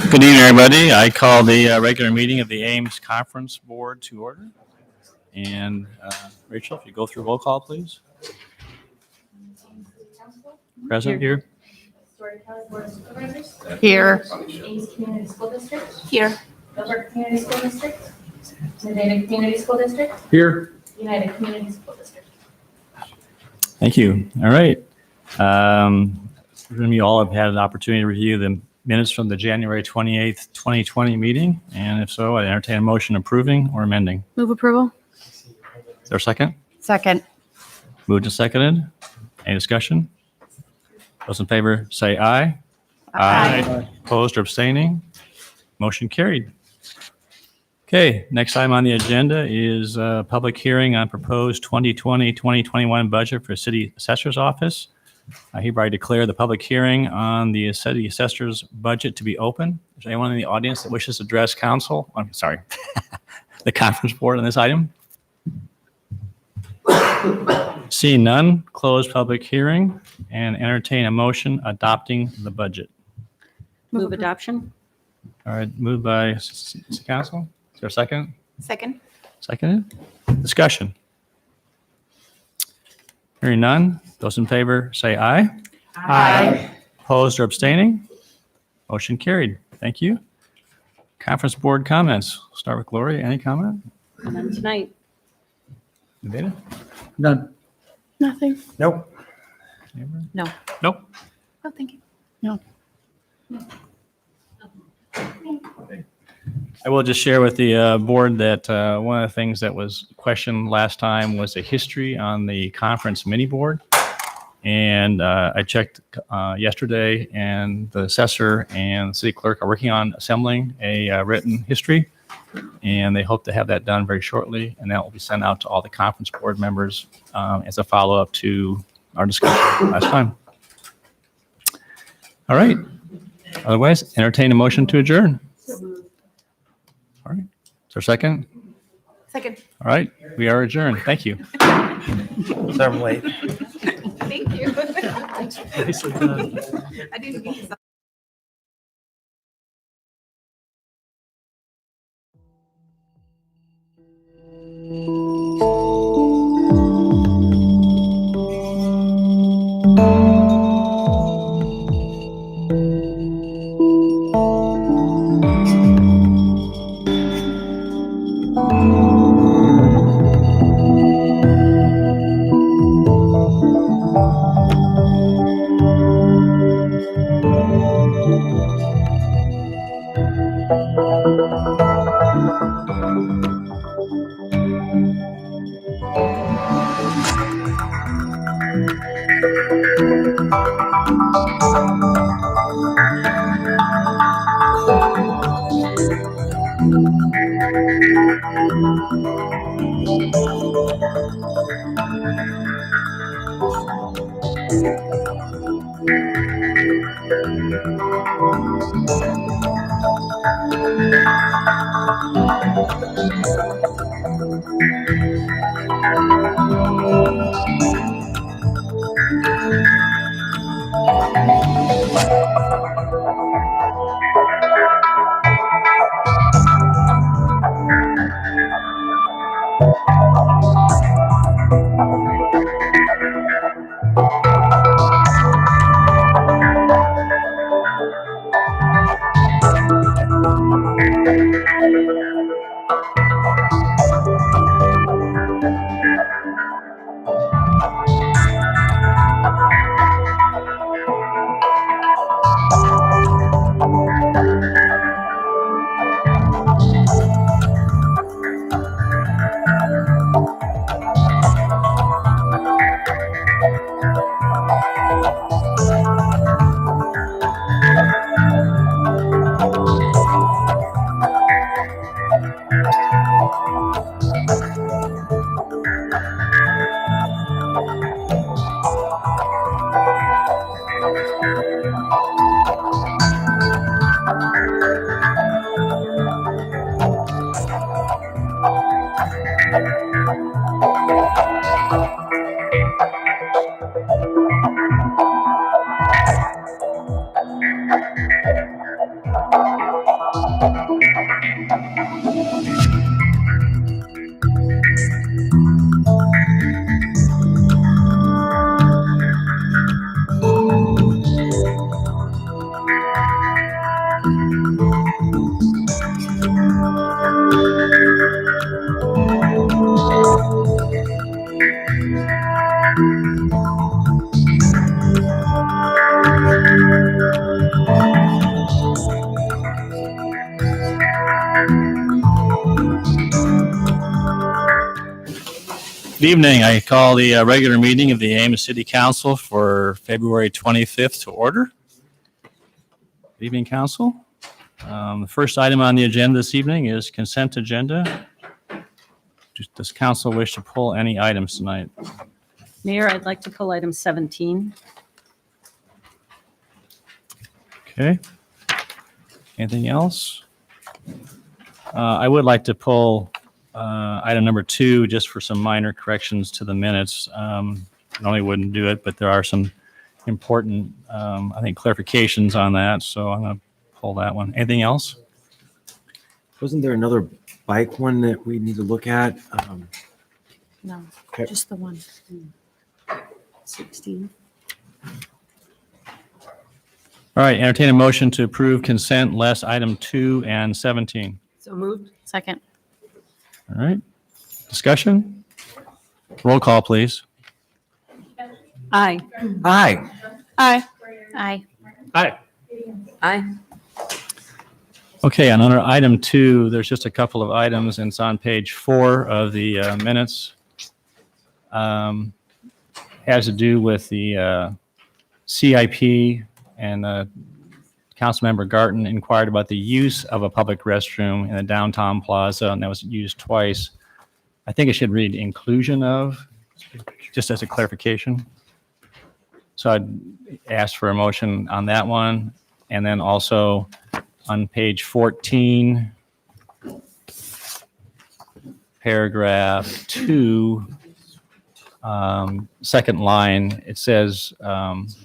Good evening, everybody. I call the regular meeting of the Ames Conference Board to order. And Rachel, if you go through roll call, please. Present here. Story County Board of Supervisors. Here. Ames Community School District. Here. Gilbert Community School District. Medina Community School District. Here. United Community School District. Thank you. All right. You all have had an opportunity to review the minutes from the January 28th, 2020 meeting. And if so, I entertain a motion approving or amending. Move approval. Is there a second? Second. Moved and seconded. Any discussion? Those in favor say aye. Aye. Opposed or abstaining? Motion carried. Okay, next item on the agenda is a public hearing on proposed 2020-2021 budget for City Assessor's Office. I hereby declare the public hearing on the City Assessor's budget to be open. Is there anyone in the audience that wishes to address council? I'm sorry, the conference board on this item? Seeing none, close public hearing and entertain a motion adopting the budget. Move adoption. All right, moved by City Council. Is there a second? Second. Seconded. Discussion. Hearing none. Those in favor say aye. Aye. Opposed or abstaining? Motion carried. Thank you. Conference board comments. Start with Gloria. Any comment? None tonight. Nevada? None. Nothing. Nope. No. Nope. Oh, thank you. No. I will just share with the board that one of the things that was questioned last time was the history on the conference mini board. And I checked yesterday, and the assessor and the city clerk are working on assembling a written history. And they hope to have that done very shortly. And that will be sent out to all the conference board members as a follow-up to our discussion last time. All right. Otherwise, entertain a motion to adjourn. All right. Is there a second? Second. All right. We are adjourned. Thank you. Sorry I'm late. Thank you. I didn't mean to. Good evening. I call the regular meeting of the Ames City Council for February 25th to order. Good evening, Council. The first item on the agenda this evening is consent agenda. Does Council wish to pull any items tonight? Mayor, I'd like to pull item 17. Okay. Anything else? I would like to pull item number 2, just for some minor corrections to the minutes. Normally wouldn't do it, but there are some important, I think, clarifications on that, so I'm going to pull that one. Anything else? Wasn't there another bike one that we need to look at? No, Okay. just the one. 16. All right, entertain a motion to approve consent less item 2 and 17. So moved. Second. All right. Discussion? Roll call, please. Aye. Aye. Aye. Aye. Aye. Aye. Okay, and under item 2, there's just a couple of items, and it's on page 4 of the minutes. Has to do with the CIP, and Councilmember Garten inquired about the use of a public restroom in the downtown plaza, and that was used twice. I think it should read inclusion of, just as a clarification. So I'd ask for a motion on that one. And then also on page 14, paragraph 2, second line, it says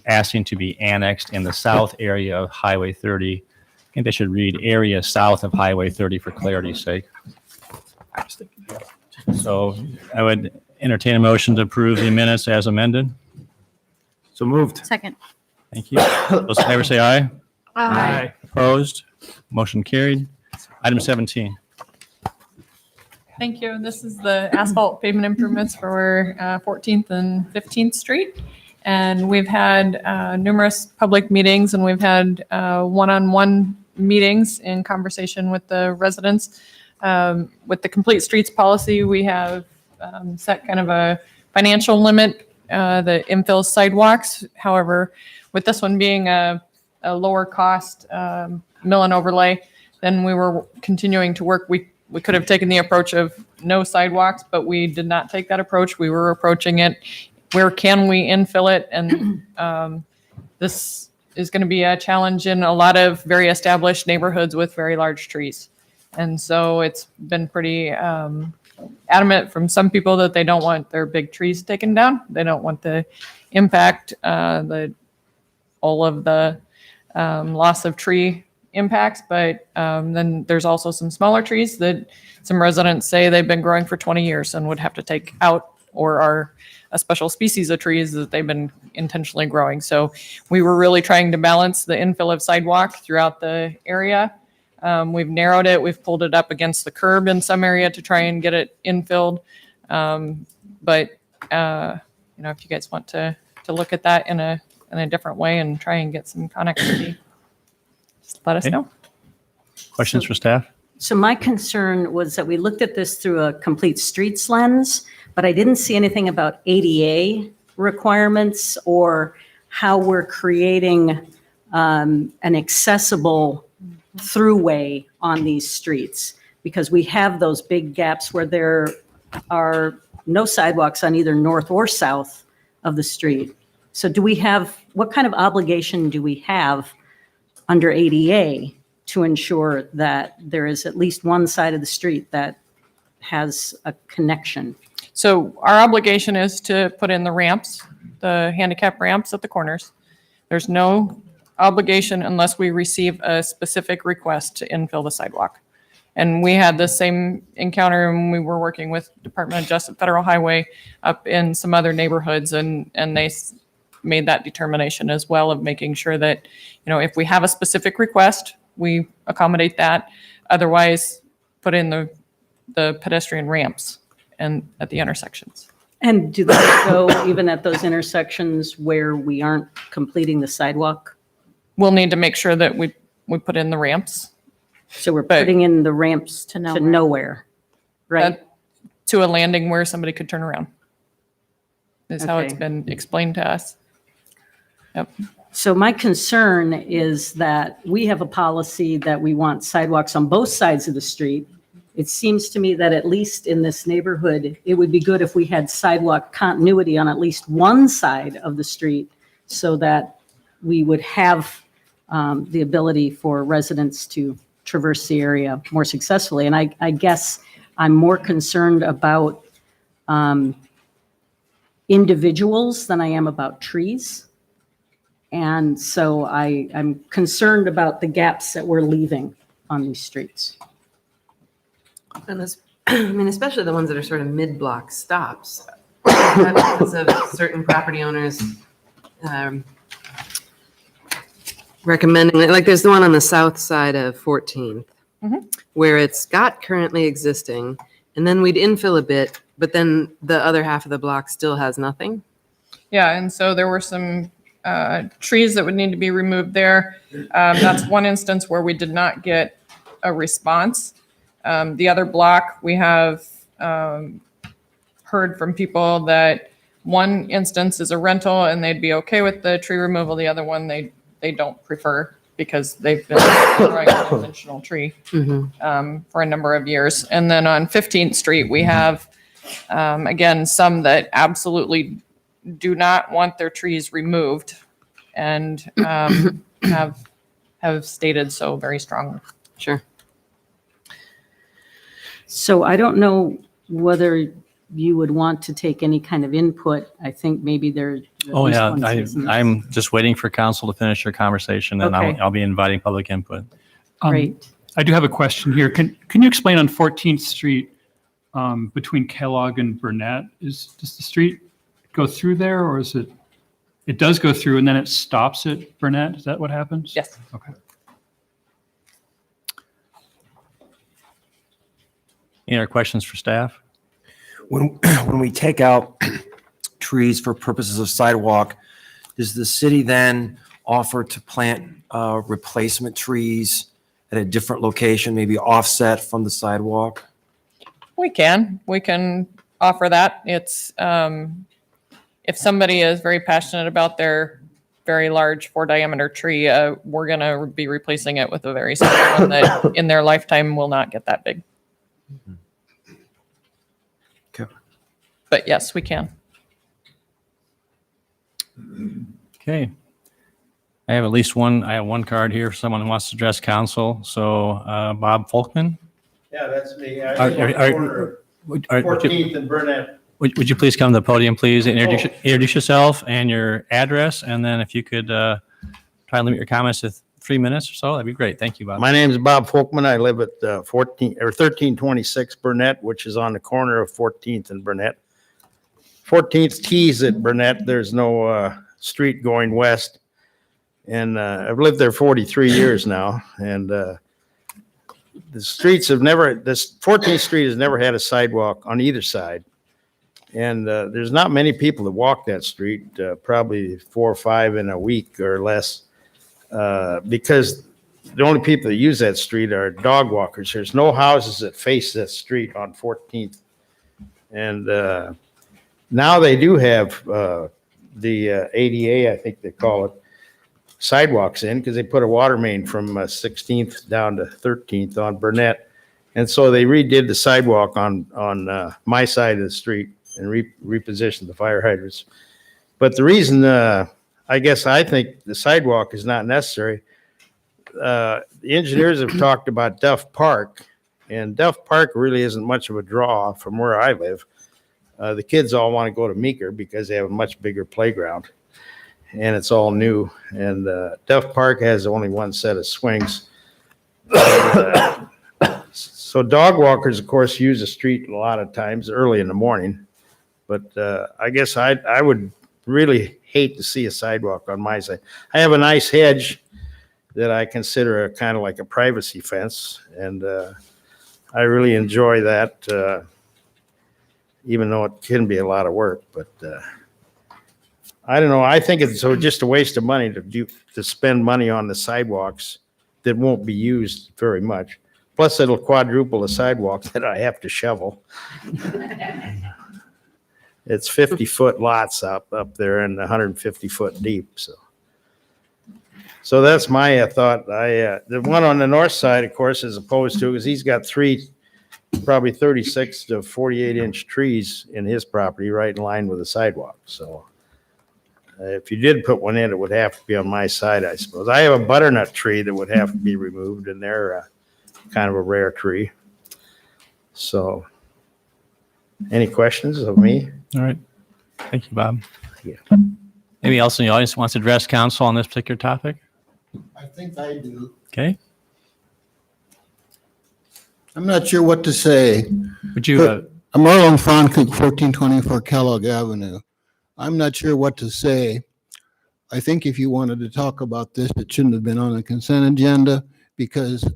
asking to be annexed in the south area of Highway 30. I think they should read area south of Highway 30 for clarity's sake. So I would entertain a motion to approve the minutes as amended. So moved. Second. Thank you. Those in favor say aye. Aye. Opposed? Motion carried. Item 17. Thank you. This is the asphalt pavement improvements for 14th and 15th Street. And we've had numerous public meetings, and we've had one-on-one meetings in conversation with the residents. With the Complete Streets policy, we have set kind of a financial limit that infills sidewalks. However, with this one being a lower cost mill and overlay, then we were continuing to work. We could have taken the approach of no sidewalks, but we did not take that approach. We were approaching it, where can we infill it? And this is going to be a challenge in a lot of very established neighborhoods with very large trees. And so it's been pretty adamant from some people that they don't want their big trees taken down. They don't want the impact, all of the loss of tree impacts, but then there's also some smaller trees that some residents say they've been growing for 20 years and would have to take out, or are a special species of trees that they've been intentionally growing. So we were really trying to balance the infill of sidewalk throughout the area. We've narrowed it. We've pulled it up against the curb in some area to try and get it infilled. But if you guys want to look at that in a different way and try and get some connectivity, just let us Okay. know. Questions for staff? So my concern was that we looked at this through a complete streets lens, but I didn't see anything about ADA requirements or how we're creating an accessible throughway on these streets, because we have those big gaps where there are no sidewalks on either north or south of the street. So what kind of obligation do we have under ADA to ensure that there is at least one side of the street that has a connection? So our obligation is to put in the ramps, the handicap ramps at the corners. There's no obligation unless we receive a specific request to infill the sidewalk. And we had the same encounter when we were working with Department of Justice Federal Highway up in some other neighborhoods, and they made that determination as well of making sure that, if we have a specific request, we accommodate that. Otherwise, put in the pedestrian ramps and at the intersections. And do those go even at those intersections where we aren't completing the sidewalk? We'll need to make sure that we put in the ramps So we're But- putting in the ramps to nowhere. nowhere, right? to a landing where somebody could turn around. Is how it's Okay. been explained to us. Yep. So my concern is that we have a policy that we want sidewalks on both sides of the street. It seems to me that at least in this neighborhood, it would be good if we had sidewalk continuity on at least one side of the street so that we would have the ability for residents to traverse the area more successfully. And I guess I'm more concerned about individuals than I am about trees. And so I'm concerned about the gaps that we're leaving on these streets. And this, I mean, especially the ones that are sort of mid-block stops. That's because of certain property owners recommending, like there's the one on the south side of 14th, Mhm. where it's got currently existing, and then we'd infill a bit, but then the other half of the block still has nothing. Yeah, and so there were some trees that would need to be removed there. That's one instance where we did not get a response. The other block, we have heard from people that one instance is a rental and they'd be okay with the tree removal. The other one, they don't prefer because they've been growing a conventional tree for a number of years. And then on 15th Street, we have, again, some that absolutely do not want their trees removed and have stated so very strongly. Sure. So I don't know whether you would want to take any kind of input. I think maybe there's. at Oh, least yeah, one citizen. I'm just waiting for council to finish their conversation, and Okay. I'll be inviting public input. Great. I do have a question here. Can you explain on 14th Street between Kellogg and Burnett, does the street go through there or is it does go through and then it stops at Burnett? Is that what happens? Yes. Okay. Any other questions for staff? When we take out trees for purposes of sidewalk, does the city then offer to plant replacement trees at a different location, maybe offset from the sidewalk? We can offer that. It's, if somebody is very passionate about their very large 4 diameter tree, we're going to be replacing it with a very small one that in their lifetime will not get that big. Okay. But yes, we can. Okay. I have one card here if someone who wants to address council. So Bob Folkman, Yeah, that's me. I Are- live on the are- corner would of would you 14th and Burnett. would you please come to the podium, please, and Oh. introduce yourself and your address, and then if you could try to limit your comments to 3 minutes or so, that'd be great. Thank you, Bob. My name's Bob Folkman. I live at 1326 Burnett, which is on the corner of 14th and Burnett. 14th tees at Burnett. There's no street going west. And I've lived there 43 years now. And the streets have never, this 14th Street has never had a sidewalk on either side. And there's not many people that walk that street, probably 4 or 5 in a week or less. Because the only people that use that street are dog walkers. There's no houses that face that street on 14th. And now they do have the ADA, I think they call it, sidewalks in because they put a water main from 16th down to 13th on Burnett. And so they redid the sidewalk on my side of the street and repositioned the fire hydrants. But the reason I guess I think the sidewalk is not necessary. The engineers have talked about Duff Park, and Duff Park really isn't much of a draw from where I live. The kids all want to go to Meeker because they have a much bigger playground, and it's all new. And Duff Park has only one set of swings. So dog walkers, of course, use the street a lot of times early in the morning. But I guess I would really hate to see a sidewalk on my side. I have a nice hedge that I consider a kind of like a privacy fence. And I really enjoy that, even though it can be a lot of work. But I don't know. I think it's just a waste of money to spend money on the sidewalks that won't be used very much. Plus, it'll quadruple the sidewalk that I have to shovel. It's 50-foot lots up there and 150-foot deep. So that's my thought. The one on the north side, of course, is opposed to, because he's got three, probably 36 to 48-inch trees in his property right in line with the sidewalk. So if you did put one in, it would have to be on my side, I suppose. I have a butternut tree that would have to be removed, and they're kind of a rare tree. So, any questions of me? All right. Thank you, Bob. Yeah. Anybody else in the audience wants to address council on this particular topic? I think I do. Okay. I'm not sure what to say. Would you, I'm Merlin Francook, 1424 Kellogg Avenue. I'm not sure what to say. I think if you wanted to talk about this, it shouldn't have been on the consent agenda, because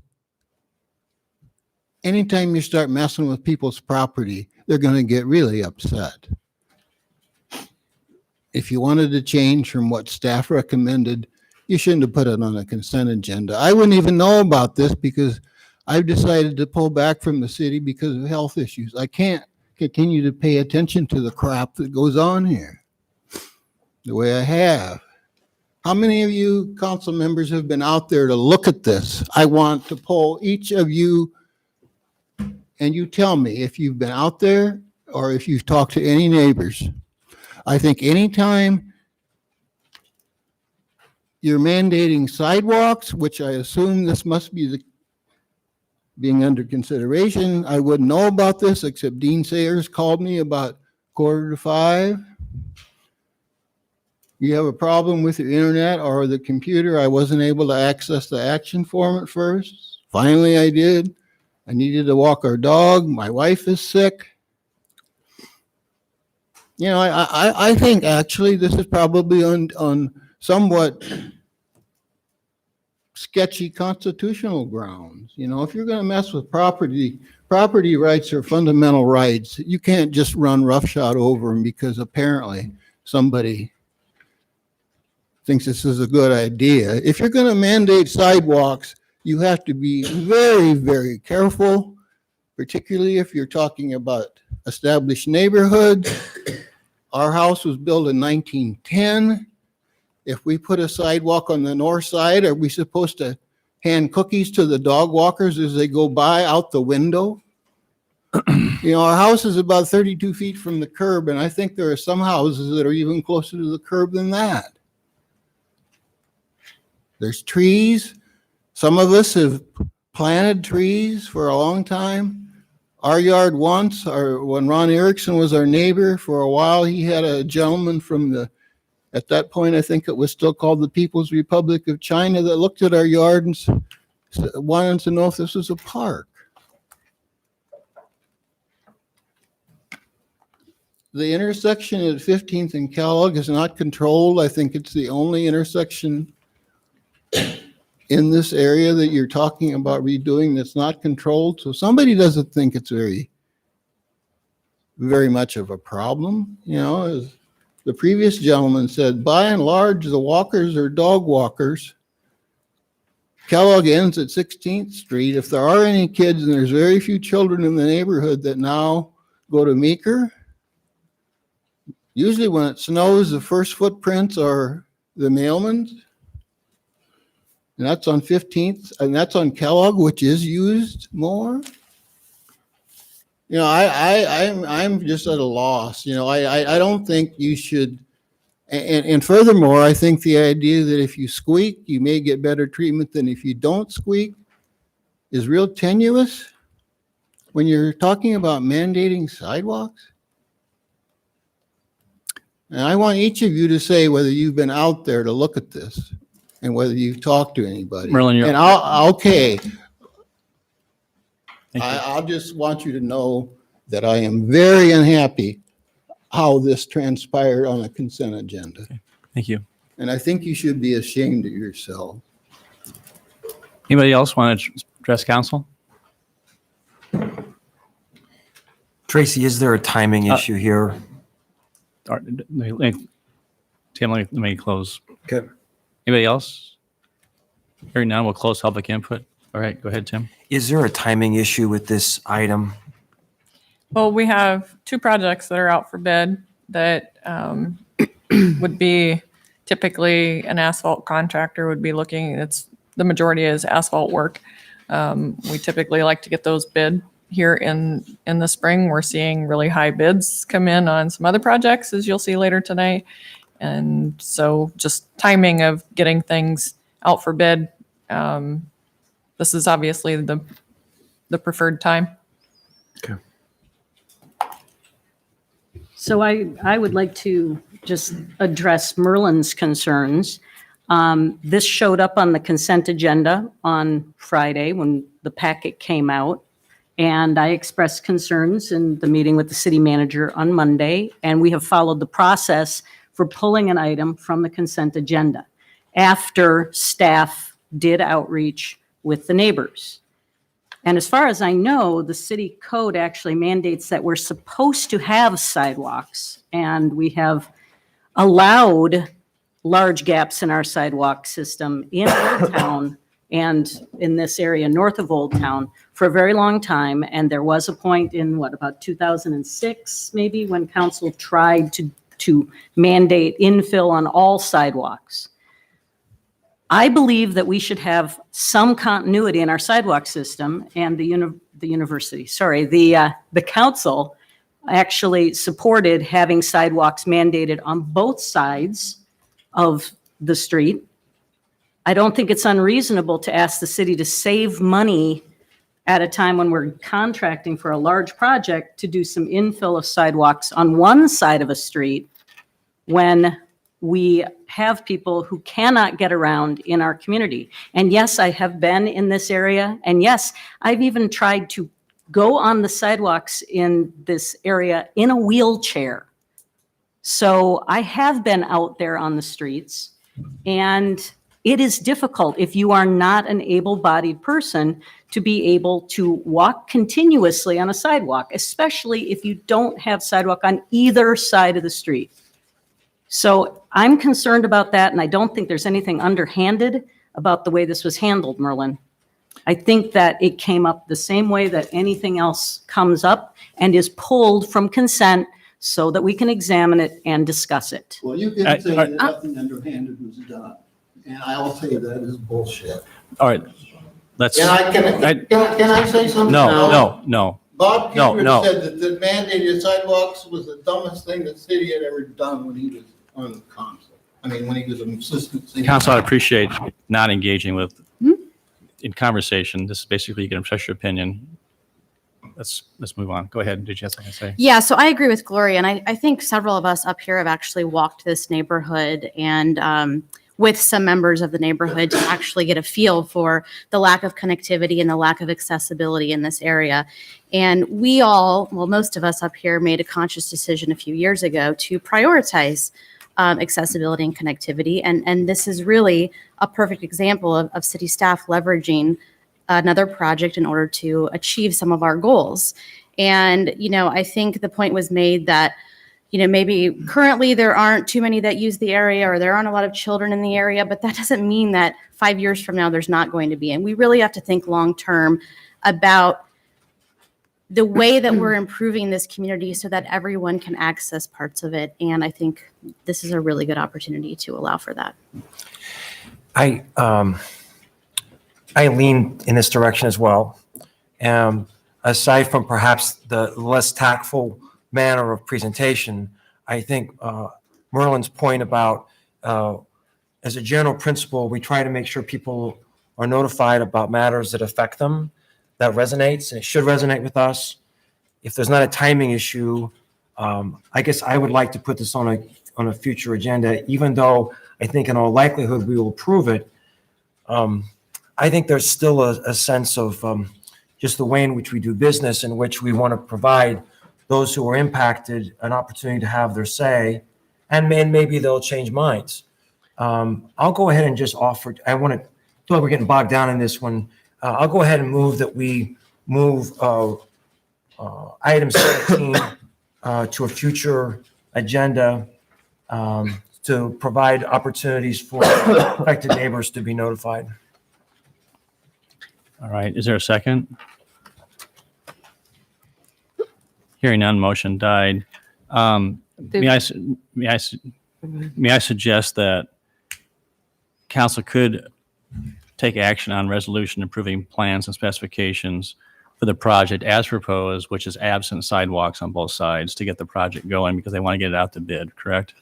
anytime you start messing with people's property, they're going to get really upset. If you wanted to change from what staff recommended, you shouldn't have put it on a consent agenda. I wouldn't even know about this because I've decided to pull back from the city because of health issues. I can't continue to pay attention to the crap that goes on here the way I have. How many of you council members have been out there to look at this? I want to poll each of you, and you tell me if you've been out there or if you've talked to any neighbors. I think anytime you're mandating sidewalks, which I assume this must be being under consideration, I wouldn't know about this except Dean Sayers called me about 4:45. You have a problem with your internet or the computer. I wasn't able to access the action form at first. Finally, I did. I needed to walk our dog. My wife is sick. You know, I think actually this is probably on somewhat sketchy constitutional grounds. You know, if you're going to mess with property rights are fundamental rights. You can't just run roughshod over them because apparently somebody thinks this is a good idea. If you're going to mandate sidewalks, you have to be very, very careful, particularly if you're talking about established neighborhoods. Our house was built in 1910. If we put a sidewalk on the north side, are we supposed to hand cookies to the dog walkers as they go by out the window? You know, our house is about 32 feet from the curb, and I think there are some houses that are even closer to the curb than that. There's trees. Some of us have planted trees for a long time. Our yard once, when Ron Erickson was our neighbor for a while, he had a gentleman from at that point, I think it was still called the People's Republic of China, that looked at our yard and wanted to know if this was a park. The intersection at 15th and Kellogg is not controlled. I think it's the only intersection in this area that you're talking about redoing that's not controlled. So somebody doesn't think it's very much of a problem. You know, as the previous gentleman said, by and large, the walkers are dog walkers. Kellogg ends at 16th Street. If there are any kids, and there's very few children in the neighborhood that now go to Meeker, usually when it snows, the first footprints are the mailman's. And that's on 15th, and that's on Kellogg, which is used more. You know, I'm just at a loss. You know, I don't think you should. And furthermore, I think the idea that if you squeak, you may get better treatment than if you don't squeak is real tenuous when you're talking about mandating sidewalks. And I want each of you to say whether you've been out there to look at this and whether you've talked to anybody. Merlin, and okay. Thank you. I'll just want you to know that I am very unhappy how this transpired on a consent agenda. Thank you. And I think you should be ashamed of yourself. Anybody else want to address council? Tracy, is there a timing issue here? Or- Tim, let me close. Okay. Anybody else? Hearing none, we'll close public input. All right, go ahead, Tim. Is there a timing issue with this item? Well, we have two projects that are out for bid that would be typically an asphalt contractor would be looking, the majority is asphalt work. We typically like to get those bid here in the spring. We're seeing really high bids come in on some other projects, as you'll see later tonight. And so just timing of getting things out for bid. This is obviously the preferred time. So I would like to just address Merlin's concerns. This showed up on the consent agenda on Friday when the packet came out. And I expressed concerns in the meeting with the city manager on Monday. And we have followed the process for pulling an item from the consent agenda after staff did outreach with the neighbors. And as far as I know, the city code actually mandates that we're supposed to have sidewalks. And we have allowed large gaps in our sidewalk system in Old Town and in this area north of Old Town for a very long time. And there was a point in about 2006, maybe, when council tried to mandate infill on all sidewalks. I believe that we should have some continuity in our sidewalk system, and the council actually supported having sidewalks mandated on both sides of the street. I don't think it's unreasonable to ask the city to save money at a time when we're contracting for a large project to do some infill of sidewalks on one side of a street when we have people who cannot get around in our community. And yes, I have been in this area. And yes, I've even tried to go on the sidewalks in this area in a wheelchair. So I have been out there on the streets, and it is difficult if you are not an able-bodied person to be able to walk continuously on a sidewalk, especially if you don't have sidewalk on either side of the street. So I'm concerned about that, and I don't think there's anything underhanded about the way this was handled, Merlin. I think that it came up the same way that anything else comes up and is pulled from consent so that we can examine it and discuss it. Well, you can say that nothing underhanded was done, and I'll say that is bullshit. All right, let's, Can I say something? no. Bob No, Kindred no. said that the mandated sidewalks was the dumbest thing the city had ever done when he was on the council. I mean, when he was an assistant city. Council, I appreciate not engaging with in conversation. This is basically you can express your opinion. Let's move on. Go ahead. Did you have something to say? Yeah, so I agree with Gloria, and I think several of us up here have actually walked this neighborhood and with some members of the neighborhood to actually get a feel for the lack of connectivity and the lack of accessibility in this area. And we all, well, most of us up here made a conscious decision a few years ago to prioritize accessibility and connectivity. And this is really a perfect example of city staff leveraging another project in order to achieve some of our goals. And, I think the point was made that, maybe currently there aren't too many that use the area or there aren't a lot of children in the area, but that doesn't mean that 5 years from now there's not going to be. And we really have to think long-term about the way that we're improving this community so that everyone can access parts of it. And I think this is a really good opportunity to allow for that. I lean in this direction as well. Aside from perhaps the less tactful manner of presentation, I think Merlin's point about, as a general principle, we try to make sure people are notified about matters that affect them. That resonates, and it should resonate with us. If there's not a timing issue, I guess I would like to put this on a future agenda, even though I think in all likelihood we will approve it. I think there's still a sense of just the way in which we do business, in which we want to provide those who are impacted an opportunity to have their say, and maybe they'll change minds. I'll go ahead and just offer, I want to like we're getting bogged down in this one. I'll go ahead and move that we move item 17 to a future agenda to provide opportunities for affected neighbors to be notified. All right, is there a second? Hearing none, motion died. May I suggest that council could take action on resolution approving plans and specifications for the project as proposed, which is absent sidewalks on both sides to get the project going because they want to get it out to bid, correct?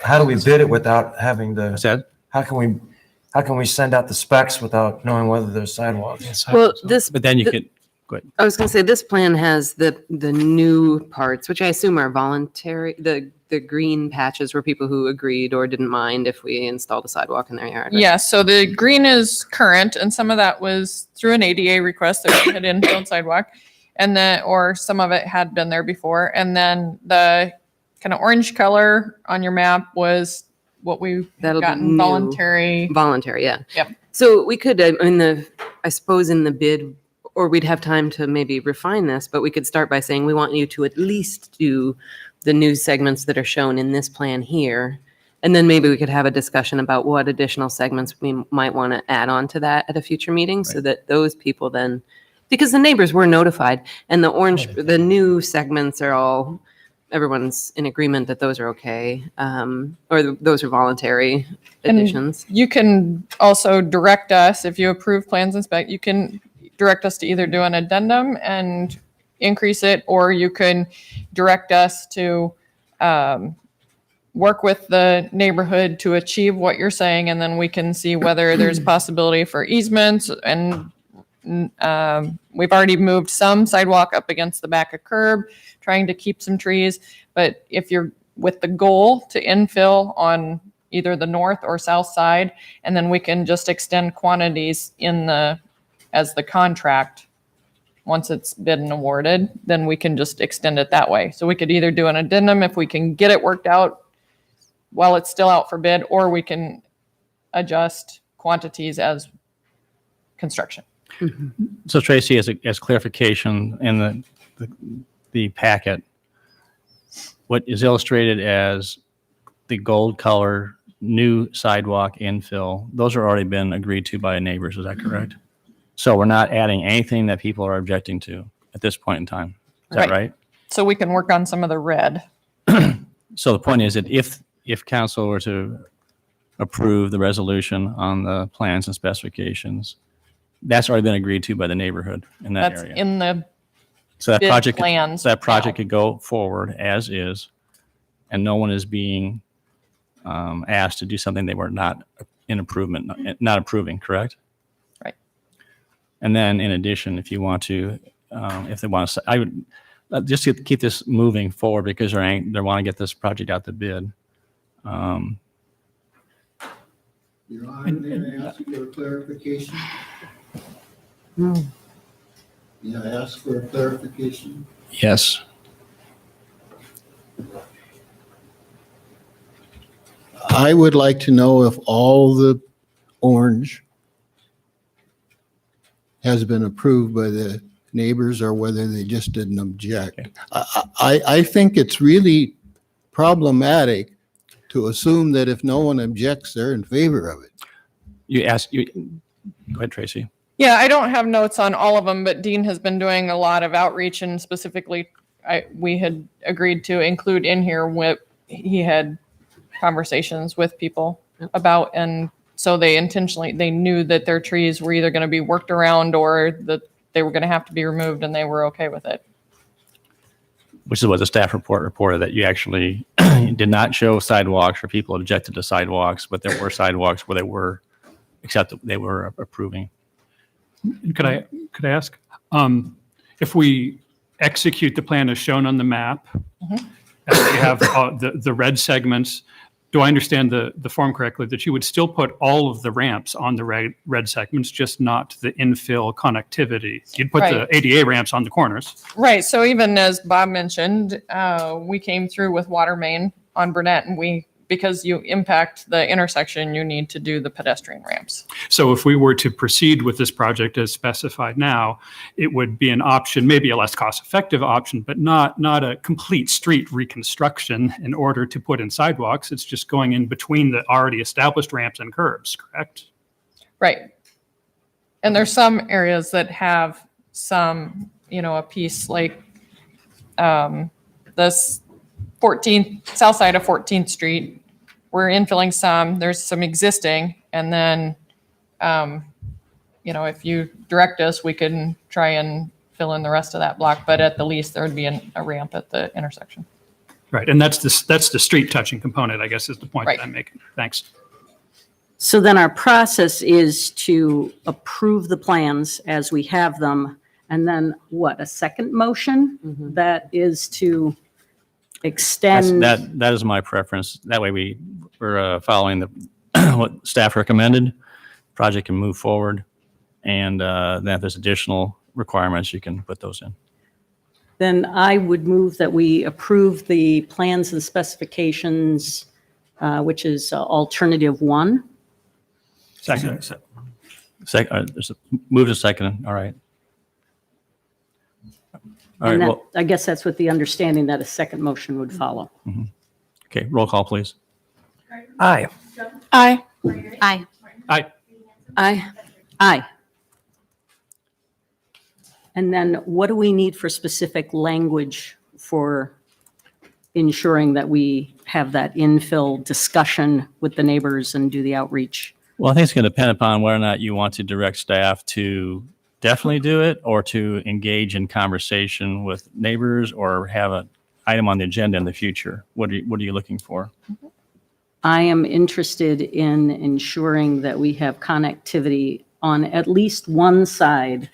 How do we bid it without having the, Is that? how can we send out the specs without knowing whether there's sidewalks? Well, this, But then you could, go ahead. I was going to say, this plan has the new parts, which I assume are voluntary, the green patches were people who agreed or didn't mind if we installed a sidewalk in their yard. Right? Yeah, so the green is current, and some of that was through an ADA request that we had infield sidewalk, and then, or some of it had been there before. And then the kind of orange color on your map was what we've That'll be gotten new. voluntary. Voluntary, yeah. Yep. So we could, I suppose in the bid, or we'd have time to maybe refine this, but we could start by saying, we want you to at least do the new segments that are shown in this plan here. And then maybe we could have a discussion about what additional segments we might want to add on to that at a future meeting so that those people then, because the neighbors were notified and the new segments are all, everyone's in agreement that those are okay. Those are voluntary And additions. You can also direct us, if you approve plans and spec, you can direct us to either do an addendum and increase it, or you can direct us to work with the neighborhood to achieve what you're saying, and then we can see whether there's possibility for easements. And we've already moved some sidewalk up against the back of curb, trying to keep some trees. But if you're with the goal to infill on either the north or south side, and then we can just extend quantities as the contract. Once it's bid and awarded, then we can just extend it that way. So we could either do an addendum if we can get it worked out while it's still out for bid, or we can adjust quantities as construction. So Tracy, as clarification in the packet, what is illustrated as the gold color new sidewalk infill, those are already been agreed to by neighbors, is that correct? So we're not adding anything that people are objecting to at this point in time. Is that right? So we can work on some of the red. So the point is that if council were to approve the resolution on the plans and specifications, that's already been agreed to by the neighborhood in that That's area. in the So that bid project, plans project now. could go forward as is, and no one is being asked to do something they were not not approving, correct? Right. And then in addition, if you want to, if they want to, I would just to keep this moving forward because they want to get this project out to bid. Your Honor, may I ask for a clarification? Hmm. May I ask for a clarification? Yes. I would like to know if all the orange has been approved by the neighbors or whether they just didn't object. I think it's really problematic to assume that if no one objects, they're in favor of it. Go ahead, Tracy. Yeah, I don't have notes on all of them, but Dean has been doing a lot of outreach, and specifically, we had agreed to include in here what he had conversations with people about, and so they knew that their trees were either going to be worked around or that they were going to have to be removed, and they were okay with it. Which is what the staff report reported, that you actually did not show sidewalks or people objected to sidewalks, but there were sidewalks where they were approving. Could I ask, if we execute the plan as shown on the map, and we have the red segments, do I understand the form correctly, that you would still put all of the ramps on the red segments, just not the infill connectivity? You'd put the ADA ramps on the corners. Right. So even as Bob mentioned, we came through with water main on Burnett, and we because you impact the intersection, you need to do the pedestrian ramps. So if we were to proceed with this project as specified now, it would be an option, maybe a less cost-effective option, but not a complete street reconstruction in order to put in sidewalks. It's just going in between the already established ramps and curbs, correct? Right. And there's some areas that have some, a piece like this 14th, south side of 14th Street. We're infilling some, there's some existing, and then, if you direct us, we can try and fill in the rest of that block, but at the least, there would be a ramp at the intersection. Right, and that's the street touching component, I guess, is the point Right. that I'm making. Thanks. So then our process is to approve the plans as we have them, and then what, a second motion that is to extend? That is my preference. That way we're following what staff recommended. Project can move forward. And then if there's additional requirements, you can put those in. Then I would move that we approve the plans and specifications, which is alternative 1. Second. There's a move to second. All right. All right. And that, Well, I guess that's with the understanding that a second motion would follow. okay. Roll call, please. Aye. Aye. Aye. Aye. Aye. And then what do we need for specific language for ensuring that we have that infill discussion with the neighbors and do the outreach? Well, I think it's going to depend upon whether or not you want to direct staff to definitely do it or to engage in conversation with neighbors or have an item on the agenda in the future. What are you looking for? I am interested in ensuring that we have connectivity on at least one side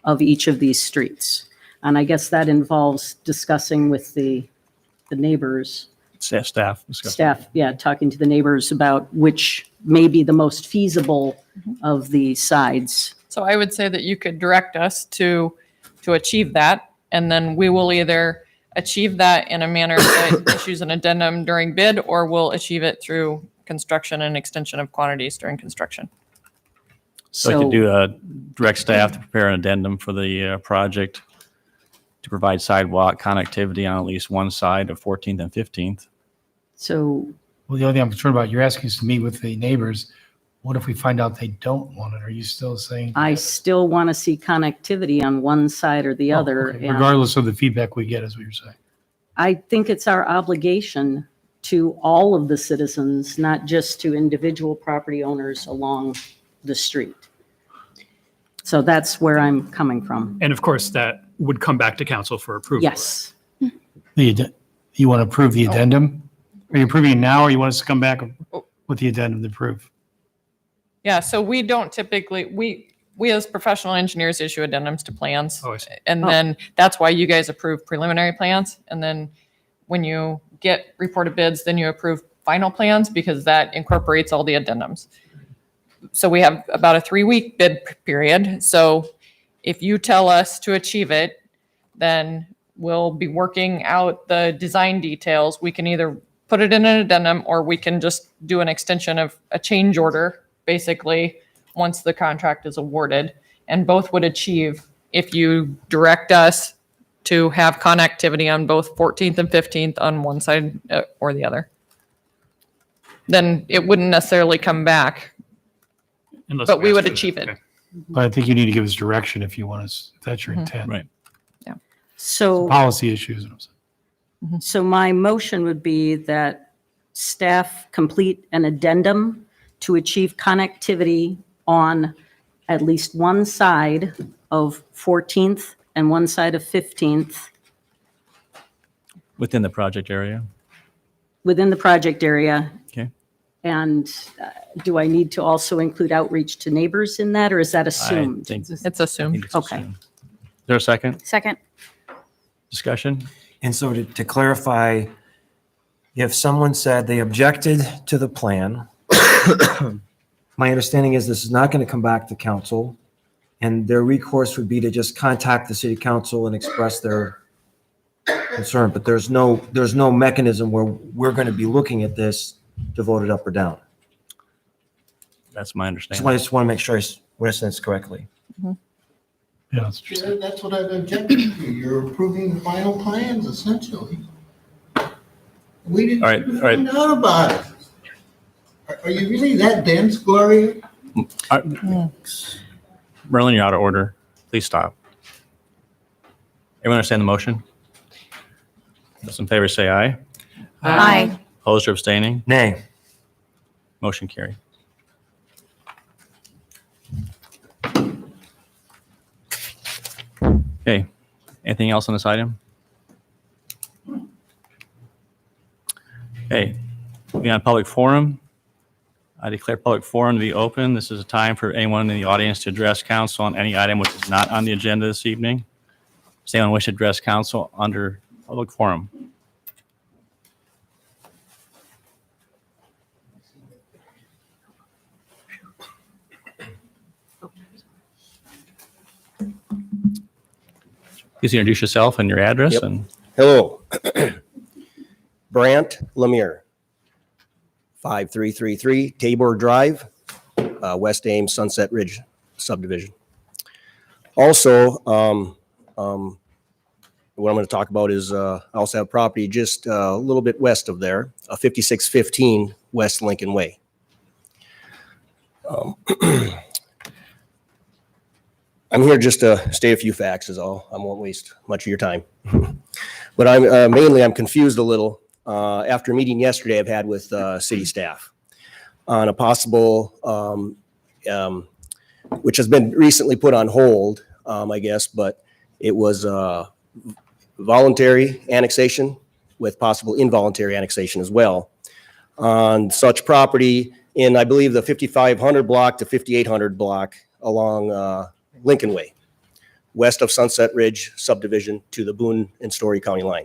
of each of these streets. And I guess that involves discussing with the neighbors, Staff. discuss. staff, yeah, talking to the neighbors about which may be the most feasible of the sides. So I would say that you could direct us to achieve that, and then we will either achieve that in a manner that issues an addendum during bid, or we'll achieve it through construction and extension of quantities during construction. So you could do direct staff to prepare an addendum for the project to provide sidewalk connectivity on at least one side of 14th and 15th. So Well, the only thing I'm concerned about, you're asking us to meet with the neighbors. What if we find out they don't want it? Are you still saying? I still want to see connectivity on one side or the Oh, other. okay. and Regardless of the feedback we get, is what you're saying. I think it's our obligation to all of the citizens, not just to individual property owners along the street. So that's where I'm coming from. And of course, that would come back to council for approval. Yes. You want to approve the addendum? Are you approving it now, or you want us to come back with the addendum to approve? Yeah, so we don't typically, we as professional engineers issue addendums to plans. Oh, I see. And then that's why you guys approve preliminary plans. And then when you get reported bids, then you approve final plans because that incorporates all the addendums. So we have about a 3-week bid period. So if you tell us to achieve it, then we'll be working out the design details. We can either put it in an addendum or we can just do an extension of a change order, basically, once the contract is awarded. And both would achieve if you direct us to have connectivity on both 14th and 15th on one side or the other. Then it wouldn't necessarily come back, Unless but we asked would for that. achieve it. Okay. But I think you need to give us direction if you want us, if that's your intent. Right. So, Policy issues. so my motion would be that staff complete an addendum to achieve connectivity on at least one side of 14th and one side of 15th Within the project area. within the project area. Okay. And do I need to also include outreach to neighbors in that, or is that I assumed? think It's I assumed. think it's Okay. assumed. Is there a second Second. discussion? And so to clarify, if someone said they objected to the plan, my understanding is this is not going to come back to council, and their recourse would be to just contact the city council and express their concern. But there's no mechanism where we're going to be looking at this to vote it up or down. That's my I understanding. just want to make sure I read this correctly. Yeah, that's interesting. That's what I've objected to. You're approving the final plans essentially. We didn't All right, all right. find out about it. Are you really that dense, Gloria? Merlin, you're out of order. Please stop. Everyone understand the motion? Those in favor say aye. Aye. Opposed or abstaining? Nay. Motion carried. Okay, anything else on this item? Okay, we on public forum. I declare public forum to be open. This is a time for anyone in the audience to address council on any item which is not on the agenda this evening. Does anyone wish to address council under public forum? Please introduce yourself and your address Yep. and Hello. Brant Lemire, 5333 Tabor Drive, West Ames Sunset Ridge subdivision. Also, what I'm going to talk about is I also have property just a little bit west of there, 5615 West Lincoln Way. I'm here just to state a few facts is all. I won't waste much of your time. But I'm confused a little after a meeting yesterday I've had with city staff on a possible, which has been recently put on hold, I guess, but it was voluntary annexation with possible involuntary annexation as well on such property in, I believe, the 5500 block to 5800 block along Lincoln Way, west of Sunset Ridge subdivision to the Boone and Story County line.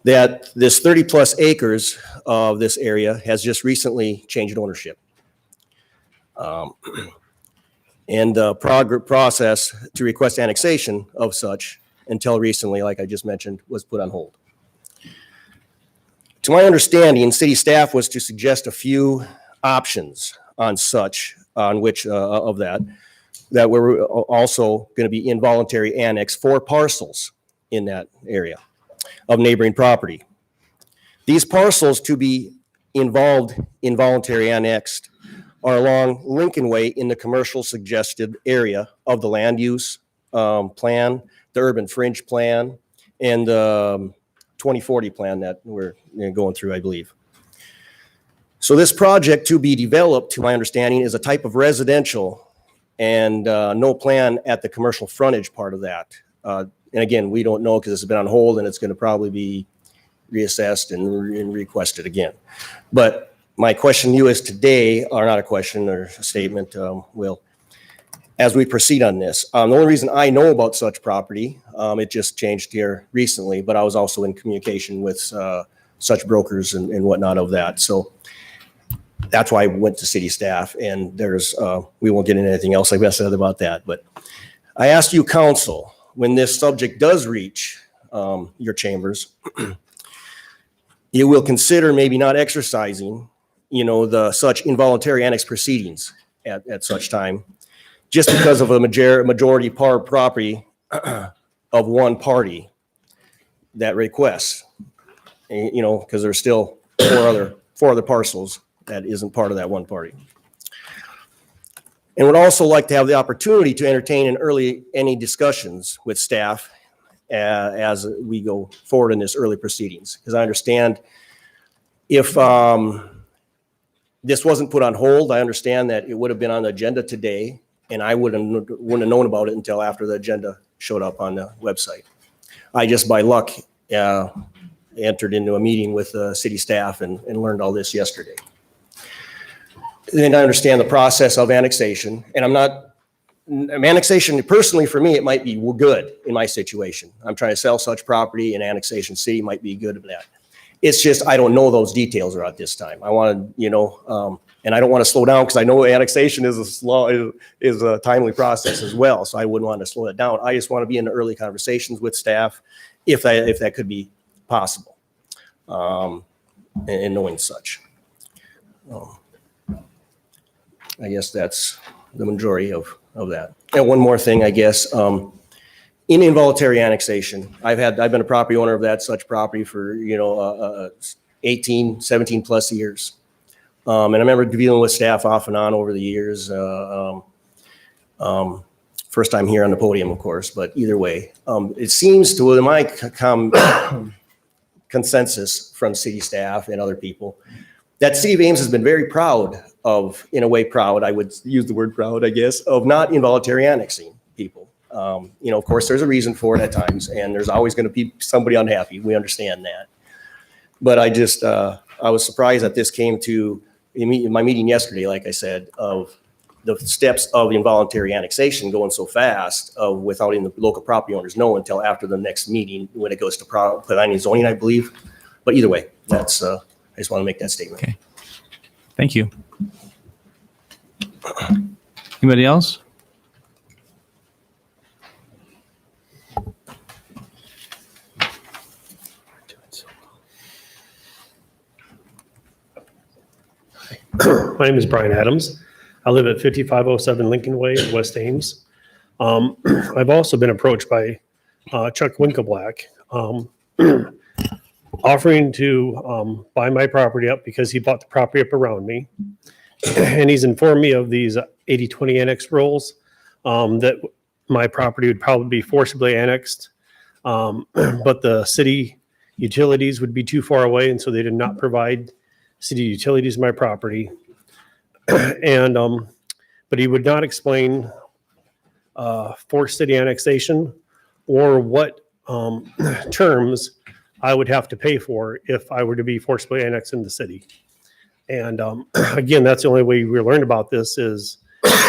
That this 30 plus acres of this area has just recently changed ownership. And the process to request annexation of such until recently, like I just mentioned, was put on hold. To my understanding, city staff was to suggest a few options on such, on which of that were also going to be involuntary annex for parcels in that area of neighboring property. These parcels to be involuntary annexed are along Lincoln Way in the commercial suggested area of the land use plan, the urban fringe plan, and the 2040 plan that we're going through, I believe. So this project to be developed, to my understanding, is a type of residential and no plan at the commercial frontage part of that. And again, we don't know because it's been on hold and it's going to probably be reassessed and requested again. But my question to you is today, or not a question or a statement, Will, as we proceed on this. The only reason I know about such property, it just changed here recently, but I was also in communication with such brokers and whatnot of that. So that's why I went to city staff, and there's, we won't get into anything else like I said about that, but I asked you, council, when this subject does reach your chambers, you will consider maybe not exercising, the such involuntary annex proceedings at such time, just because of a majority part property of one party that requests, because there's still four other parcels that isn't part of that one party. And would also like to have the opportunity to entertain any discussions with staff as we go forward in this early proceedings. Because I understand if this wasn't put on hold, I understand that it would have been on the agenda today, and I wouldn't have known about it until after the agenda showed up on the website. I just by luck entered into a meeting with city staff and learned all this yesterday. And I understand the process of annexation, and annexation personally for me, it might be good in my situation. I'm trying to sell such property, and annexation city might be good at that. It's just, I don't know those details at this time. I want to, and I don't want to slow down because I know annexation is a timely process as well. So I wouldn't want to slow it down. I just want to be in the early conversations with staff if that could be possible. and knowing such. I guess that's the majority of that. And one more thing, I guess, in involuntary annexation, I've been a property owner of that such property for, 18, 17 plus years. And I remember dealing with staff off and on over the years. First time here on the podium, of course, but either way, it seems to my consensus from city staff and other people that City of Ames has been very proud of, in a way proud, I would use the word proud, I guess, of not involuntary annexing people. Of course, there's a reason for it at times, and there's always going to be somebody unhappy. We understand that. But I just, I was surprised that this came to my meeting yesterday, like I said, of the steps of involuntary annexation going so fast without even the local property owners know until after the next meeting when it goes to planning and zoning, I believe. But either way, that's, I just want to make that statement. Okay. Thank you. Anybody else? My name is Brian Adams. I live at 5507 Lincoln Way in West Ames. I've also been approached by Chuck Winkleblack offering to buy my property up because he bought the property up around me. And he's informed me of these 80-20 annex rules, that my property would probably be forcibly annexed, but the city utilities would be too far away, and so they did not provide city utilities to my property. And but he would not explain forced city annexation or what terms I would have to pay for if I were to be forcibly annexed in the city. And again, that's the only way we learned about this is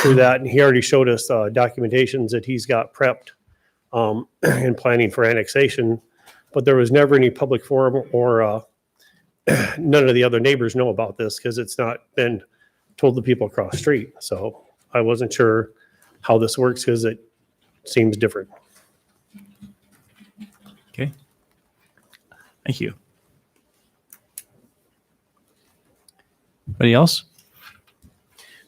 through that. And he already showed us documentations that he's got prepped in planning for annexation, but there was never any public forum or none of the other neighbors know about this because it's not been told the people across the street. So I wasn't sure how this works because it seems different. Okay. Thank you. Anybody else?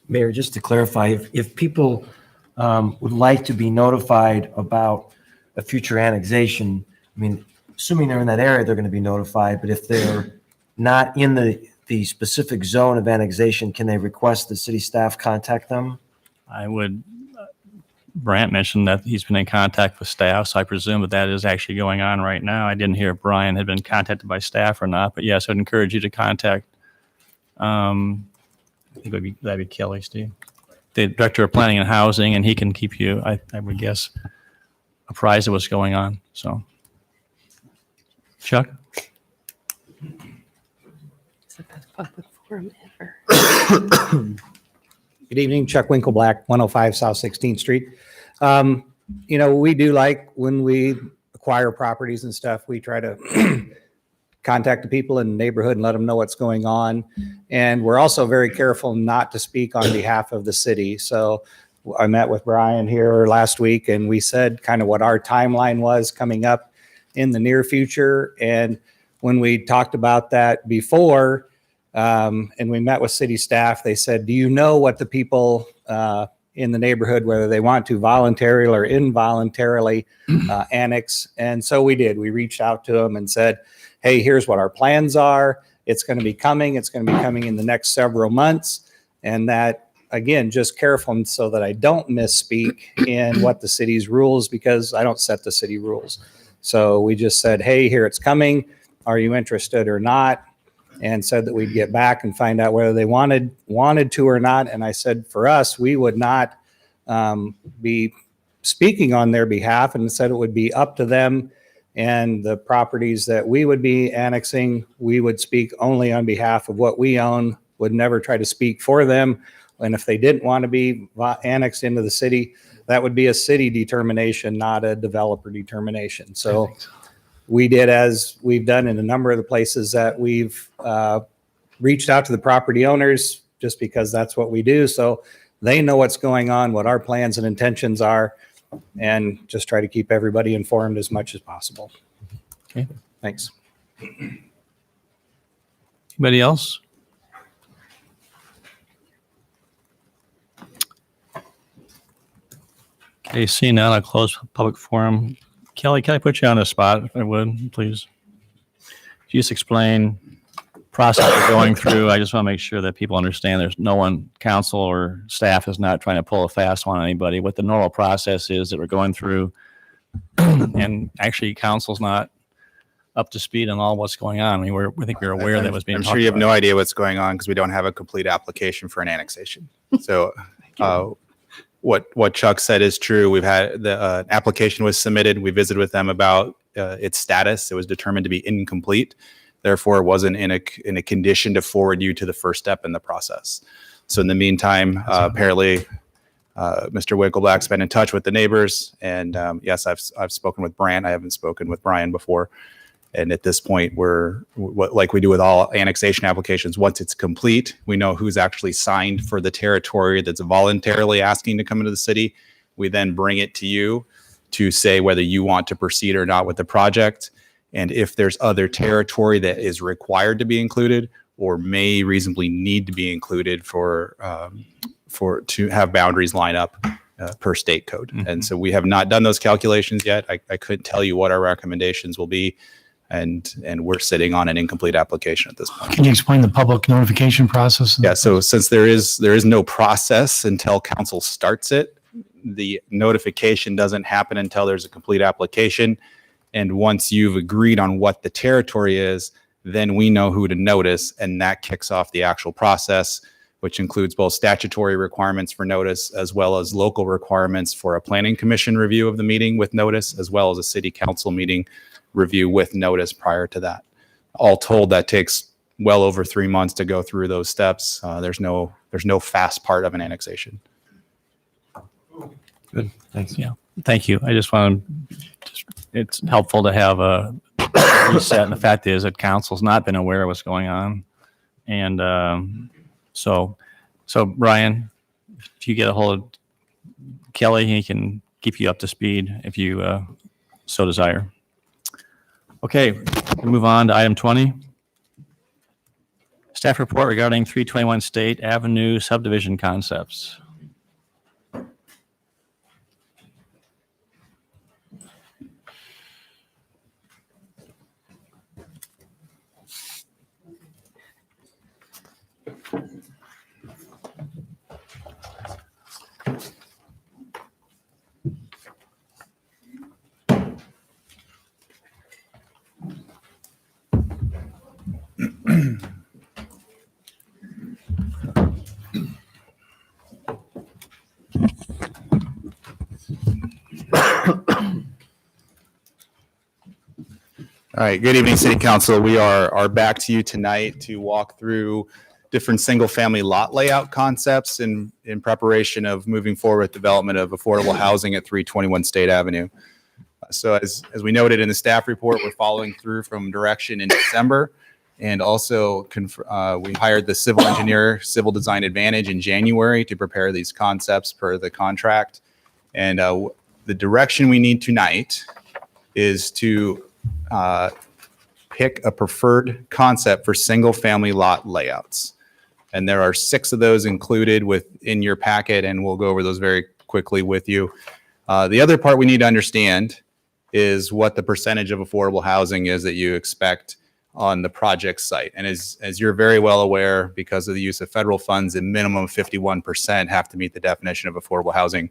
Mayor, just to clarify, if people would like to be notified about a future annexation, I mean, assuming they're in that area, they're going to be notified, but if they're not in the specific zone of annexation, can they request the city staff contact them? I would, Brant mentioned that he's been in contact with staff, so I presume that is actually going on right now. I didn't hear if Brian had been contacted by staff or not, but yes, I'd encourage you to contact, I think that'd be Kelly, Steve, the Director of Planning and Housing, and he can keep you, I would guess, apprised of what's going on, so. Chuck? Is the best public forum ever. Good evening, Chuck Winkleblack, 105 South 16th Street. We do like when we acquire properties and stuff, we try to contact the people in the neighborhood and let them know what's going on. And we're also very careful not to speak on behalf of the city. So I met with Brian here last week and we said kind of what our timeline was coming up in the near future. And when we talked about that before, and we met with city staff, they said, do you know what the people in the neighborhood, whether they want to voluntarily or involuntarily annex? And so we did. We reached out to them and said, hey, here's what our plans are. It's going to be coming. It's going to be coming in the next several months. And that, again, just careful so that I don't misspeak in what the city's rules, because I don't set the city rules. So we just said, hey, here it's coming. Are you interested or not? And said that we'd get back and find out whether they wanted to or not. And I said, for us, we would not be speaking on their behalf, and said it would be up to them. And the properties that we would be annexing, we would speak only on behalf of what we own, would never try to speak for them. And if they didn't want to be annexed into the city, that would be a city determination, not a developer determination. So we did as we've done in a number of the places that we've reached out to the property owners, just because that's what we do. So they know what's going on, what our plans and intentions are, and just try to keep everybody informed as much as possible. Okay. Thanks. Anybody else? Okay, seeing none, I'll close public forum. Kelly, can I put you on the spot, if I would, please? Can you just explain process we're going through? I just want to make sure that people understand there's no one, council or staff is not trying to pull a fast one on anybody. What the normal process is that we're going through, and actually council's not up to speed on all what's going on. I mean, I think we're aware that it was being I'm talked sure you have about. no idea what's going on because we don't have a complete application for an annexation. So what Chuck said is true. We've had the application was submitted. We visited with them about its status. It was determined to be incomplete. Therefore, it wasn't in a condition to forward you to the first step in the process. So in the meantime, apparently, Mr. Winkleblack's been in touch with the neighbors, and yes, I've spoken with Brant. I haven't spoken with Brian before. And at this point, like we do with all annexation applications, once it's complete, we know who's actually signed for the territory that's voluntarily asking to come into the city. We then bring it to you to say whether you want to proceed or not with the project. And if there's other territory that is required to be included or may reasonably need to be included to have boundaries line up per state code. Mm-hmm. And so we have not done those calculations yet. I couldn't tell you what our recommendations will be. And we're sitting on an incomplete application at this point. Can you explain the public notification process? Yeah, so since there is no process until council starts it, the notification doesn't happen until there's a complete application. And once you've agreed on what the territory is, then we know who to notice, and that kicks off the actual process, which includes both statutory requirements for notice as well as local requirements for a planning commission review of the meeting with notice, as well as a city council meeting review with notice prior to that. All told, that takes well over 3 months to go through those steps. There's no fast part of an annexation. Good, thanks. Yeah, thank you. I just want to, it's helpful to have a reset. And the fact is that council's not been aware of what's going on. And so Brian, if you get a hold of Kelly, he can keep you up to speed if you so desire. Okay, we'll move on to item 20. Staff report regarding 321 State Avenue subdivision concepts. All right, good evening, City Council. We are back to you tonight to walk through different single-family lot layout concepts in preparation of moving forward with development of affordable housing at 321 State Avenue. So as we noted in the staff report, we're following through from direction in December, and also we hired the civil engineer, Civil Design Advantage, in January to prepare these concepts per the contract. And the direction we need tonight is to pick a preferred concept for single-family lot layouts. And there are 6 of those included in your packet, and we'll go over those very quickly with you. The other part we need to understand is what the percentage of affordable housing is that you expect on the project site. And as you're very well aware, because of the use of federal funds, a minimum of 51% have to meet the definition of affordable housing.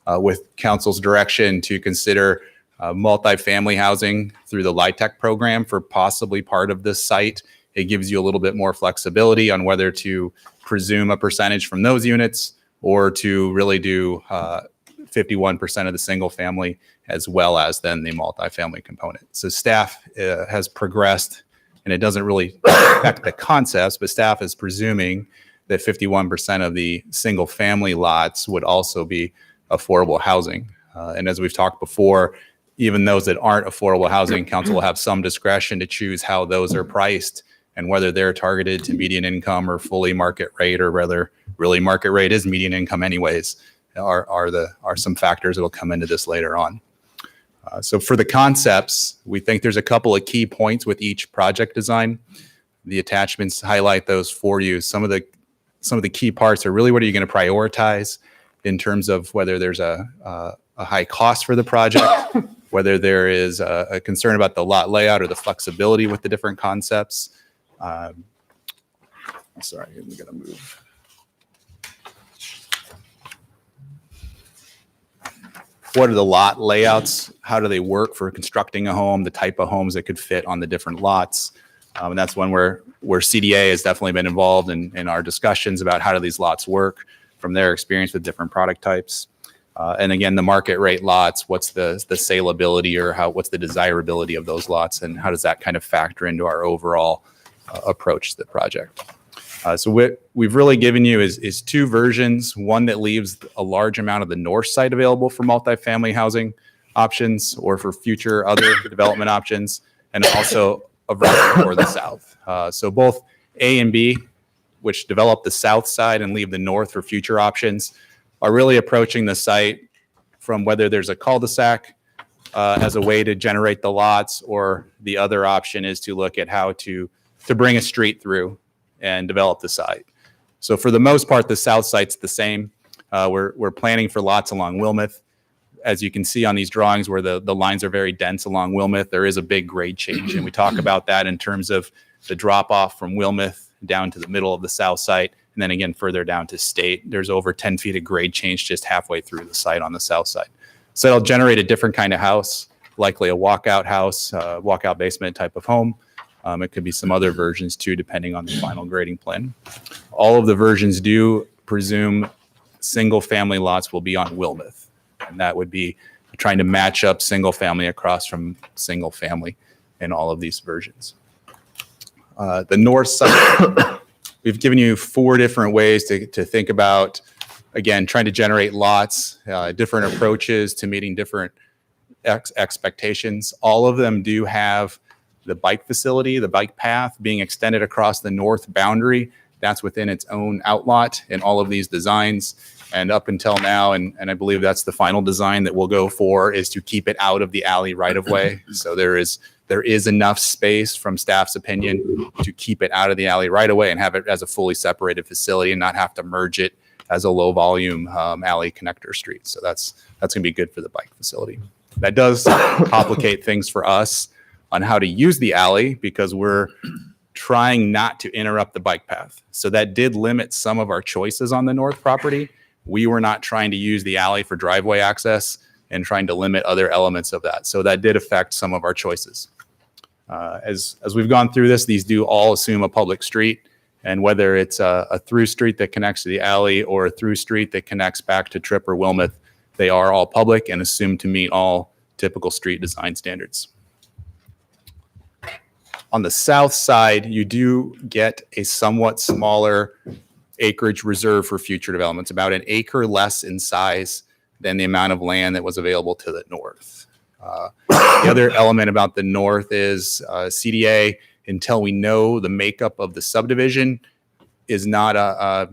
With council's direction to consider multifamily housing through the LIHTC program for possibly part of this site, it gives you a little bit more flexibility on whether to presume a percentage from those units or to really do 51% of the single family as well as then the multifamily component. So staff has progressed, and it doesn't really affect the concepts, but staff is presuming that 51% of the single family lots would also be affordable housing. And as we've talked before, even those that aren't affordable housing, council will have some discretion to choose how those are priced and whether they're targeted to median income or fully market rate, or whether really market rate is median income anyways, are some factors that will come into this later on. So for the concepts, we think there's a couple of key points with each project design. The attachments highlight those for you. Some of the key parts are really what are you going to prioritize in terms of whether there's a high cost for the project, whether there is a concern about the lot layout or the flexibility with the different concepts. Sorry, I'm going to move. What are the lot layouts? How do they work for constructing a home, the type of homes that could fit on the different lots? And that's one where CDA has definitely been involved in our discussions about how do these lots work from their experience with different product types. And again, the market rate lots, what's the saleability or what's the desirability of those lots, and how does that kind of factor into our overall approach to the project? So what we've really given you is two versions, one that leaves a large amount of the north side available for multifamily housing options or for future other development options, and also a version for the south. So both A and B, which develop the south side and leave the north for future options, are really approaching the site from whether there's a cul-de-sac as a way to generate the lots, or the other option is to look at how to bring a street through and develop the site. So for the most part, the south site's the same. We're planning for lots along Wilmouth. As you can see on these drawings where the lines are very dense along Wilmouth, there is a big grade change. And we talk about that in terms of the drop off from Wilmouth down to the middle of the south site. And then again, further down to State, there's over 10 feet of grade change just halfway through the site on the south side. So it'll generate a different kind of house, likely a walkout house, walkout basement type of home. It could be some other versions too, depending on the final grading plan. All of the versions do presume single family lots will be on Wilmouth. And that would be trying to match up single family across from single family in all of these versions. The north side, we've given you 4 different ways to think about, again, trying to generate lots, different approaches to meeting different expectations. All of them do have the bike facility, the bike path being extended across the north boundary. That's within its own outlot in all of these designs. And up until now, and I believe that's the final design that we'll go for, is to keep it out of the alley right of way. So there is enough space from staff's opinion to keep it out of the alley right away and have it as a fully separated facility and not have to merge it as a low volume alley connector street. So that's going to be good for the bike facility. That does complicate things for us on how to use the alley because we're trying not to interrupt the bike path. So that did limit some of our choices on the north property. We were not trying to use the alley for driveway access and trying to limit other elements of that. So that did affect some of our choices. As we've gone through this, these do all assume a public street, and whether it's a through street that connects to the alley or a through street that connects back to Tripp or Wilmouth, they are all public and assumed to meet all typical street design standards. On the south side, you do get a somewhat smaller acreage reserve for future developments, about an acre less in size than the amount of land that was available to the north. The other element about the north is CDA, until we know the makeup of the subdivision, is not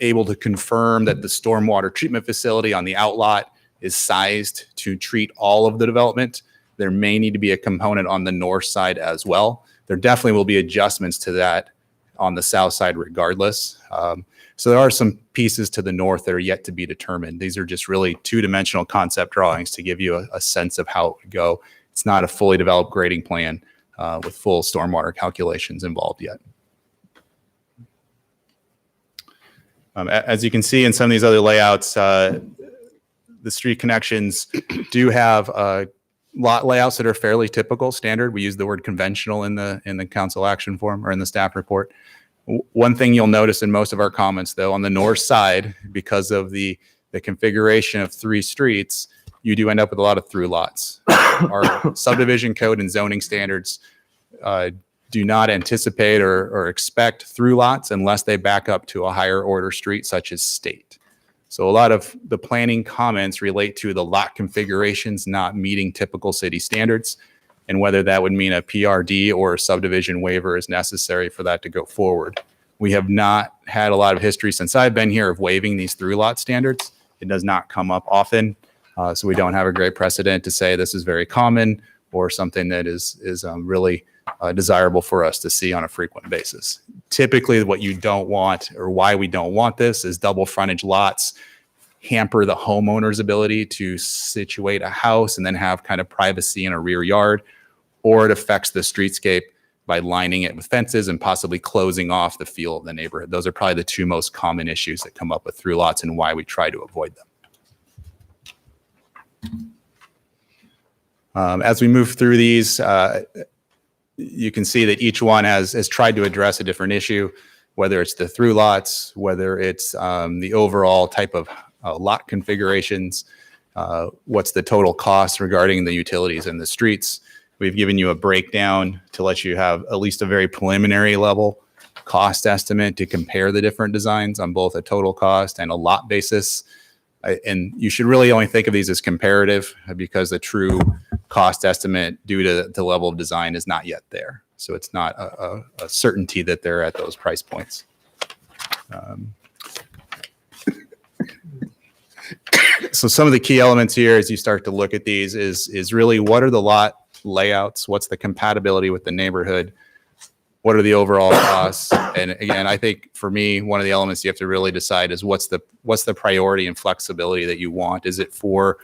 able to confirm that the stormwater treatment facility on the outlot is sized to treat all of the development. There may need to be a component on the north side as well. There definitely will be adjustments to that on the south side regardless. So there are some pieces to the north that are yet to be determined. These are just really 2-dimensional concept drawings to give you a sense of how it would go. It's not a fully developed grading plan with full stormwater calculations involved yet. As you can see in some of these other layouts, the street connections do have lot layouts that are fairly typical, standard. We use the word conventional in the council action form or in the staff report. One thing you'll notice in most of our comments, though, on the north side, because of the configuration of 3 streets, you do end up with a lot of through lots. Our subdivision code and zoning standards do not anticipate or expect through lots unless they back up to a higher order street such as State. So a lot of the planning comments relate to the lot configurations not meeting typical city standards, and whether that would mean a PRD or a subdivision waiver is necessary for that to go forward. We have not had a lot of history since I've been here of waiving these through lot standards. It does not come up often, so we don't have a great precedent to say this is very common or something that is really desirable for us to see on a frequent basis. Typically, what you don't want, or why we don't want this, is double frontage lots hamper the homeowner's ability to situate a house and then have kind of privacy in a rear yard, or it affects the streetscape by lining it with fences and possibly closing off the feel of the neighborhood. Those are probably the two most common issues that come up with through lots and why we try to avoid them. As we move through these, you can see that each one has tried to address a different issue, whether it's the through lots, whether it's the overall type of lot configurations, what's the total cost regarding the utilities and the streets. We've given you a breakdown to let you have at least a very preliminary level cost estimate to compare the different designs on both a total cost and a lot basis. And you should really only think of these as comparative, because the true cost estimate due to the level of design is not yet there. So it's not a certainty that they're at those price points. So some of the key elements here as you start to look at these is really, what are the lot layouts? What's the compatibility with the neighborhood? What are the overall costs? And again, I think for me, one of the elements you have to really decide is what's the priority and flexibility that you want? Is it for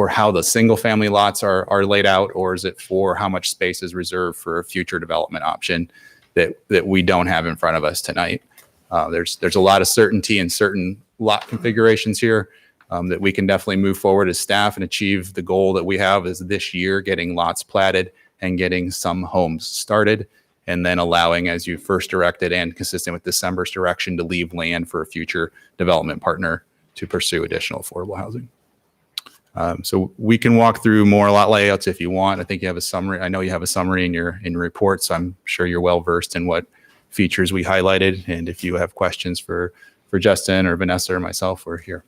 how the single family lots are laid out, or is it for how much space is reserved for a future development option that we don't have in front of us tonight? There's a lot of certainty in certain lot configurations here that we can definitely move forward as staff and achieve the goal that we have is this year, getting lots platted and getting some homes started, and then allowing, as you first directed and consistent with December's direction, to leave land for a future development partner to pursue additional affordable housing. So we can walk through more lot layouts if you want. I think you have a summary. I know you have a summary in your report, so I'm sure you're well versed in what features we highlighted. And if you have questions for Justin or Vanessa or myself, we're here.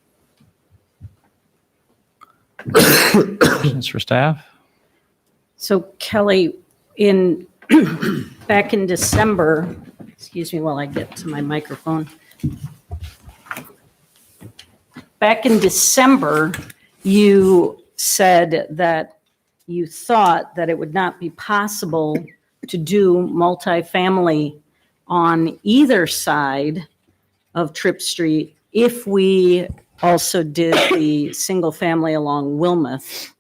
Questions for staff? So Kelly, back in December, excuse me while I get to my microphone. Back in December, you said that you thought that it would not be possible to do multifamily on either side of Tripp Street if we also did the single family along Wilmuth,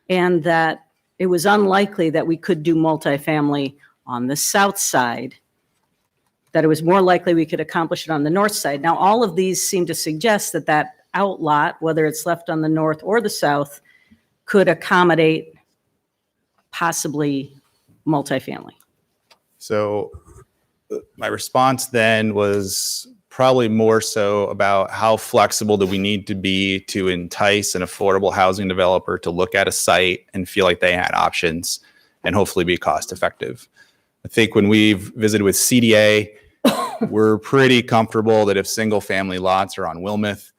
and that it was unlikely that we could do multifamily on the south side, that it was more likely we could accomplish it on the north side. Now, all of these seem to suggest that that outlot, whether it's left on the north or the south, could accommodate possibly multifamily. So my response then was probably more so about how flexible do we need to be to entice an affordable housing developer to look at a site and feel like they had options and hopefully be cost effective. I think when we've visited with CDA, we're pretty comfortable that if single family lots are on Wilmuth,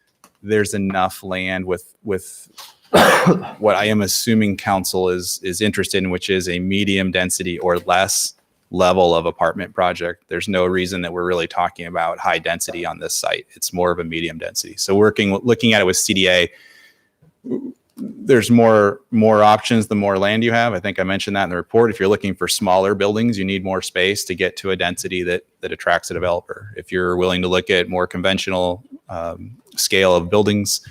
there's enough land with what I am assuming council is interested in, which is a medium density or less level of apartment project. There's no reason that we're really talking about high density on this site. It's more of a medium density. So looking at it with CDA, there's more options the more land you have. I think I mentioned that in the report. If you're looking for smaller buildings, you need more space to get to a density that attracts a developer. If you're willing to look at more conventional scale of buildings,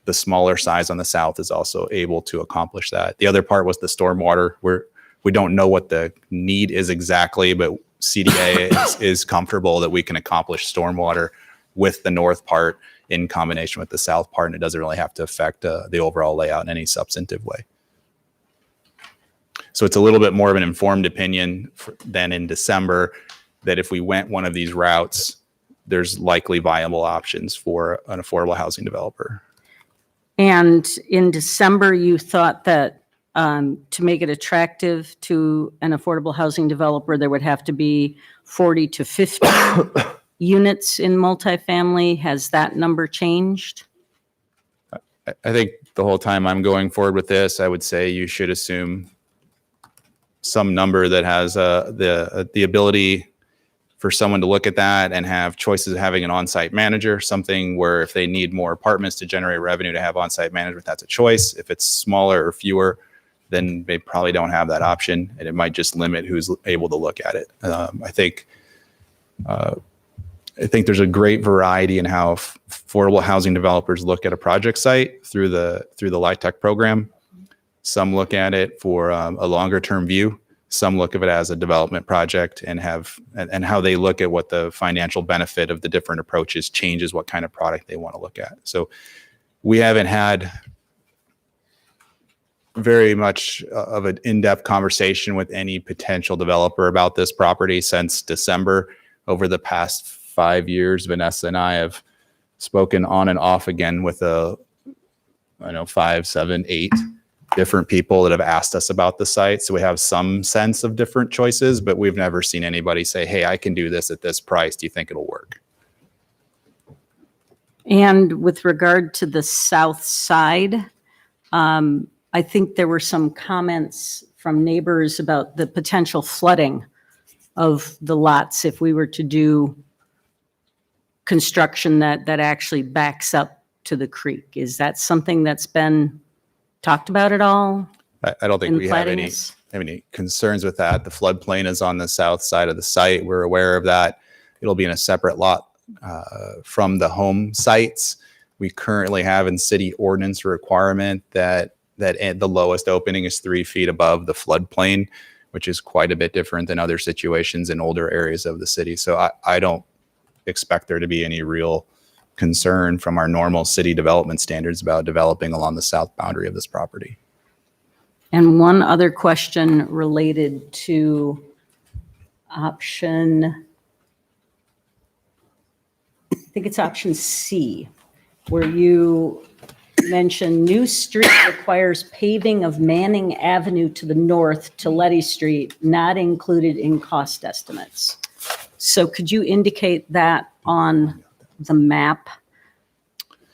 the smaller size on the south is also able to accomplish that. The other part was the stormwater. We don't know what the need is exactly, but CDA is comfortable that we can accomplish stormwater with the north part in combination with the south part, and it doesn't really have to affect the overall layout in any substantive way. So it's a little bit more of an informed opinion than in December, that if we went one of these routes, there's likely viable options for an affordable housing developer. And in December, you thought that to make it attractive to an affordable housing developer, there would have to be 40 to 50 units in multifamily. Has that number changed? I think the whole time I'm going forward with this, I would say you should assume some number that has the ability for someone to look at that and have choices of having an on-site manager, something where if they need more apartments to generate revenue to have on-site management, that's a choice. If it's smaller or fewer, then they probably don't have that option, and it might just limit who's able to look at it. I think there's a great variety in how affordable housing developers look at a project site through the LIHTC program. Some look at it for a longer term view. Some look at it as a development project and how they look at what the financial benefit of the different approaches changes what kind of product they want to look at. So we haven't had very much of an in-depth conversation with any potential developer about this property since December. Over the past 5 years, Vanessa and I have spoken on and off again with 5, 7, 8 different people that have asked us about the site. So we have some sense of different choices, but we've never seen anybody say, hey, I can do this at this price. Do you think it'll work? And with regard to the south side, I think there were some comments from neighbors about the potential flooding of the lots if we were to do construction that actually backs up to the creek. Is that something that's been talked about at all? I don't think in we have planning any this? concerns with that. The floodplain is on the south side of the site. We're aware of that. It'll be in a separate lot from the home sites. We currently have in city ordinance a requirement that the lowest opening is 3 feet above the floodplain, which is quite a bit different than other situations in older areas of the city. So I don't expect there to be any real concern from our normal city development standards about developing along the south boundary of this property. And one other question related to option, I think it's option C, where you mention new street requires paving of Manning Avenue to the north to Letty Street, not included in cost estimates. So could you indicate that on the map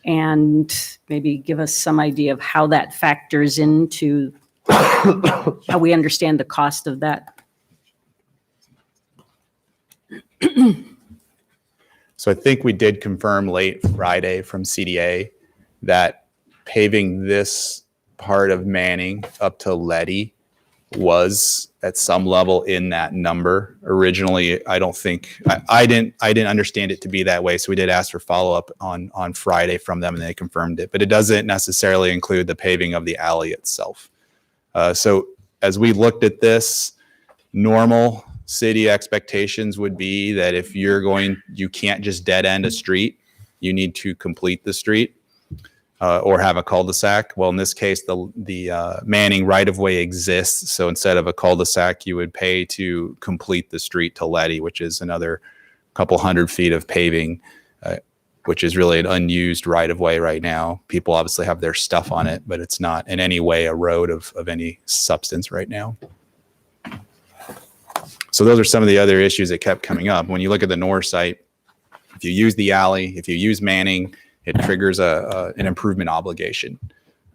and maybe give us some idea of how that factors into how we understand the cost of that? So I think we did confirm late Friday from CDA that paving this part of Manning up to Letty was at some level in that number. Originally, I don't think I didn't understand it to be that way. So we did ask for follow-up on Friday from them and they confirmed it, but it doesn't necessarily include the paving of the alley itself. So as we looked at this, normal city expectations would be that if you can't just dead end a street, you need to complete the street. Or have a cul-de-sac. Well, in this case, the Manning right-of-way exists. So instead of a cul-de-sac, you would pay to complete the street to Letty, which is another couple hundred feet of paving, which is really an unused right-of-way right now. People obviously have their stuff on it, but it's not in any way a road of any substance right now. So those are some of the other issues that kept coming up. When you look at the north site, if you use the alley, if you use Manning, it triggers an improvement obligation.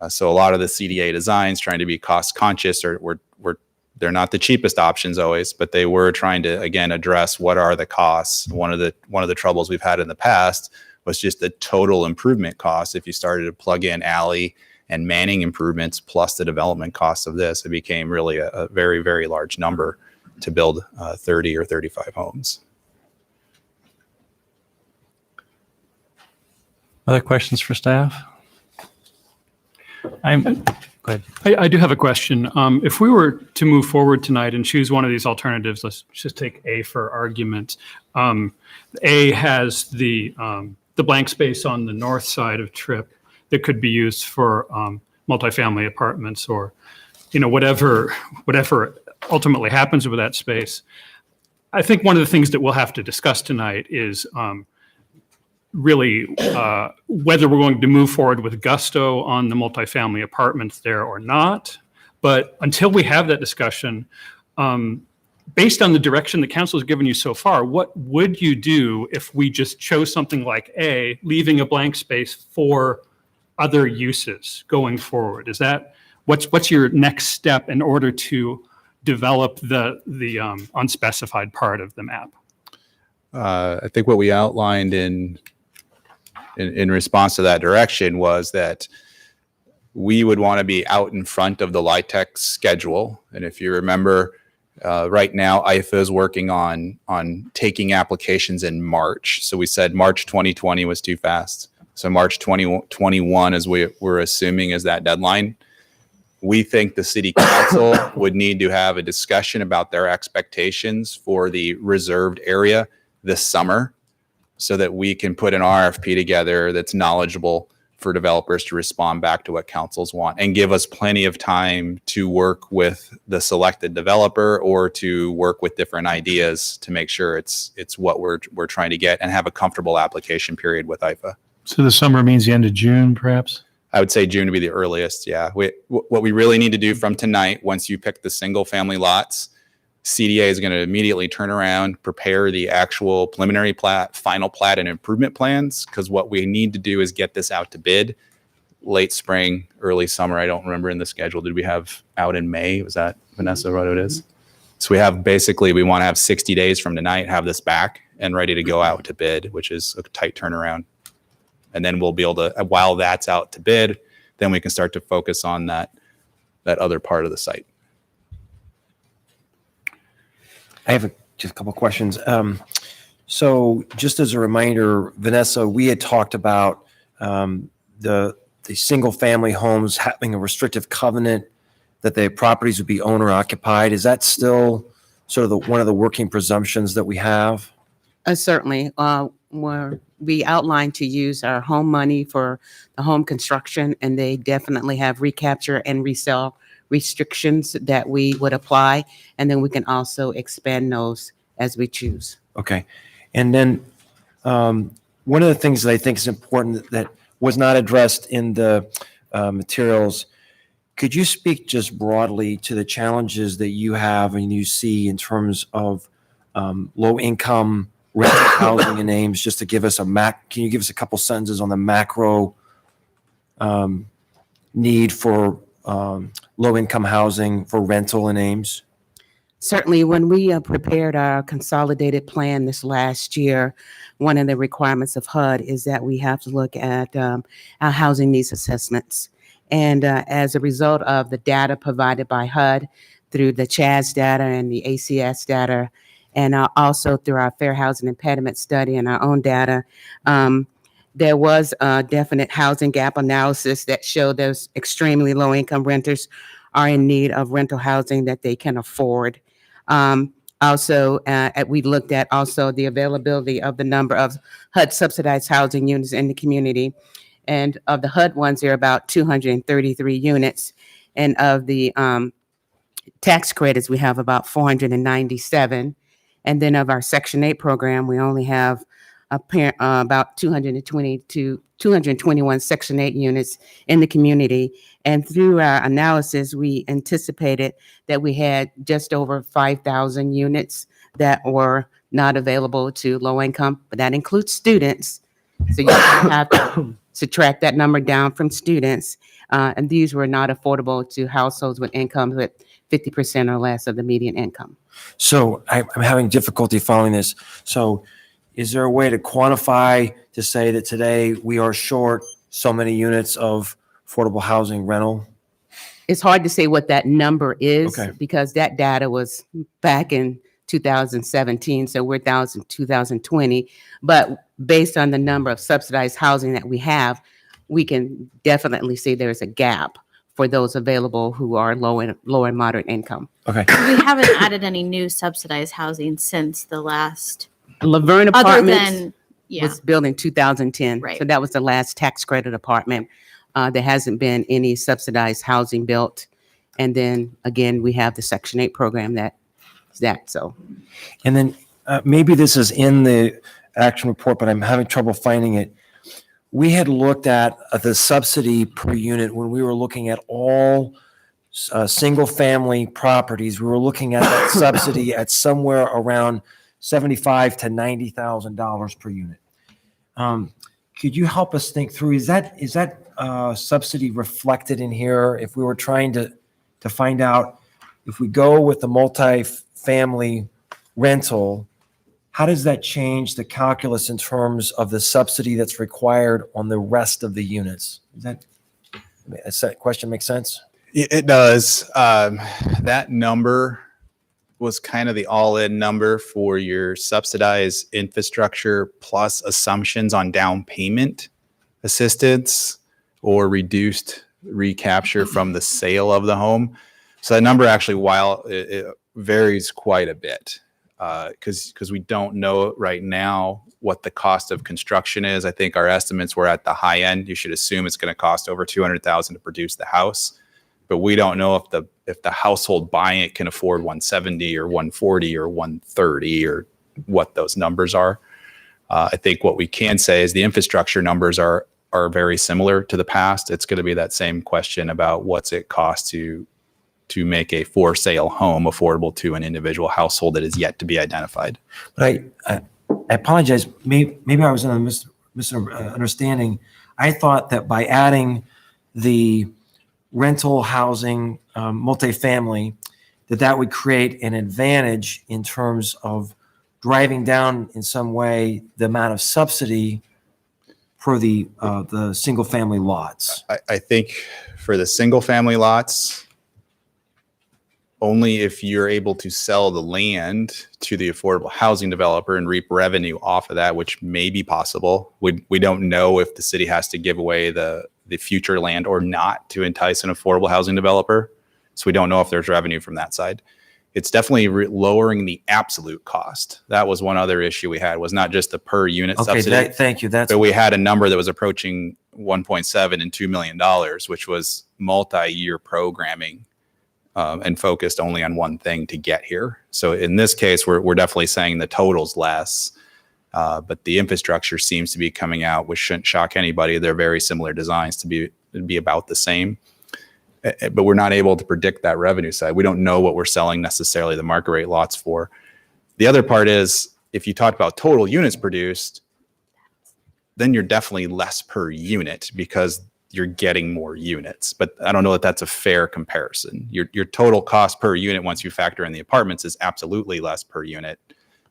So a lot of the CDA designs trying to be cost conscious they're not the cheapest options always, but they were trying to, again, address what are the costs. One of the troubles we've had in the past was just the total improvement cost. If you started to plug in alley and Manning improvements plus the development costs of this, it became really a very, very large number to build 30 or 35 homes. Other questions for staff? Go ahead. I do have a question. If we were to move forward tonight and choose one of these alternatives, let's just take A for argument. A has the blank space on the north side of Tripp that could be used for multifamily apartments or, whatever ultimately happens with that space. I think one of the things that we'll have to discuss tonight is really whether we're going to move forward with gusto on the multifamily apartments there or not. But until we have that discussion, based on the direction the council has given you so far, what would you do if we just chose something like A, leaving a blank space for other uses going forward? Is that what's your next step in order to develop the unspecified part of the map? I think what we outlined in response to that direction was that we would want to be out in front of the LIHTC schedule. And if you remember, right now, IFA is working on taking applications in March. So we said March 2020 was too fast. So March 2021 is we're assuming is that deadline. We think the city council would need to have a discussion about their expectations for the reserved area this summer so that we can put an RFP together that's knowledgeable for developers to respond back to what councils want and give us plenty of time to work with the selected developer or to work with different ideas to make sure it's what we're trying to get and have a comfortable application period with IFA. So the summer means the end of June, perhaps? I would say June would be the earliest. Yeah. What we really need to do from tonight, once you pick the single family lots, CDA is going to immediately turn around, prepare the actual preliminary plat, final plat, and improvement plans. Because what we need to do is get this out to bid late spring, early summer. I don't remember in the schedule. Did we have out in May? Was that Vanessa what it is? So we want to have 60 days from tonight, have this back and ready to go out to bid, which is a tight turnaround. And then we'll be able to, while that's out to bid, then we can start to focus on that other part of the site. I have just a couple questions. So just as a reminder, Vanessa, we had talked about the single family homes having a restrictive covenant that the properties would be owner occupied. Is that still sort of one of the working presumptions that we have? Certainly. Where we outlined to use our home money for the home construction, and they definitely have recapture and resell restrictions that we would apply, and then we can also expand those as we choose. Okay. And then one of the things that I think is important that was not addressed in the materials, could you speak just broadly to the challenges that you have and you see in terms of low income rental housing in Ames, just to give us can you give us a couple sentences on the macro need for low income housing for rental in Ames? Certainly, when we prepared our consolidated plan this last year, one of the requirements of HUD is that we have to look at our housing needs assessments. And as a result of the data provided by HUD through the CHAS data and the ACS data, and also through our fair housing impediment study and our own data, there was a definite housing gap analysis that showed those extremely low income renters are in need of rental housing that they can afford. Also, we looked at also the availability of the number of HUD subsidized housing units in the community. And of the HUD ones, there are about 233 units. And of the tax credits, we have about 497. And then of our Section 8 program, we only have about 221 Section 8 units in the community. And through our analysis, we anticipated that we had just over 5,000 units that were not available to low income, but that includes students. So you have to subtract that number down from students. And these were not affordable to households with incomes with 50% or less of the median income. So I'm having difficulty following this. So is there a way to quantify to say that today we are short so many units of affordable housing rental? It's hard to say what that number is Okay. because that data was back in 2017, so we're 2020. But based on the number of subsidized housing that we have, we can definitely see there's a gap for those available who are low and moderate income. Okay. We haven't added any new subsidized housing since the last, Laverne other Apartments than, yeah, was built in 2010. Right. So that was the last tax credit apartment. There hasn't been any subsidized housing built. And then again, we have the Section 8 program so. And then maybe this is in the action report, but I'm having trouble finding it. We had looked at the subsidy per unit when we were looking at all single family properties. We were looking at that subsidy at somewhere around $75,000 to $90,000 per unit. Could you help us think through, is that subsidy reflected in here? If we were trying to find out if we go with the multi-family rental, how does that change the calculus in terms of the subsidy that's required on the rest of the units? Does that question make sense? It does. That number was kind of the all-in number for your subsidized infrastructure plus assumptions on down payment assistance or reduced recapture from the sale of the home. So that number actually, while it varies quite a bit, because we don't know right now what the cost of construction is. I think our estimates were at the high end. You should assume it's going to cost over $200,000 to produce the house, but we don't know if the household buying it can afford 170 or 140 or 130 or what those numbers are. I think what we can say is the infrastructure numbers are very similar to the past. It's going to be that same question about what's it cost to make a for sale home affordable to an individual household that is yet to be identified. But I apologize. Maybe I was in a misunderstanding. I thought that by adding the rental housing, multifamily, that would create an advantage in terms of driving down in some way the amount of subsidy for the single family lots. I think for the single family lots, only if you're able to sell the land to the affordable housing developer and reap revenue off of that, which may be possible. We don't know if the city has to give away the future land or not to entice an affordable housing developer. So we don't know if there's revenue from that side. It's definitely lowering the absolute cost. That was one other issue we had, was not just the per unit subsidy. Thank you. But we had a number that was approaching 1.7 and $2 million, which was multi-year programming and focused only on one thing to get here. So in this case, we're definitely saying the total's less, but the infrastructure seems to be coming out, which shouldn't shock anybody. They're very similar designs to be about the same, but we're not able to predict that revenue side. We don't know what we're selling necessarily the market rate lots for. The other part is, if you talk about total units produced, then you're definitely less per unit because you're getting more units. But I don't know that that's a fair comparison. Your total cost per unit, once you factor in the apartments, is absolutely less per unit,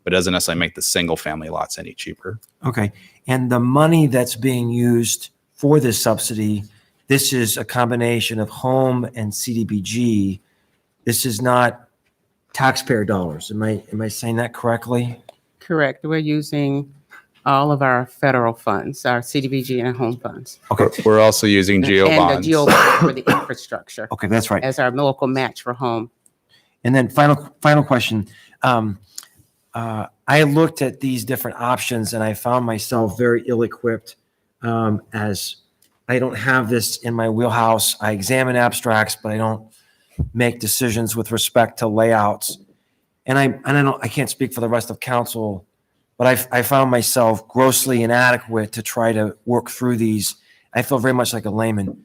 but doesn't necessarily make the single family lots any cheaper. Okay. And the money that's being used for this subsidy, this is a combination of home and CDBG. This is not taxpayer dollars. Am I saying that correctly? Correct. We're using all of our federal funds, our CDBG and home funds. Okay. We're also using GEO bonds. And the GEO bond for the infrastructure. Okay, that's right. As our local match for home. And then final question. I looked at these different options and I found myself very ill-equipped as I don't have this in my wheelhouse. I examine abstracts, but I don't make decisions with respect to layouts. And I can't speak for the rest of council, but I found myself grossly inadequate to try to work through these. I feel very much like a layman.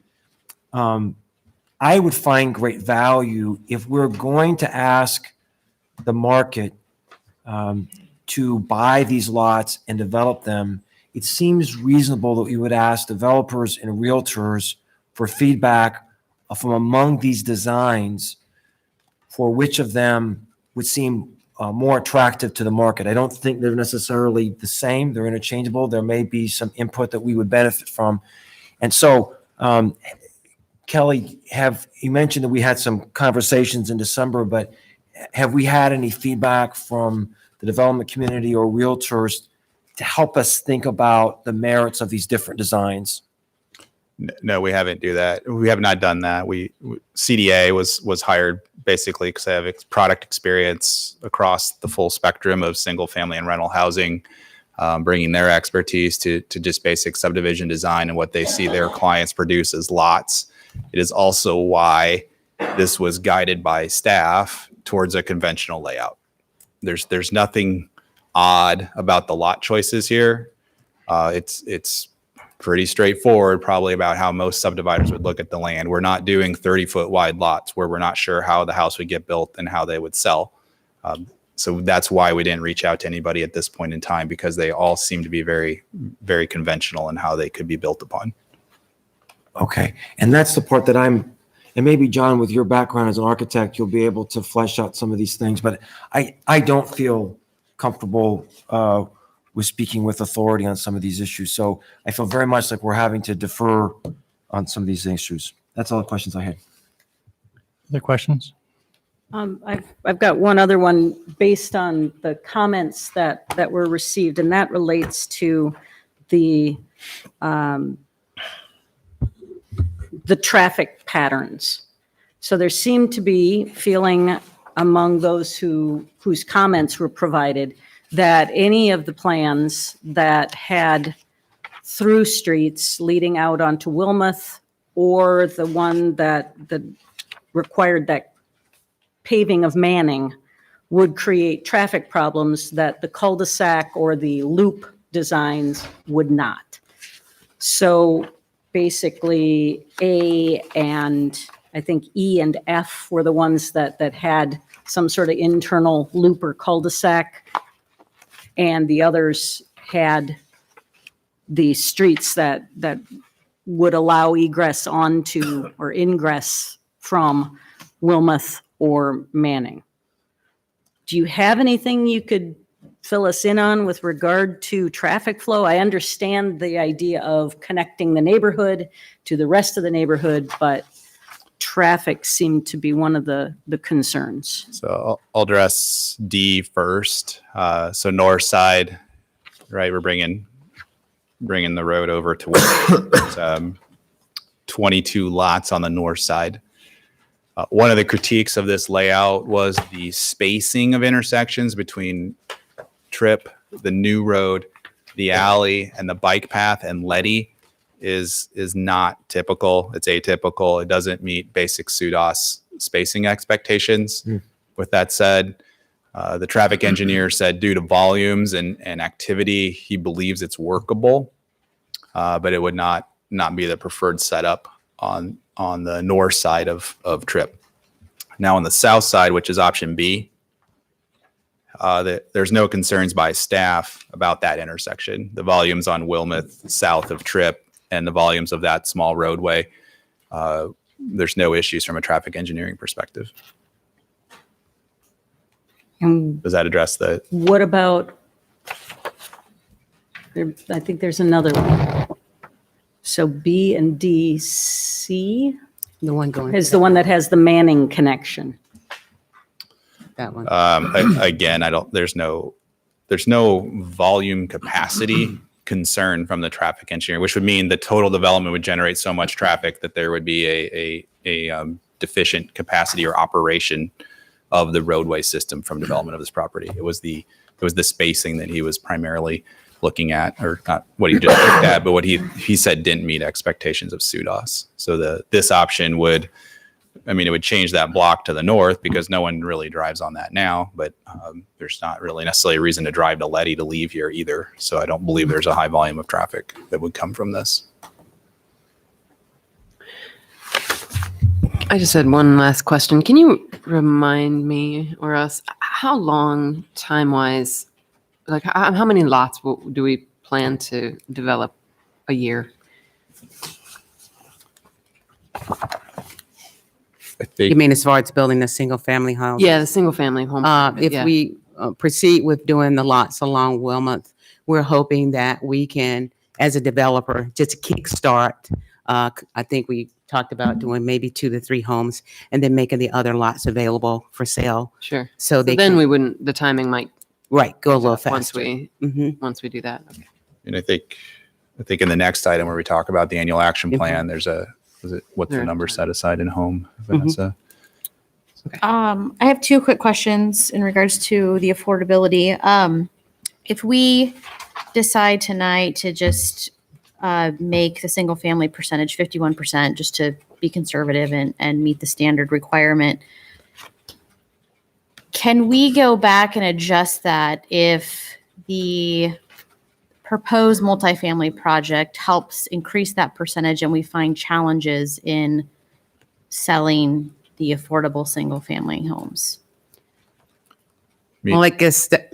I would find great value if we're going to ask the market to buy these lots and develop them. It seems reasonable that we would ask developers and realtors for feedback from among these designs for which of them would seem more attractive to the market. I don't think they're necessarily the same. They're interchangeable. There may be some input that we would benefit from. And so, Kelly, you mentioned that we had some conversations in December, but have we had any feedback from the development community or realtors to help us think about the merits of these different designs? No, we haven't do that. We have not done that. CDA was hired basically because they have product experience across the full spectrum of single family and rental housing, bringing their expertise to just basic subdivision design and what they see their clients produce as lots. It is also why this was guided by staff towards a conventional layout. There's nothing odd about the lot choices here. It's pretty straightforward, probably about how most subdividers would look at the land. We're not doing 30-foot wide lots where we're not sure how the house would get built and how they would sell. So that's why we didn't reach out to anybody at this point in time, because they all seem to be very, very conventional in how they could be built upon. Okay. And that's the part that and maybe John, with your background as an architect, you'll be able to flesh out some of these things, but I don't feel comfortable with speaking with authority on some of these issues. So I feel very much like we're having to defer on some of these issues. That's all the questions I had. Other questions? I've got one other one based on the comments that were received, and that relates to the traffic patterns. So there seemed to be feeling among those whose comments were provided that any of the plans that had through streets leading out onto Wilmouth, or the one that required that paving of Manning, would create traffic problems that the cul-de-sac or the loop designs would not. So basically, A and I think E and F were the ones that had some sort of internal loop or cul-de-sac, and the others had the streets that would allow egress onto or ingress from Wilmouth or Manning. Do you have anything you could fill us in on with regard to traffic flow? I understand the idea of connecting the neighborhood to the rest of the neighborhood, but traffic seemed to be one of the concerns. So I'll address D first. So north side, right? We're bringing the road over to where 22 lots on the north side. One of the critiques of this layout was the spacing of intersections between Tripp, the new road, the alley, and the bike path and Letty is not typical. It's atypical. It doesn't meet basic SUDAS spacing expectations. With that said, the traffic engineer said due to volumes and activity, he believes it's workable, but it would not be the preferred setup on the north side of Tripp. Now on the south side, which is option B, there's no concerns by staff about that intersection. The volumes on Wilmouth south of Tripp and the volumes of that small roadway, there's no issues from a traffic engineering perspective. And Does that address the? what about, I think there's another one. So B and D, C The one going, is the one that has the Manning connection. that one. Again, there's no volume capacity concern from the traffic engineer, which would mean the total development would generate so much traffic that there would be a deficient capacity or operation of the roadway system from development of this property. It was the spacing that he was primarily looking at, or not what he just looked at, but what he said didn't meet expectations of SUDAS. So this option would, it would change that block to the north because no one really drives on that now, but there's not really necessarily a reason to drive to Letty to leave here either. So I don't believe there's a high volume of traffic that would come from this. I just had one last question. Can you remind me or us how long time-wise, like how many lots do we plan to develop a year? You mean as far as building a single family home? Yeah, the single family home. If we proceed with doing the lots along Wilmouth, we're hoping that we can, as a developer, just kickstart. I think we talked about doing maybe 2 to 3 homes and then making the other lots available for sale. Sure. So then the timing might go a little faster. Once we do that. Okay. And I think in the next item where we talk about the annual action plan, there's what's the number set aside in home, Vanessa? I have 2 quick questions in regards to the affordability. If we decide tonight to just make the single family percentage 51%, just to be conservative and meet the standard requirement, can we go back and adjust that if the proposed multifamily project helps increase that percentage and we find challenges in selling the affordable single family homes? Well, I guess that,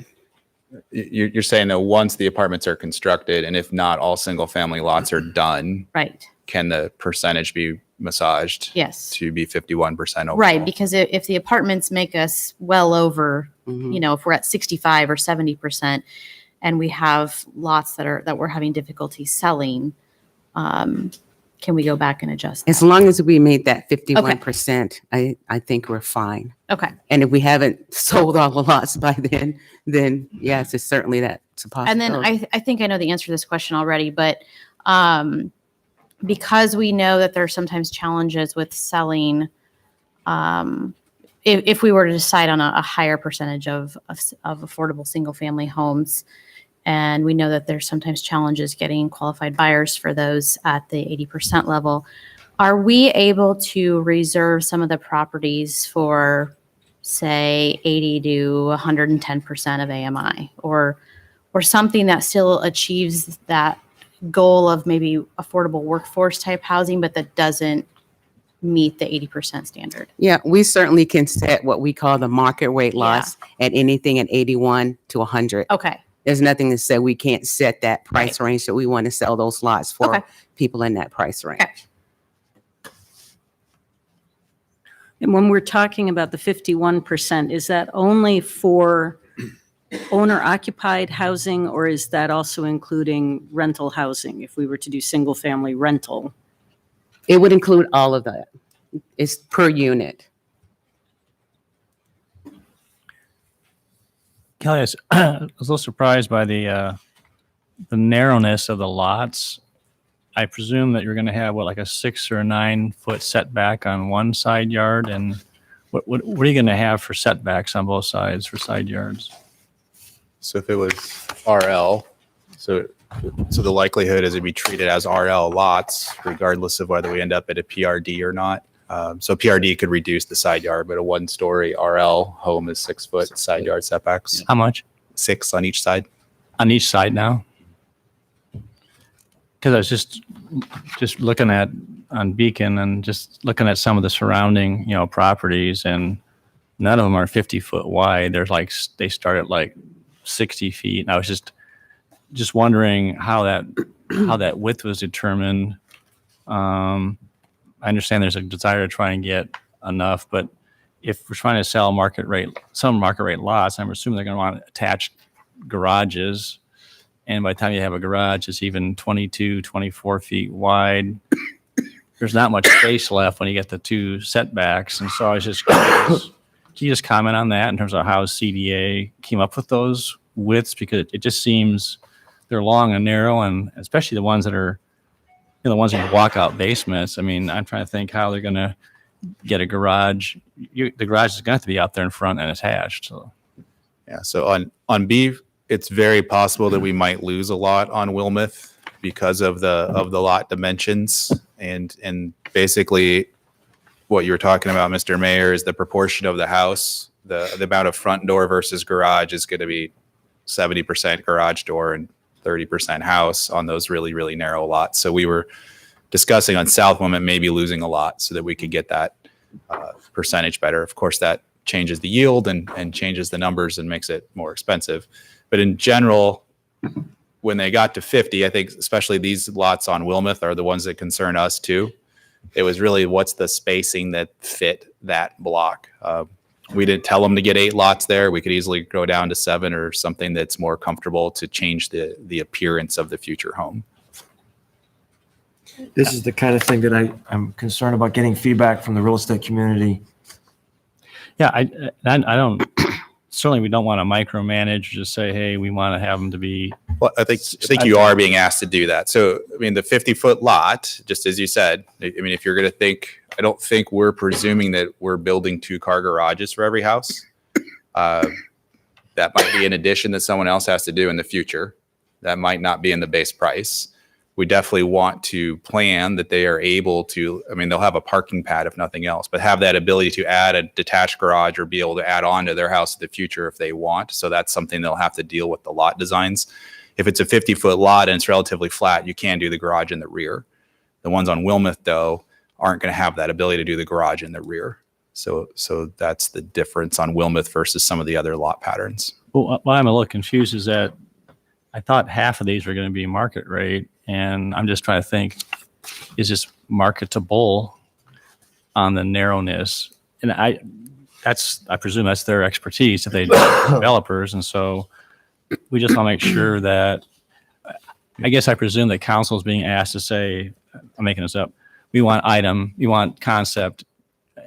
You're saying that once the apartments are constructed, and if not all single family lots are done, Right. can the percentage be massaged? Yes. To be 51% overall? Right, because if the apartments make us well over, if we're at 65 or 70%, and we have lots that we're having difficulty selling, can we go back and adjust? As that? long as we made that 51%, I think we're fine. Okay. And if we haven't sold all the lots by then yes, it's certainly that's a And then possibility. I think I know the answer to this question already, but because we know that there are sometimes challenges with selling, if we were to decide on a higher percentage of affordable single-family homes, and we know that there's sometimes challenges getting qualified buyers for those at the 80% level, are we able to reserve some of the properties for, say, 80 to 110% of AMI, or something that still achieves that goal of maybe affordable workforce type housing, but that doesn't meet the 80% standard? Yeah, we certainly can set what we call the market rate lots at anything at 81 to 100. Okay. There's nothing to say we can't set that price range that we want to sell those lots for people in that price range. And when we're talking about the 51%, is that only for owner occupied housing, or is that also including rental housing if we were to do single family rental? It would include all of that. It's per unit. Kelly, I was a little surprised by the narrowness of the lots. I presume that you're going to have like a 6 or 9 foot setback on one side yard, and what are you going to have for setbacks on both sides for side yards? So if it was RL, so the likelihood is it'd be treated as RL lots, regardless of whether we end up at a PRD or not. So PRD could reduce the side yard, but a 1-story RL home is 6 foot side yard setbacks. How much? 6 on each side. On each side now? Because I was just looking at on Beacon and just looking at some of the surrounding, properties, and none of them are 50 foot wide. There's like, they start at like 60 feet. And I was just wondering how that width was determined. I understand there's a desire to try and get enough, but if we're trying to sell some market rate lots, I'm assuming they're going to want attached garages. And by the time you have a garage, it's even 22, 24 feet wide. There's not much space left when you get the 2 setbacks. And so I was just curious, can you just comment on that in terms of how CDA came up with those widths? Because it just seems they're long and narrow, and especially the ones that are, the ones with walkout basements. I mean, I'm trying to think how they're going to get a garage. The garage is going to have to be out there in front and attached. So, yeah. So on B, it's very possible that we might lose a lot on Wilmouth because of the lot dimensions, and basically what you're talking about, Mr. Mayor, is the proportion of the house, the amount of front door versus garage is going to be 70% garage door and 30% house on those really, really narrow lots. So we were discussing on South Wilmot maybe losing a lot so that we could get that percentage better. Of course, that changes the yield and changes the numbers and makes it more expensive. But in general, when they got to 50, I think especially these lots on Wilmouth are the ones that concern us too. It was really what's the spacing that fit that block. We didn't tell them to get 8 lots there. We could easily go down to 7 or something that's more comfortable to change the appearance of the future home. This is the kind of thing that I'm concerned about, getting feedback from the real estate community. yeah, I don't, certainly we don't want to micromanage, just say, hey, we want to have them to be. Well, I think you are being asked to do that. So, I mean, the 50-foot lot, just as you said, I mean, if you're going to think, I don't think we're presuming that we're building 2-car garages for every house. That might be an addition that someone else has to do in the future. That might not be in the base price. We definitely want to plan that they are able to, I mean, they'll have a parking pad if nothing else, but have that ability to add a detached garage or be able to add on to their house in the future if they want. So that's something they'll have to deal with the lot designs. If it's a 50-foot lot and it's relatively flat, you can do the garage in the rear. The ones on Wilmouth, though, aren't going to have that ability to do the garage in the rear. So that's the difference on Wilmouth versus some of the other lot patterns. Well, what I'm a little confused is that I thought half of these were going to be market rate, and I'm just trying to think, is this marketable on the narrowness? And I presume that's their expertise if they developers, and so we just want to make sure that, I guess I presume that council is being asked to say, I'm making this up. We want concept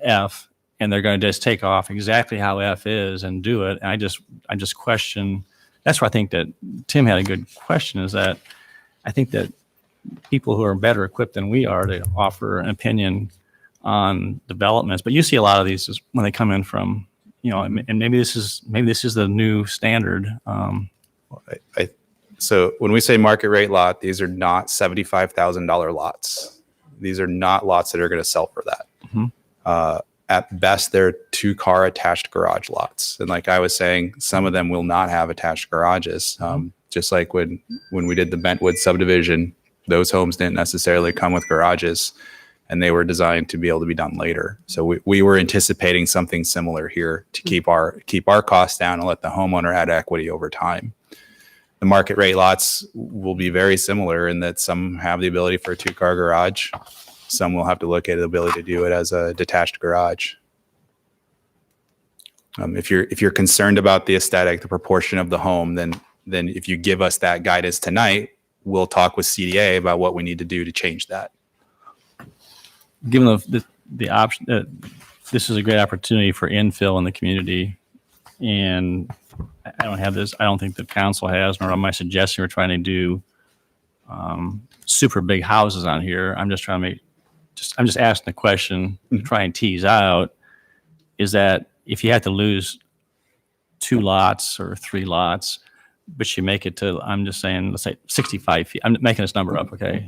F, and they're going to just take off exactly how F is and do it. And I just question, that's where I think that Tim had a good question, is that I think that people who are better equipped than we are to offer an opinion on developments, but you see a lot of these is when they come in from, and maybe this is the new standard. So when we say market rate lot, these are not $75,000 lots. These are not lots that are going to sell for that. Mhm. At best, they're 2-car attached garage lots. And like I was saying, some of them will not have attached garages. Just like when we did the Bentwood subdivision, those homes didn't necessarily come with garages, and they were designed to be able to be done later. So we were anticipating something similar here to keep our costs down and let the homeowner add equity over time. The market rate lots will be very similar in that some have the ability for a 2-car garage. Some will have to look at the ability to do it as a detached garage. If you're concerned about the aesthetic, the proportion of the home, then if you give us that guidance tonight, we'll talk with CDA about what we need to do to change that. Given the option, this is a great opportunity for infill in the community, and I don't have this. I don't think the council has, nor am I suggesting we're trying to do super big houses on here. I'm just trying to I'm just asking the question to try and tease out, is that if you had to lose 2 lots or 3 lots, but you make it to, I'm just saying, let's say 65 feet. I'm making this number up, okay?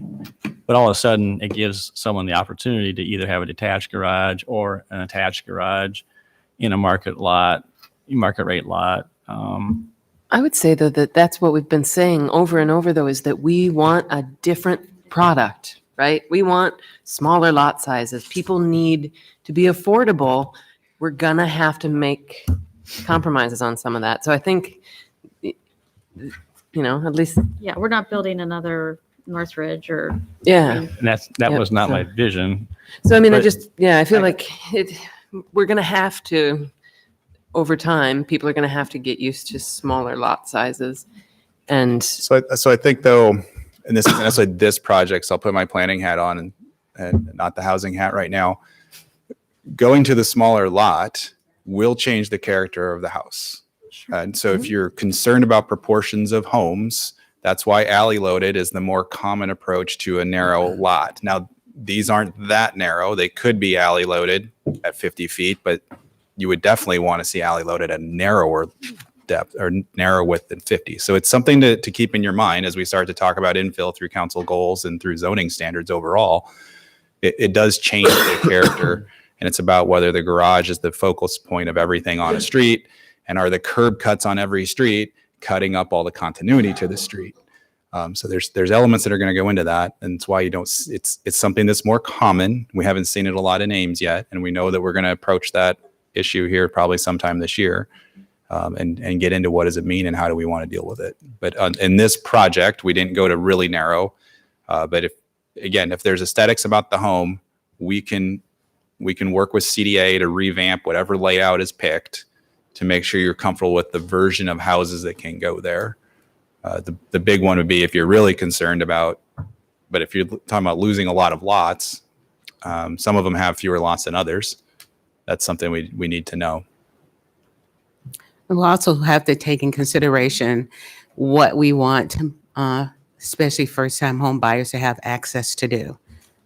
But all of a sudden, it gives someone the opportunity to either have a detached garage or an attached garage in a market rate lot. I would say, though, that that's what we've been saying over and over, though, is that we want a different product, right? We want smaller lot sizes. People need to be affordable. We're going to have to make compromises on some of that. So I think, at least. Yeah, we're not building another Northridge or. Yeah. And that was not my vision. So, I mean, But I feel like we're going to have to, over time, people are going to have to get used to smaller lot sizes. And So I think, though, and this isn't necessarily this project, so I'll put my planning hat on and not the housing hat right now. Going to the smaller lot will change the character of the house. And so if you're concerned about proportions of homes, that's why alley loaded is the more common approach to a narrow lot. Now, these aren't that narrow. They could be alley loaded at 50 feet, but you would definitely want to see alley loaded at narrower depth or narrow width than 50. So it's something to keep in your mind as we start to talk about infill through council goals and through zoning standards overall. It does change the character, and it's about whether the garage is the focal point of everything on a street, and are the curb cuts on every street cutting up all the continuity to the street. So there's elements that are going to go into that, and it's why it's something that's more common. We haven't seen it a lot in Ames yet, and we know that we're going to approach that issue here probably sometime this year, and get into what does it mean and how do we want to deal with it. But in this project, we didn't go to really narrow. But if there's aesthetics about the home, we can work with CDA to revamp whatever layout is picked to make sure you're comfortable with the version of houses that can go there. The big one would be if you're really concerned about, but if you're talking about losing a lot of lots, some of them have fewer lots than others. That's something we need to know. We'll also have to take in consideration what we want, especially first-time home buyers, to have access to do.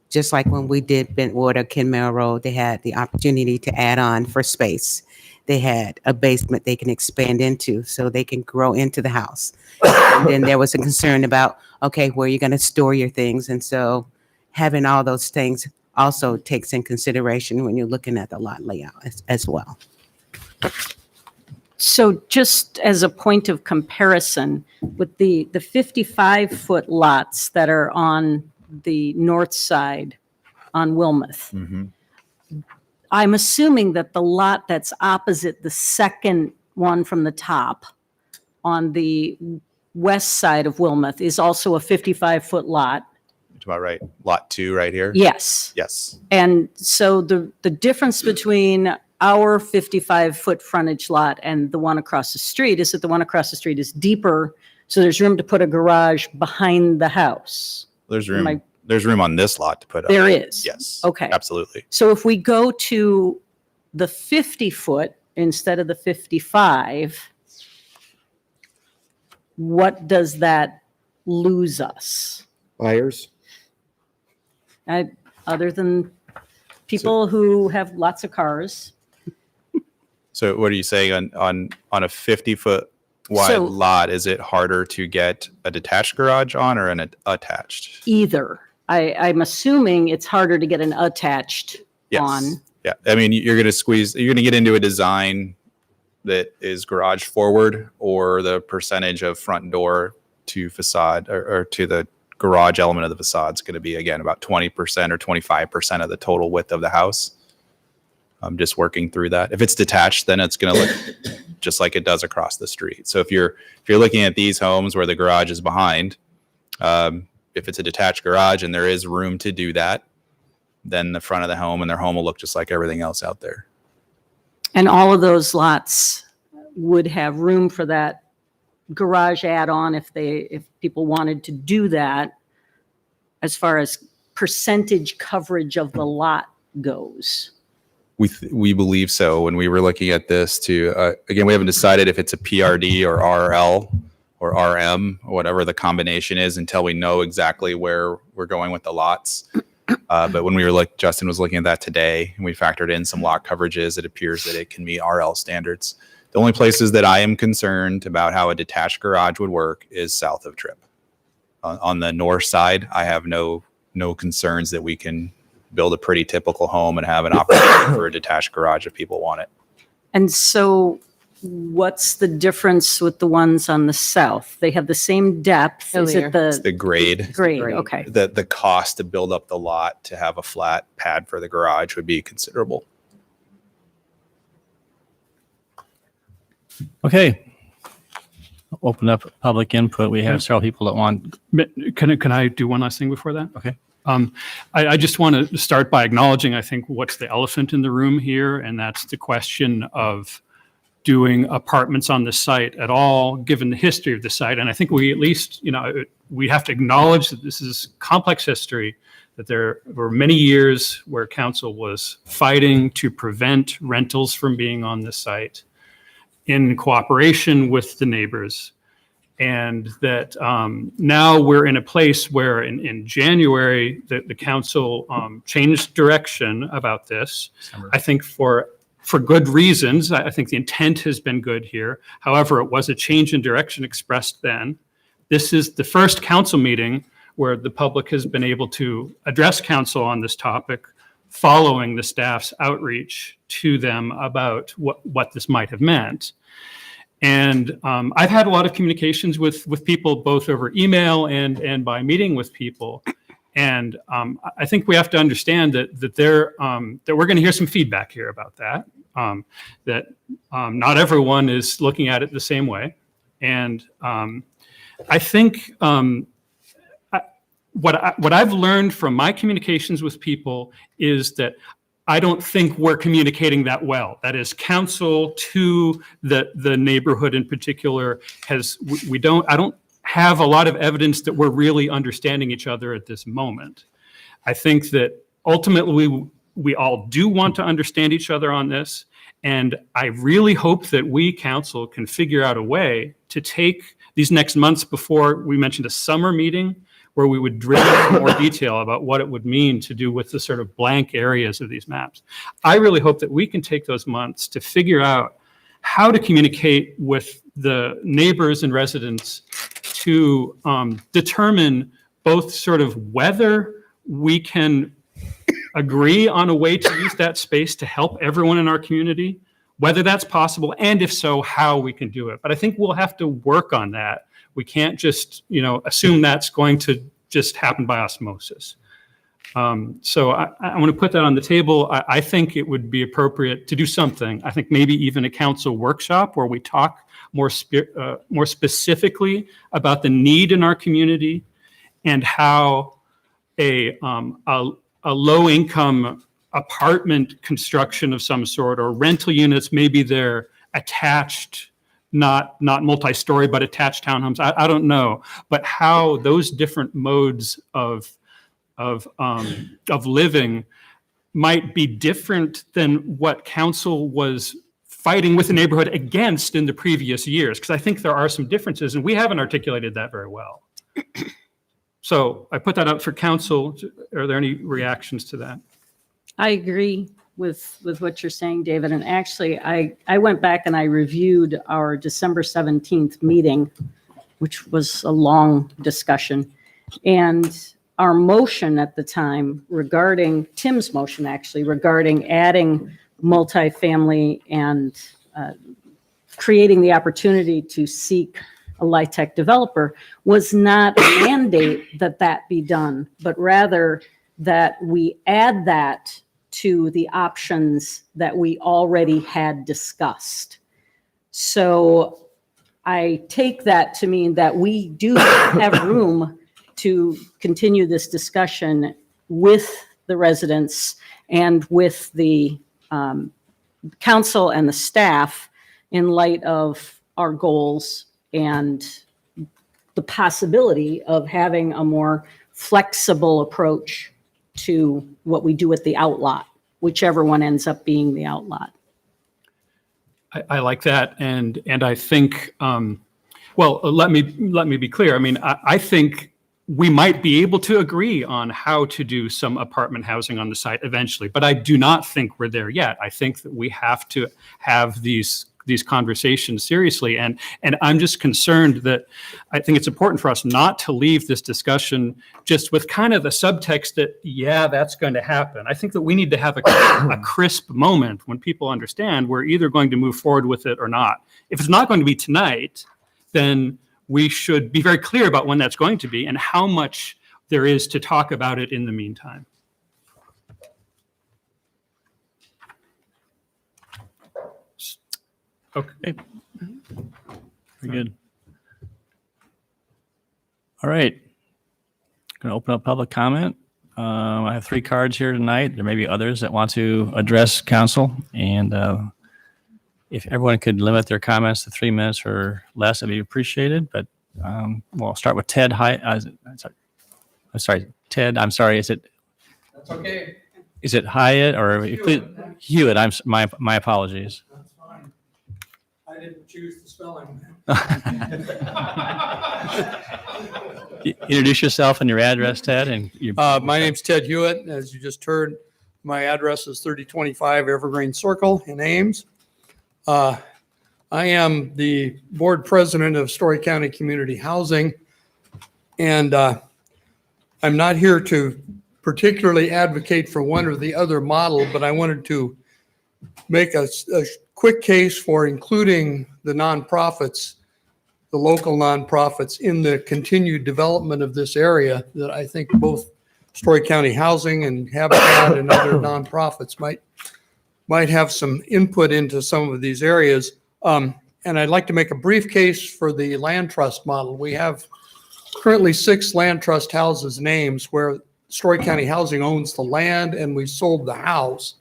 Just like when we did Bentwood or Kenmare Road, they had the opportunity to add on for space. They had a basement they can expand into so they can grow into the house. And then there was a concern about, okay, where are you going to store your things? And so having all those things also takes in consideration when you're looking at the lot layout as well. So just as a point of comparison, with the 55-foot lots that are on the north side on Wilmouth, Mm-hmm. I'm assuming that the lot that's opposite the second one from the top on the west side of Wilmouth is also a 55-foot lot. That's about right. Lot 2 right here. Yes. Yes. And so the difference between our 55-foot frontage lot and the one across the street is that the one across the street is deeper, so there's room to put a garage behind the house. There's Am room. I- There's room on this lot to put up. There is? Yes. Okay. Absolutely. So if we go to the 50-foot instead of the 55, what does that lose us? Buyers? Other than people who have lots of cars? So what are you saying on a 50-foot wide So- lot? Is it harder to get a detached garage on or an attached? Either. I'm assuming it's harder to get an attached Yes. on. Yeah. I mean, you're going to get into a design that is garage forward, or the percentage of front door to facade or to the garage element of the facade is going to be, again, about 20% or 25% of the total width of the house. I'm just working through that. If it's detached, then it's going to look just like it does across the street. So if you're looking at these homes where the garage is behind, if it's a detached garage and there is room to do that, then the front of the home and their home will look just like everything else out there. And all of those lots would have room for that garage add-on if people wanted to do that, as far as percentage coverage of the lot goes. We believe so. When we were looking at this too, again, we haven't decided if it's a PRD or RL or RM or whatever the combination is until we know exactly where we're going with the lots. But when we were Justin was looking at that today, and we factored in some lot coverages, it appears that it can meet RL standards. The only places that I am concerned about how a detached garage would work is south of Tripp. On the north side, I have no concerns that we can build a pretty typical home and have an opportunity for a detached garage if people want it. And so what's the difference with the ones on the south? They have the same depth. Is it It's the grade. grade? Okay. The cost to build up the lot to have a flat pad for the garage would be considerable. Okay. Open up public input. We have several people that want. Can I do one last thing before that? Okay. I just want to start by acknowledging, I think, what's the elephant in the room here, and that's the question of doing apartments on the site at all, given the history of the site. And I think we at least, we have to acknowledge that this is complex history, that there were many years where council was fighting to prevent rentals from being on the site in cooperation with the neighbors. And that now we're in a place where in January, the council changed direction about this. I think for good reasons. I think the intent has been good here. However, it was a change in direction expressed then. This is the first council meeting where the public has been able to address council on this topic following the staff's outreach to them about what this might have meant. And I've had a lot of communications with people, both over email and by meeting with people. And I think we have to understand that we're going to hear some feedback here about that. That not everyone is looking at it the same way. And I think what I've learned from my communications with people is that I don't think we're communicating that well. That is, council to the neighborhood in particular I don't have a lot of evidence that we're really understanding each other at this moment. I think that ultimately we all do want to understand each other on this. And I really hope that we, council, can figure out a way to take these next months before we mentioned a summer meeting where we would drill into more detail about what it would mean to do with the sort of blank areas of these maps. I really hope that we can take those months to figure out how to communicate with the neighbors and residents to determine both sort of whether we can agree on a way to use that space to help everyone in our community, whether that's possible, and if so, how we can do it. But I think we'll have to work on that. We can't just, assume that's going to just happen by osmosis. So I want to put that on the table. I think it would be appropriate to do something. I think maybe even a council workshop where we talk more specifically about the need in our community and how a low-income apartment construction of some sort or rental units, maybe they're attached, not multi-story, but attached townhomes. I don't know, but how those different modes of of living might be different than what council was fighting with the neighborhood against in the previous years, because I think there are some differences, and we haven't articulated that very well. So I put that up for council. Are there any reactions to that? I agree with what you're saying, David. And actually, I went back and I reviewed our December 17th meeting, which was a long discussion. And our motion at the time regarding, Tim's motion actually, regarding adding multifamily and creating the opportunity to seek a LIHTC developer was not a mandate that that be done, but rather that we add that to the options that we already had discussed. So I take that to mean that we do have room to continue this discussion with the residents and with the council and the staff in light of our goals and the possibility of having a more flexible approach to what we do at the outlot, whichever one ends up being the outlot. I like that, and I think, well, let me be clear. I mean, I think we might be able to agree on how to do some apartment housing on the site eventually, but I do not think we're there yet. I think that we have to have these conversations seriously, and I'm just concerned that I think it's important for us not to leave this discussion just with kind of the subtext that, yeah, that's going to happen. I think that we need to have a crisp moment when people understand we're either going to move forward with it or not. If it's not going to be tonight, then we should be very clear about when that's going to be and how much there is to talk about it in the meantime. Okay. Very good. All right. Going to open up public comment. I have 3 cards here tonight. There may be others that want to address council, and if everyone could limit their comments to 3 minutes or less, it'd be appreciated. But we'll start with Ted. Sorry, Ted. I'm sorry. Is it? That's okay. Is it Hyatt or Hewitt? My apologies. That's fine. I didn't choose the spelling. Introduce yourself and your address, Ted. And my name's Ted Hewitt. As you just heard, my address is 3025 Evergreen Circle in Ames. I am the board president of Story County Community Housing, and I'm not here to particularly advocate for one or the other model, but I wanted to make a quick case for including the nonprofits, the local nonprofits, in the continued development of this area that I think both Story County Housing and Habitat and other nonprofits might have some input into some of these areas. And I'd like to make a brief case for the land trust model. We have currently 6 land trust houses in Ames where Story County Housing owns the land and we sold the house.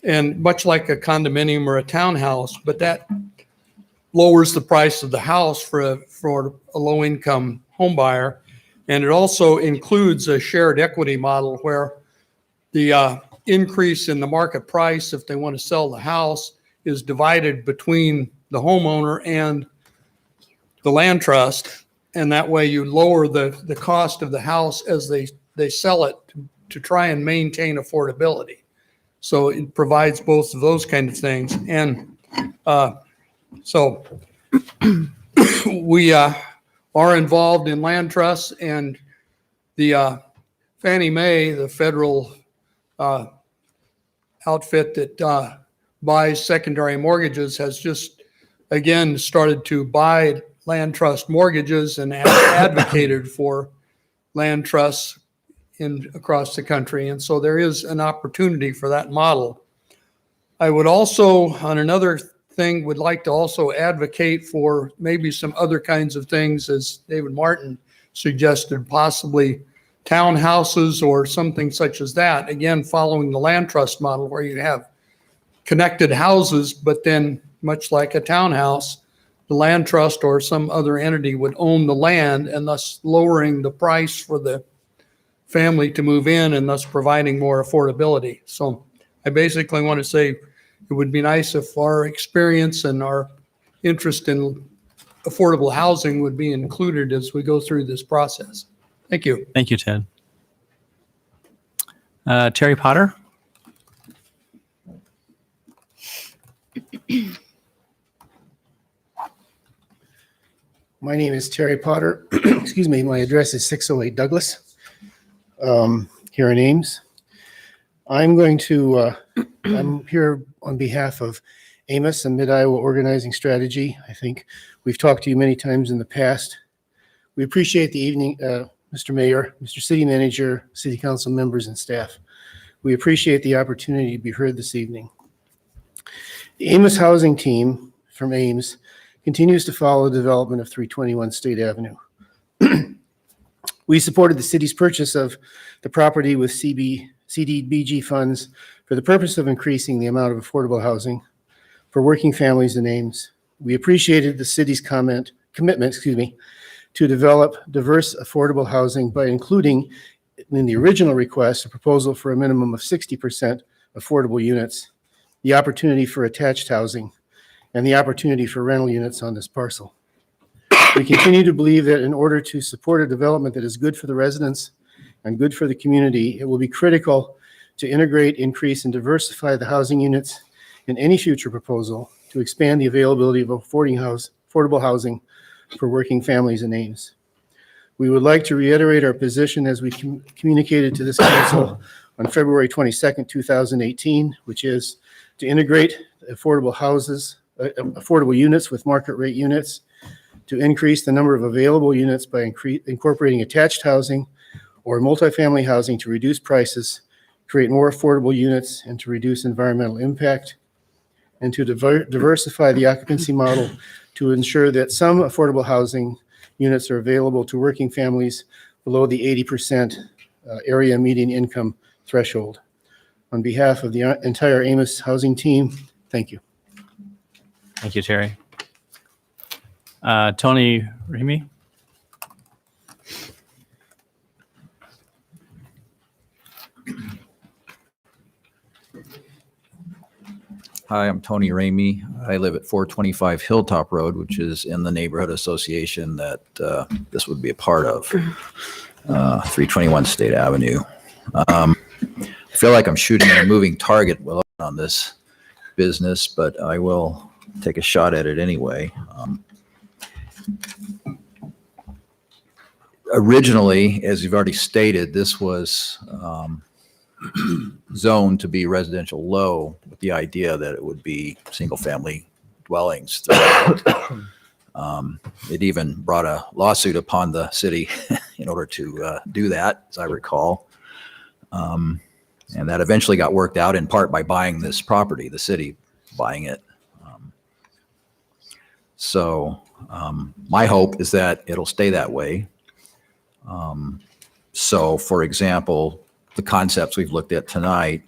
And much like a condominium or a townhouse, but that lowers the price of the house for a low-income home buyer. And it also includes a shared equity model where the increase in the market price, if they want to sell the house, is divided between the homeowner and the land trust. And that way you lower the cost of the house as they sell it to try and maintain affordability. So it provides both of those kind of things. And so we are involved in land trusts, and the Fannie Mae, the federal outfit that buys secondary mortgages, has just again started to buy land trust mortgages and advocated for land trusts across the country. And so there is an opportunity for that model. I would also, on another thing, would like to also advocate for maybe some other kinds of things, as David Martin suggested, possibly townhouses or something such as that. Again, following the land trust model where you have connected houses, but then much like a townhouse, the land trust or some other entity would own the land, and thus lowering the price for family to move in and thus providing more affordability. So I basically want to say it would be nice if our experience and our interest in affordable housing would be included as we go through this process. Thank you. Thank you, Ted. Terry Potter? My name is Terry Potter. Excuse me. My address is 608 Douglas, here in Ames. I'm here on behalf of Amos and Mid-Iowa Organizing Strategy. I think we've talked to you many times in the past. We appreciate the evening, Mr. Mayor, Mr. City Manager, City Council members, and staff. We appreciate the opportunity to be heard this evening. The Amos Housing Team from Ames continues to follow the development of 321 State Avenue. We supported the city's purchase of the property with CDBG funds for the purpose of increasing the amount of affordable housing for working families in Ames. We appreciated the city's commitment, to develop diverse affordable housing by including in the original request a proposal for a minimum of 60% affordable units, the opportunity for attached housing, and the opportunity for rental units on this parcel. We continue to believe that in order to support a development that is good for the residents and good for the community, it will be critical to integrate, increase, and diversify the housing units in any future proposal to expand the availability of affordable housing for working families in Ames. We would like to reiterate our position as we communicated to this council on February 22nd, 2018, which is to integrate affordable units with market rate units, to increase the number of available units by incorporating attached housing or multifamily housing to reduce prices, create more affordable units, and to reduce environmental impact, and to diversify the occupancy model to ensure that some affordable housing units are available to working families below the 80% area median income threshold. On behalf of the entire Amos Housing Team, thank you. Thank you, Terry. Tony Remy? Hi, I'm Tony Ramey. I live at 425 Hilltop Road, which is in the neighborhood association that this would be a part of, 321 State Avenue. I feel like I'm shooting at a moving target on this business, but I will take a shot at it anyway. Originally, as you've already stated, this was zoned to be residential low with the idea that it would be single-family dwellings throughout. It even brought a lawsuit upon the city in order to do that, as I recall. And that eventually got worked out in part by buying this property, the city buying it. So my hope is that it'll stay that way. So, for example, the concepts we've looked at tonight,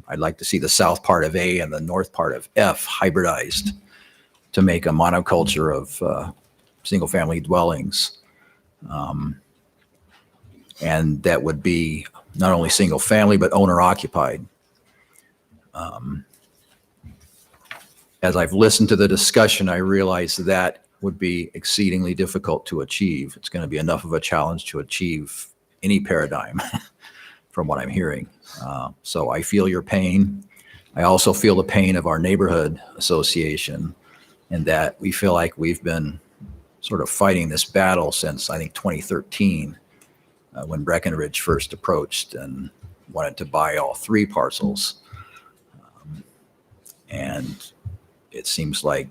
I'd like to see the south part of A and the north part of F hybridized to make a monoculture of single-family dwellings. And that would be not only single-family, but owner-occupied. As I've listened to the discussion, I realize that would be exceedingly difficult to achieve. It's going to be enough of a challenge to achieve any paradigm from what I'm hearing. So I feel your pain. I also feel the pain of our neighborhood association in that we feel like we've been sort of fighting this battle since, I think, 2013, when Breckenridge first approached and wanted to buy all three parcels. And it seems like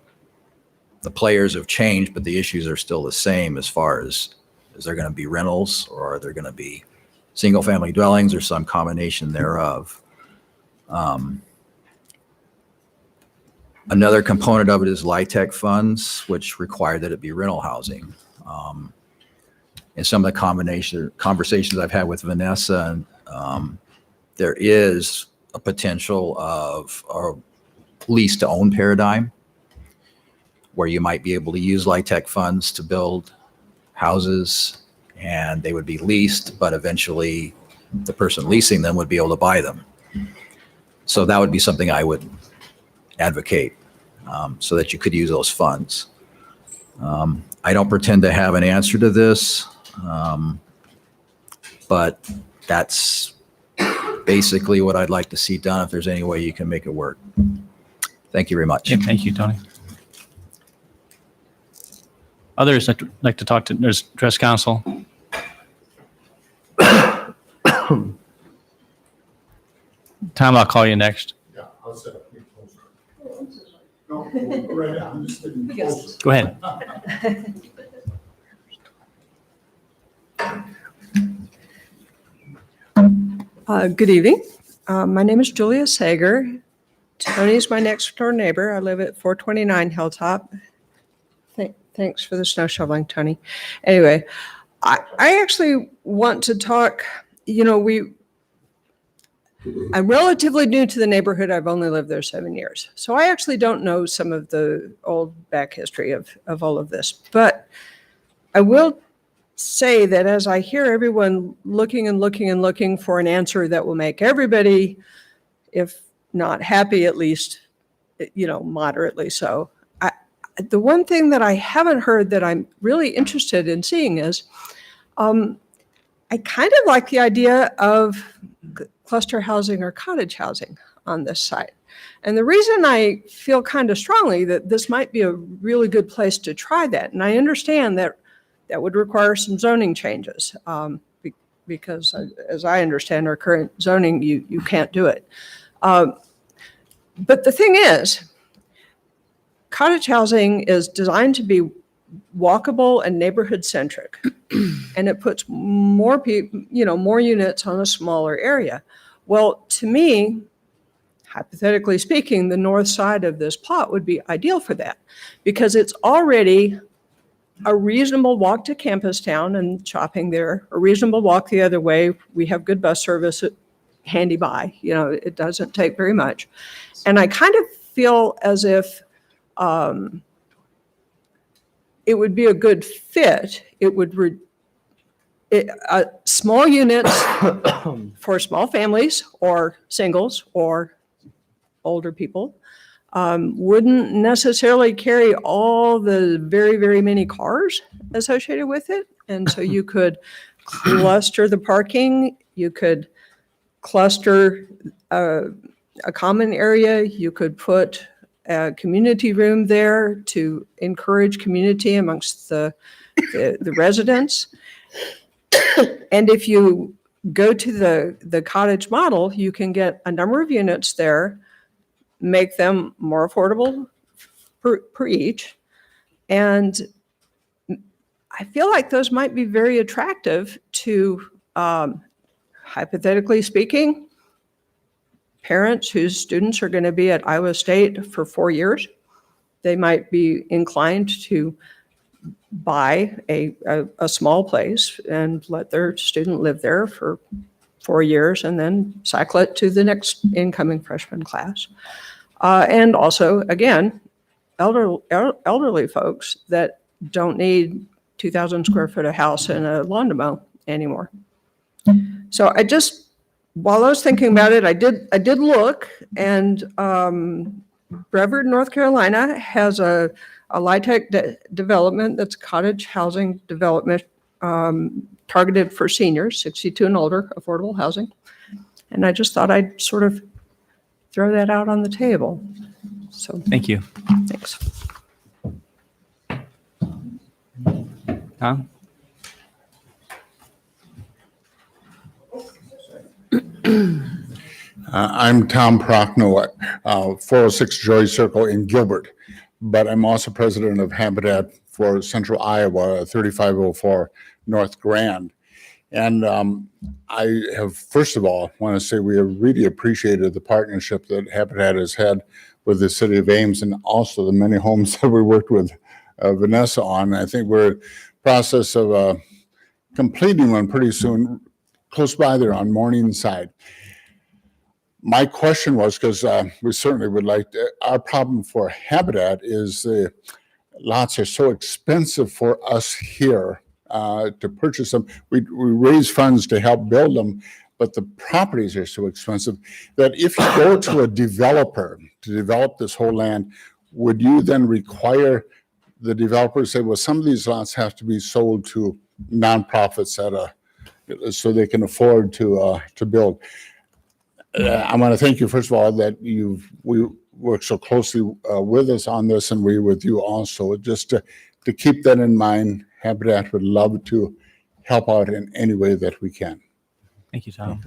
the players have changed, but the issues are still the same as far as, is there going to be rentals or are there going to be single-family dwellings or some combination thereof? Another component of it is LIHTC funds, which require that it be rental housing. In some of the conversations I've had with Vanessa, there is a potential of a lease-to-own paradigm where you might be able to use LIHTC funds to build houses and they would be leased, but eventually the person leasing them would be able to buy them. So that would be something I would advocate, so that you could use those funds. I don't pretend to have an answer to this, but that's basically what I'd like to see done if there's any way you can make it work. Thank you very much. Okay, thank you, Tony. Others like to talk to, address council? Tom, I'll call you next. Yeah, I'll set up your poster. No, go right now. I'm just getting closer. Go ahead. Good evening. My name is Julia Sager. Tony's my next door neighbor. I live at 429 Hilltop. Thanks for the snow shoveling, Tony. Anyway, I actually want to talk, I'm relatively new to the neighborhood. I've only lived there 7 years. So I actually don't know some of the old back history of all of this. But I will say that as I hear everyone looking and looking and looking for an answer that will make everybody, if not happy, at least, moderately so. The one thing that I haven't heard that I'm really interested in seeing is, I kind of like the idea of cluster housing or cottage housing on this site. And the reason I feel kind of strongly that this might be a really good place to try that, and I understand that that would require some zoning changes, because as I understand our current zoning, you can't do it. But the thing is, cottage housing is designed to be walkable and neighborhood centric, and it puts more people, more units on a smaller area. Well, to me, hypothetically speaking, the north side of this plot would be ideal for that, because it's already a reasonable walk to Campus Town and shopping there, a reasonable walk the other way. We have good bus service handy by, it doesn't take very much. And I kind of feel as if it would be a good fit. It would small units for small families or singles or older people wouldn't necessarily carry all the very, very many cars associated with it. And so you could cluster the parking, you could cluster a common area, you could put a community room there to encourage community amongst the residents. And if you go to the cottage model, you can get a number of units there, make them more affordable per each. And I feel like those might be very attractive to, hypothetically speaking, parents whose students are going to be at Iowa State for 4 years. They might be inclined to buy a small place and let their student live there for 4 years and then cycle it to the next incoming freshman class. And also, again, elderly folks that don't need 2,000 square foot of house and a lawn to mow anymore. So while I was thinking about it, I did look, and Brevard, North Carolina has a LIHTC development that's cottage housing development targeted for seniors, 62 and older, affordable housing. And I just thought I'd sort of throw that out on the table. So Thank you. thanks. Tom? I'm Tom Prochnow at 406 Joy Circle in Gilbert, but I'm also president of Habitat for Central Iowa, 3504 North Grand. And I have, first of all, want to say we have really appreciated the partnership that Habitat has had with the city of Ames and also the many homes that we worked with Vanessa on. I think we're in the process of completing one pretty soon, close by there on Morningside. My question was, because we certainly would like to, our problem for Habitat is the lots are so expensive for us here to purchase them. We raise funds to help build them, but the properties are so expensive that if you go to a developer to develop this whole land, would you then require the developer to say, well, some of these lots have to be sold to nonprofits so they can afford to build? I want to thank you, first of all, that we work so closely with us on this, and we with you also. Just to keep that in mind, Habitat would love to help out in any way that we can. Thank you, Tom.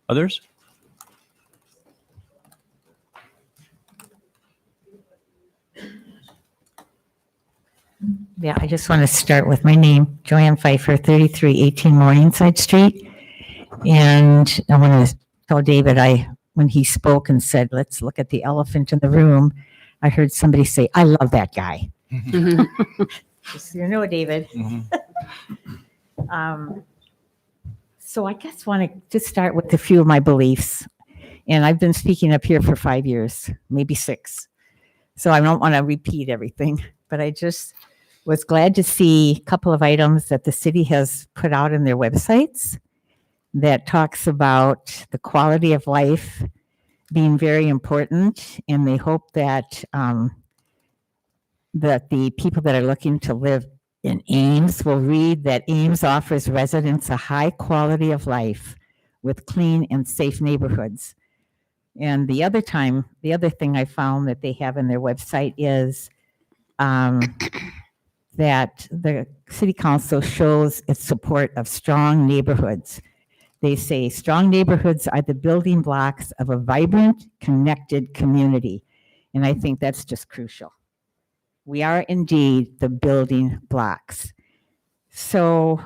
Others? Yeah, I just want to start with my name, Joanne Pfeiffer, 3318 Morningside Street. And I want to tell David, when he spoke and said, let's look at the elephant in the room, I heard somebody say, I love that guy. Just so you know, David. So I guess want to just start with a few of my beliefs. And I've been speaking up here for 5 years, maybe 6. So I don't want to repeat everything, but I just was glad to see a couple of items that the city has put out in their websites that talks about the quality of life being very important. And they hope that that the people that are looking to live in Ames will read that Ames offers residents a high quality of life with clean and safe neighborhoods. And the other thing I found that they have in their website is that the city council shows its support of strong neighborhoods. They say strong neighborhoods are the building blocks of a vibrant, connected community. And I think that's just crucial. We are indeed the building blocks. So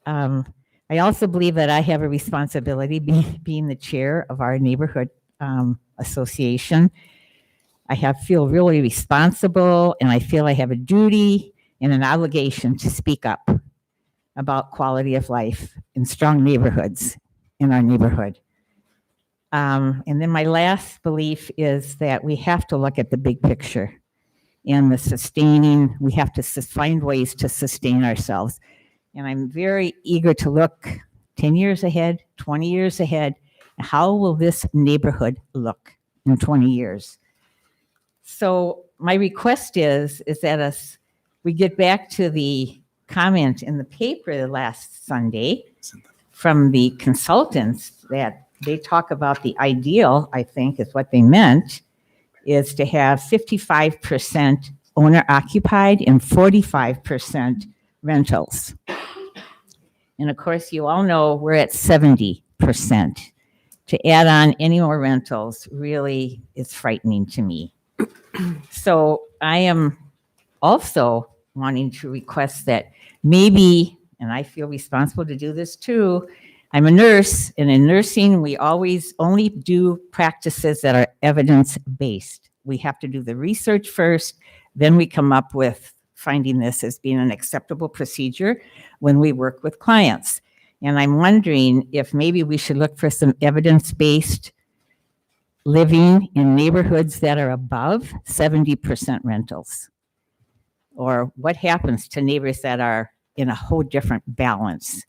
I also believe that I have a responsibility being the chair of our neighborhood association. I feel really responsible, and I feel I have a duty and an obligation to speak up about quality of life in strong neighborhoods in our neighborhood. And then my last belief is that we have to look at the big picture and we have to find ways to sustain ourselves. And I'm very eager to look 10 years ahead, 20 years ahead. How will this neighborhood look in 20 years? So my request is that we get back to the comment in the paper last Sunday from the consultants that they talk about the ideal, I think is what they meant, is to have 55% owner occupied and 45% rentals. And of course, you all know we're at 70%. To add on any more rentals really is frightening to me. So I am also wanting to request that maybe, and I feel responsible to do this too, I'm a nurse, and in nursing, we always only do practices that are evidence-based. We have to do the research first, then we come up with finding this as being an acceptable procedure when we work with clients. And I'm wondering if maybe we should look for some evidence-based living in neighborhoods that are above 70% rentals. Or what happens to neighbors that are in a whole different balance.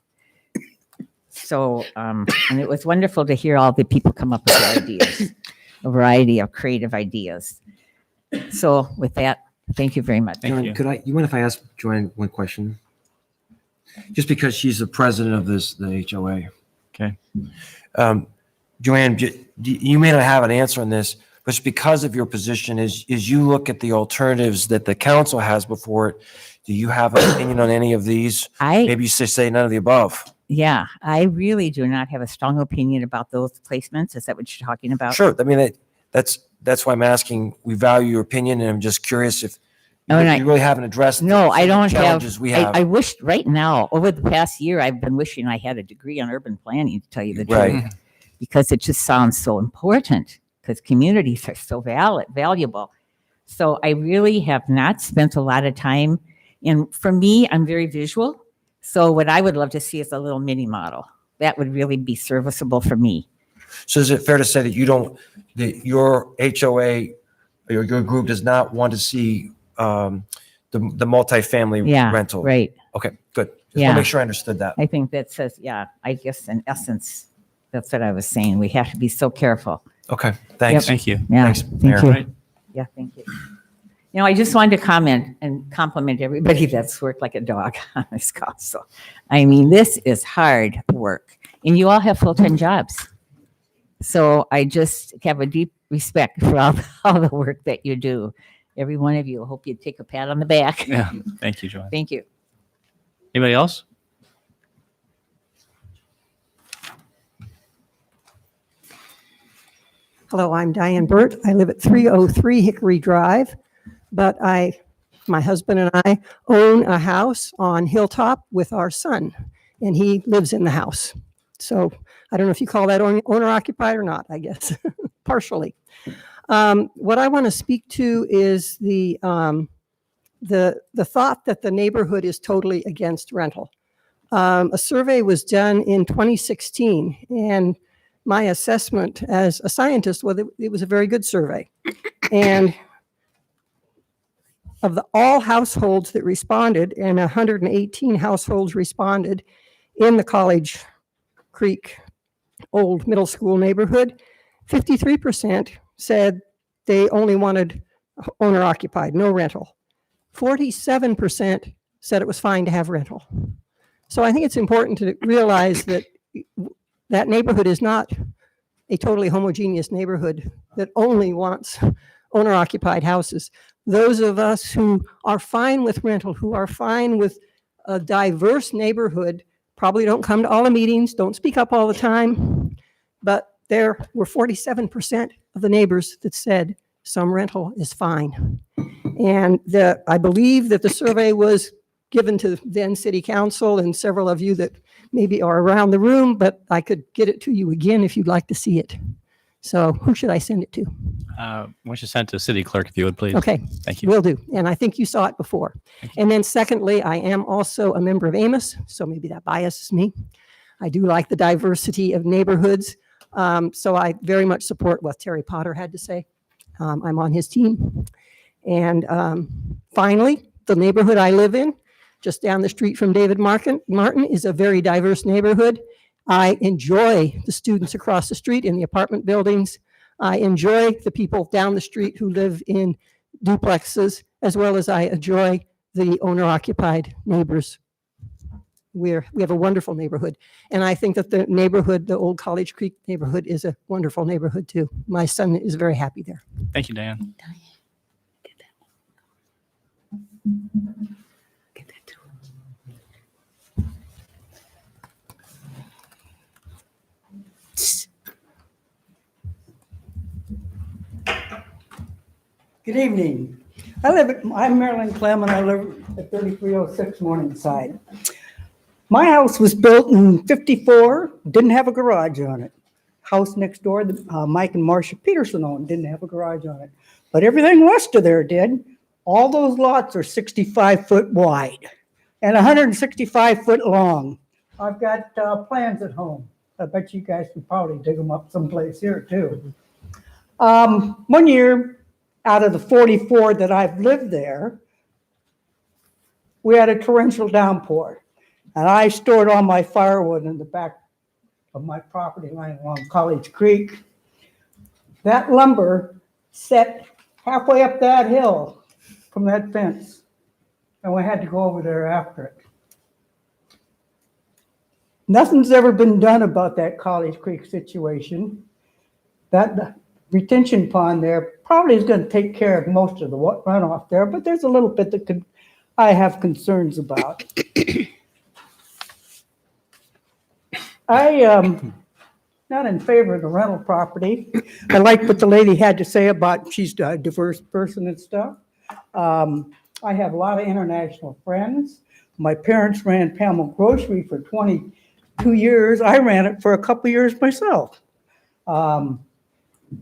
So, and it was wonderful to hear all the people come up with ideas, a variety of creative ideas. So with that, thank you very much. Joanne, you mind if I ask Joanne one question? Just because she's the president of the HOA. Okay. Joanne, you may not have an answer on this, but it's because of your position, as you look at the alternatives that the council has before it, do you have an opinion on any of these? Maybe you say none of the above. Yeah, I really do not have a strong opinion about those placements. Is that what you're talking about? Sure. I mean, that's why I'm asking. We value your opinion, and I'm just curious if you really haven't addressed I don't challenges have. we have. I wish right now, over the past year, I've been wishing I had a degree on urban planning, to tell you the truth, because it just sounds so important, because communities are so valuable. So I really have not spent a lot of time. And for me, I'm very visual. So what I would love to see is a little mini model. That would really be serviceable for me. So is it fair to say that your HOA or your group does not want to see the multifamily Yeah, rental. right. Okay, good. Just want Yeah. to make sure I understood that. I think that says, yeah, I guess in essence, that's what I was saying. We have to be so careful. Okay, thanks. Thank you. Yeah, Thanks, thank Mayor. you. Right. Yeah, thank you. You know, I just wanted to comment and compliment everybody that's worked like a dog on this council. I mean, this is hard work, and you all have full-time jobs. So I just have a deep respect for all the work that you do. Every one of you. I hope you take a pat on the back. Yeah. Thank you, Joanne. Thank you. Anybody else? Hello, I'm Diane Burt. I live at 303 Hickory Drive, but my husband and I own a house on Hilltop with our son, and he lives in the house. So I don't know if you call that owner occupied or not, I guess, partially. What I want to speak to is the thought that the neighborhood is totally against rental. A survey was done in 2016, and my assessment as a scientist was it was a very good survey. And of all households that responded, and 118 households responded in the College Creek Old Middle School neighborhood, 53% said they only wanted owner occupied, no rental. 47% said it was fine to have rental. So I think it's important to realize that that neighborhood is not a totally homogeneous neighborhood that only wants owner-occupied houses. Those of us who are fine with rental, who are fine with a diverse neighborhood, probably don't come to all the meetings, don't speak up all the time, but there were 47% of the neighbors that said some rental is fine. And I believe that the survey was given to then City Council and several of you that maybe are around the room, but I could get it to you again if you'd like to see it. So who should I send it to? Why don't you send it to city clerk if you would, please? Okay. Thank you. Will do. And I think you saw it before. And then secondly, I am also a member of Ames, so maybe that biases me. I do like the diversity of neighborhoods. So I very much support what Terry Potter had to say. I'm on his team. And finally, the neighborhood I live in, just down the street from David Martin, is a very diverse neighborhood. I enjoy the students across the street in the apartment buildings. I enjoy the people down the street who live in duplexes, as well as I enjoy the owner-occupied neighbors. We have a wonderful neighborhood. And I think that the neighborhood, the old College Creek neighborhood, is a wonderful neighborhood too. My son is very happy there. Thank you, Diane. Good evening. I'm Marilyn Clem, and I live at 3306 Morningside. My house was built in 54, didn't have a garage on it. House next door that Mike and Marcia Peterson owned didn't have a garage on it. But everything west of there did. All those lots are 65 foot wide and 165 foot long. I've got plans at home. I bet you guys could probably dig them up someplace here too. 1 year, out of the 44 that I've lived there, we had a torrential downpour. And I stored all my firewood in the back of my property line along College Creek. That lumber set halfway up that hill from that fence. And we had to go over there after it. Nothing's ever been done about that College Creek situation. That retention pond there probably is going to take care of most of the runoff there, but there's a little bit that I have concerns about. I am not in favor of the rental property. I like what the lady had to say about she's a diverse person and stuff. I have a lot of international friends. My parents ran Pamela Grocery for 22 years. I ran it for a couple years myself.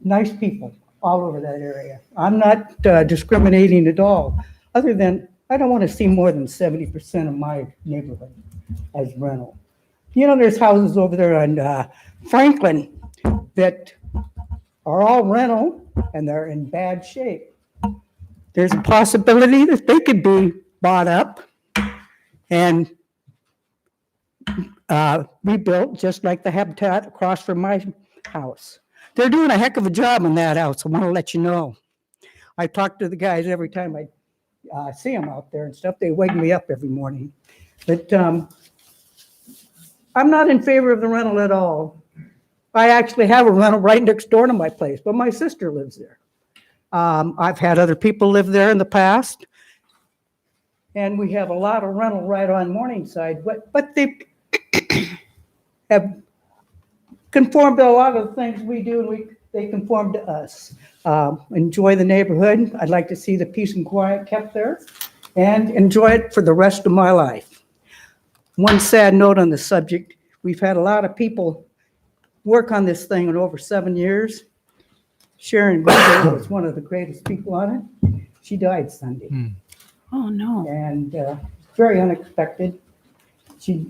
Nice people all over that area. I'm not discriminating at all, other than I don't want to see more than 70% of my neighborhood as rental. You know, there's houses over there on Franklin that are all rental and they're in bad shape. there's a possibility that they could be bought up and rebuilt just like the habitat across from my house. They're doing a heck of a job on that house. I want to let you know. I talk to the guys every time I see them out there and stuff. They wake me up every morning. But I'm not in favor of the rental at all. I actually have a rental right next door to my place, but my sister lives there. I've had other people live there in the past. And we have a lot of rental right on Morningside, but they have conformed to a lot of the things we do, and they conform to us. Enjoy the neighborhood. I'd like to see the peace and quiet kept there and enjoy it for the rest of my life. One sad note on the subject, we've had a lot of people work on this thing in over 7 years. Sharon Gregor was one of the greatest people on it. She died Sunday. Oh, no. And very unexpected. She'd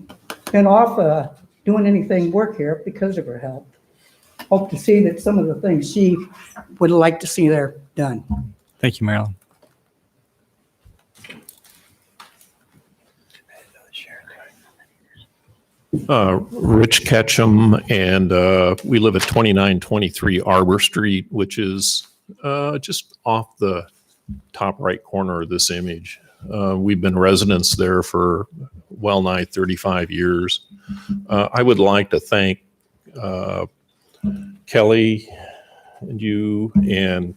been off doing anything work here because of her health. Hope to see that some of the things she would like to see there done. Thank you, Marilyn. Rich Ketchum, and we live at 2923 Arbor Street, which is just off the top right corner of this image. We've been residents there for well nigh 35 years. I would like to thank Kelly and you and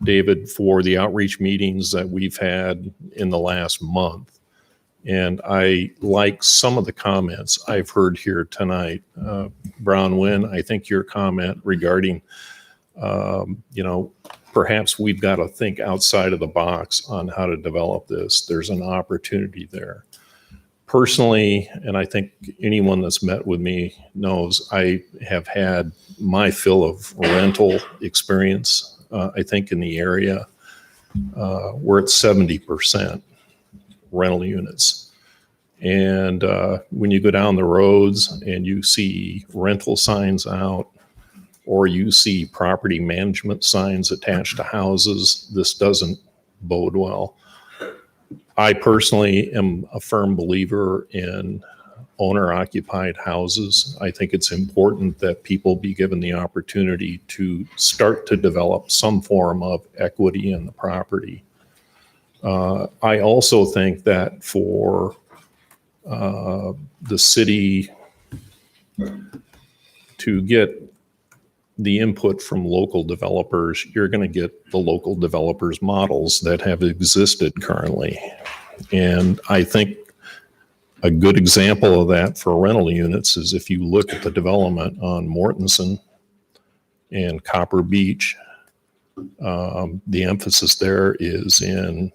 David for the outreach meetings that we've had in the last month. And I like some of the comments I've heard here tonight. Brown Wynn, I think your comment regarding, perhaps we've got to think outside of the box on how to develop this. There's an opportunity there. Personally, and I think anyone that's met with me knows, I have had my fill of rental experience. I think in the area, we're at 70% rental units. And when you go down the roads and you see rental signs out, or you see property management signs attached to houses, this doesn't bode well. I personally am a firm believer in owner-occupied houses. I think it's important that people be given the opportunity to start to develop some form of equity in the property. I also think that for the city to get the input from local developers, you're going to get the local developers' models that have existed currently. And I think a good example of that for rental units is if you look at the development on Mortensen and Copper Beach, the emphasis there is in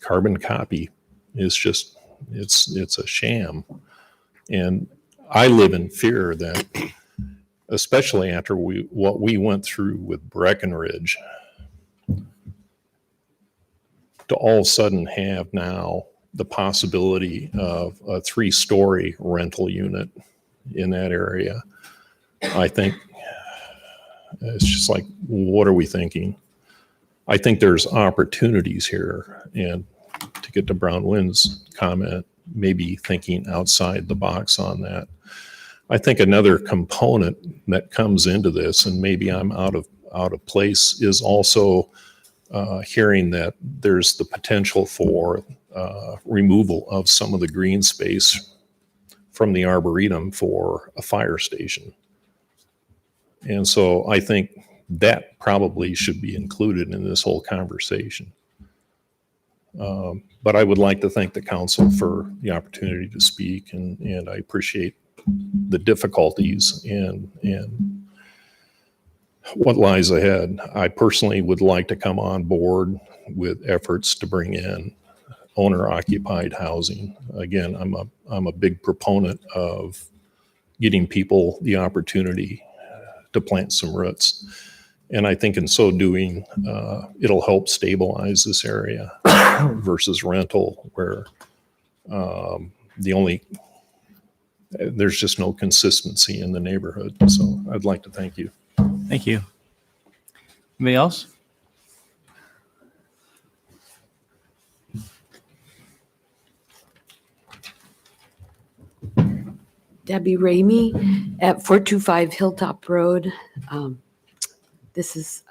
carbon copy. It's just, it's a sham. And I live in fear that, especially after what we went through with Breckenridge, to all of a sudden have now the possibility of a 3-story rental unit in that area. I think it's just like, what are we thinking? I think there's opportunities here, and to get to Brown Wynn's comment, maybe thinking outside the box on that. I think another component that comes into this, and maybe I'm out of place, is also hearing that there's the potential for removal of some of the green space from the Arboretum for a fire station. And so I think that probably should be included in this whole conversation. But I would like to thank the council for the opportunity to speak, and I appreciate the difficulties and what lies ahead. I personally would like to come on board with efforts to bring in owner-occupied housing. Again, I'm a big proponent of getting people the opportunity to plant some roots. And I think in so doing, it'll help stabilize this area versus rental, where there's just no consistency in the neighborhood. So I'd like to thank you. Thank you. Anybody else? Debbie Ramey at 425 Hilltop Road. I'm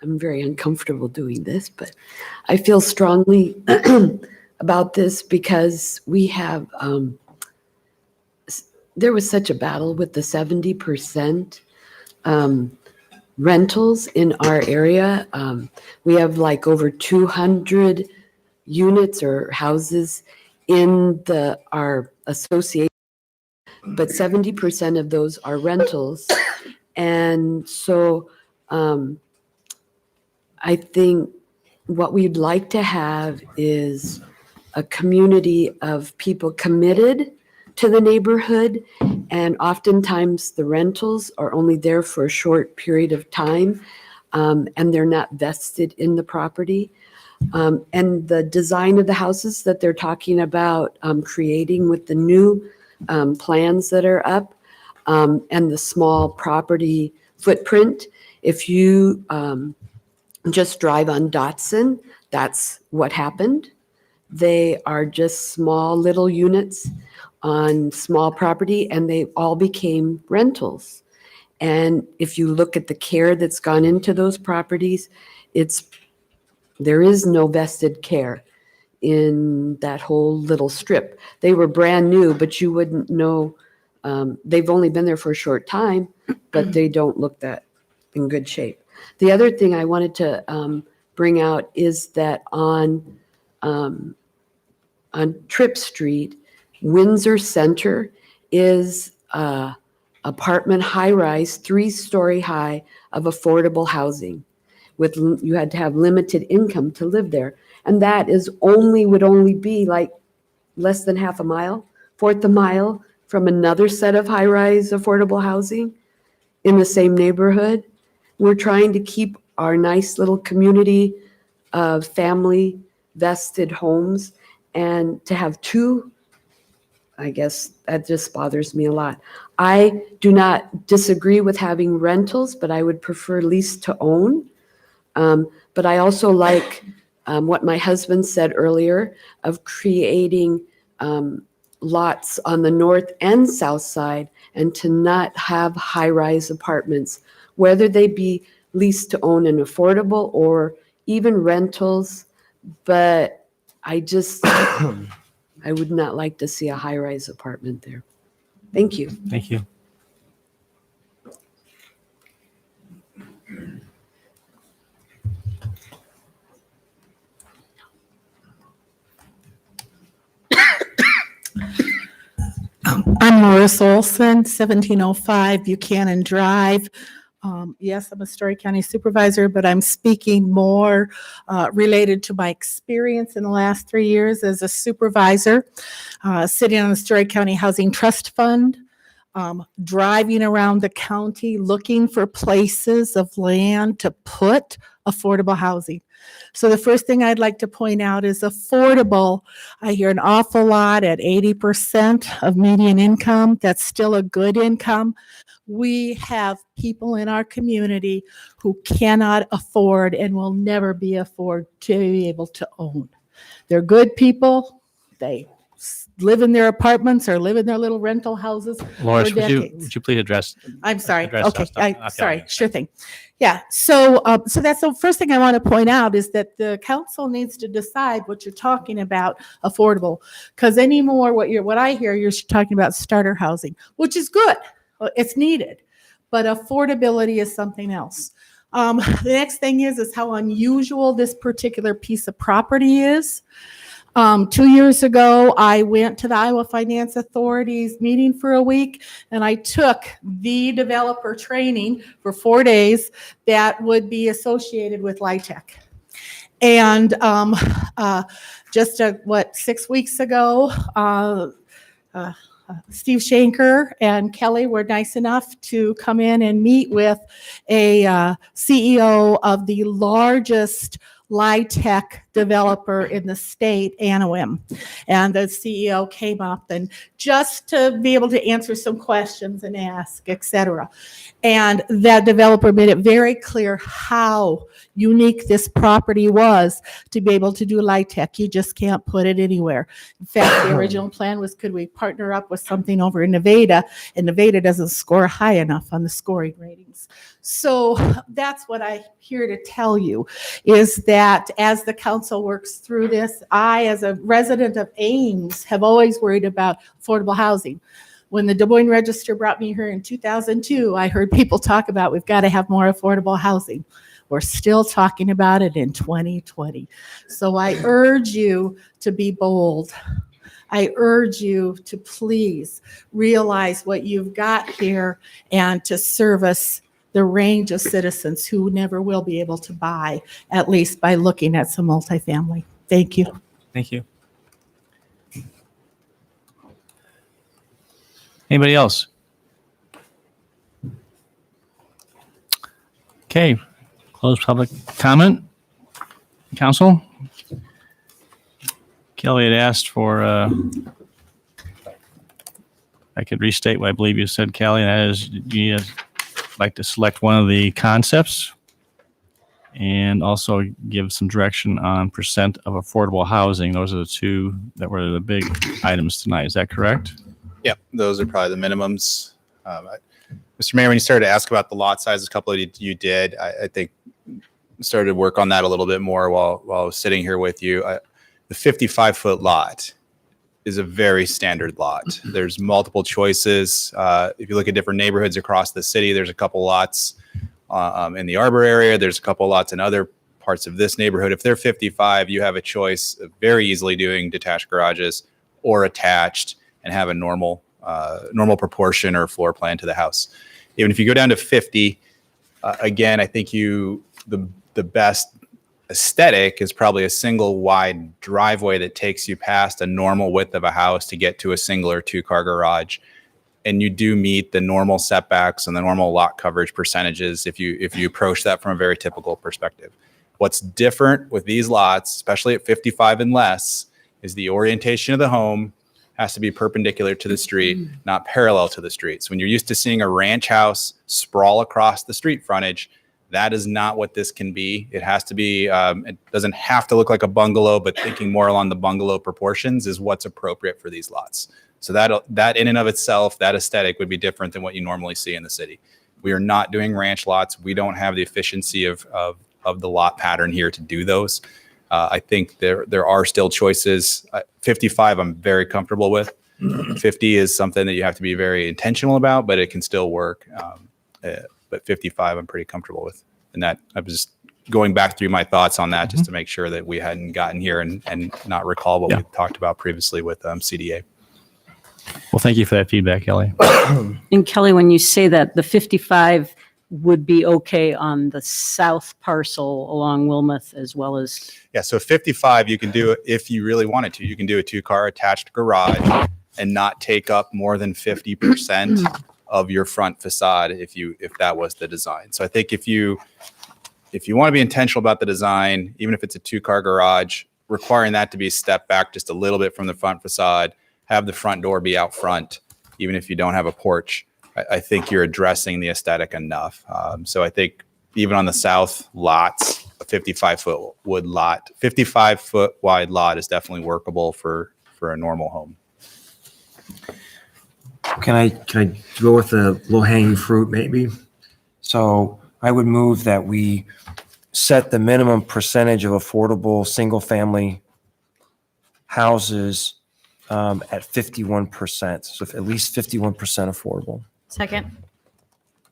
very uncomfortable doing this, but I feel strongly about this because we have, there was such a battle with the 70% rentals in our area. We have like over 200 units or houses in our association, but 70% of those are rentals. And so I think what we'd like to have is a community of people committed to the neighborhood. And oftentimes the rentals are only there for a short period of time, and they're not vested in the property. And the design of the houses that they're talking about creating with the new plans that are up, and the small property footprint, if you just drive on Dotson, that's what happened. They are just small little units on small property, and they all became rentals. And if you look at the care that's gone into those properties, there is no vested care in that whole little strip. They were brand new, but you wouldn't know. They've only been there for a short time, but they don't look that in good shape. The other thing I wanted to bring out is that on Tripp Street, Windsor Center is apartment high-rise, 3-story high of affordable housing. You had to have limited income to live there, and that would only be like less than half a mile, fourth a mile from another set of high-rise affordable housing in the same neighborhood. We're trying to keep our nice little community of family vested homes, and to have two, I guess that just bothers me a lot. I do not disagree with having rentals, but I would prefer lease to own. But I also like what my husband said earlier of creating lots on the north and south side, and to not have high-rise apartments, whether they be leased to own and affordable or even rentals. But I would not like to see a high-rise apartment there. Thank you. Thank you. I'm Marissa Olson, 1705 Buchanan Drive. Yes, I'm a Story County Supervisor, but I'm speaking more related to my experience in the last 3 years as a supervisor, sitting on the Story County Housing Trust Fund, driving around the county looking for places of land to put affordable housing. So the first thing I'd like to point out is affordable. I hear an awful lot at 80% of median income. That's still a good income. We have people in our community who cannot afford and will never be afford to be able to own. They're good people. They live in their apartments or live in their little rental houses Loris, for decades. would you please address? I'm sorry. address Okay. us, not the Sorry. audience. Sure thing. Yeah. So that's the first thing I want to point out is that the council needs to decide what you're talking about affordable, because anymore what I hear, you're talking about starter housing, which is good. It's needed, but affordability is something else. The next thing is how unusual this particular piece of property is. 2 years ago, I went to the Iowa Finance Authority's meeting for a week, and I took the developer training for 4 days that would be associated with LIHTC. And just 6 weeks ago, Steve Shanker and Kelly were nice enough to come in and meet with a CEO of the largest LIHTC developer in the state, Anawim. And the CEO came up and just to be able to answer some questions and ask, et cetera. And that developer made it very clear how unique this property was to be able to do light tech. You just can't put it anywhere. In fact, the original plan was, could we partner up with something over in Nevada? And Nevada doesn't score high enough on the scoring ratings. So that's what I'm here to tell you, is that as the council works through this, I, as a resident of Ames, have always worried about affordable housing. When the Des Moines Register brought me here in 2002, I heard people talk about we've got to have more affordable housing. We're still talking about it in 2020. So I urge you to be bold. I urge you to please realize what you've got here and to service the range of citizens who never will be able to buy, at least by looking at some multifamily. Thank you. Thank you. Anybody else? Okay, close public comment. Council? Kelly had asked for, I could restate what I believe you said, Kelly, and that is you like to select one of the concepts and also give some direction on percent of affordable housing. Those are the two that were the big items tonight. Is that correct? Yep, those are probably the minimums. Mr. Mayor, when you started to ask about the lot sizes, a couple of you did, I think started to work on that a little bit more while I was sitting here with you. The 55-foot lot is a very standard lot. There's multiple choices. If you look at different neighborhoods across the city, there's a couple lots in the Arbor area. There's a couple lots in other parts of this neighborhood. If they're 55, you have a choice of very easily doing detached garages or attached and have a normal proportion or floor plan to the house. Even if you go down to 50, again, I think the best aesthetic is probably a single wide driveway that takes you past a normal width of a house to get to a single or two-car garage. And you do meet the normal setbacks and the normal lot coverage percentages if you approach that from a very typical perspective. What's different with these lots, especially at 55 and less, is the orientation of the home has to be perpendicular to the street, not parallel to the street. So when you're used to seeing a ranch house sprawl across the street frontage, that is not what this can be. It has to be, it doesn't have to look like a bungalow, but thinking more along the bungalow proportions is what's appropriate for these lots. So that in and of itself, that aesthetic would be different than what you normally see in the city. We are not doing ranch lots. We don't have the efficiency of the lot pattern here to do those. I think there are still choices. 55, I'm very comfortable with. 50 is something that you have to be very intentional about, but it can still work. But 55, I'm pretty comfortable with. And that I was just going back through my thoughts on that just to make sure that we hadn't gotten here and not recall what we talked about previously with CDA. Well, thank you for that feedback, Kelly. And Kelly, when you say that the 55 would be okay on the south parcel along Wilmouth as well as... Yeah, so 55, you can do it if you really wanted to. You can do a two-car attached garage and not take up more than 50% of your front facade if that was the design. So I think if you want to be intentional about the design, even if it's a two-car garage, requiring that to be stepped back just a little bit from the front facade, have the front door be out front, even if you don't have a porch, I think you're addressing the aesthetic enough. So I think even on the south lots, a 55-foot wood lot, 55-foot wide lot is definitely workable for a normal home. Can I go with the low-hanging fruit maybe? So I would move that we set the minimum percentage of affordable single-family houses at 51%. So at least 51% affordable. Second.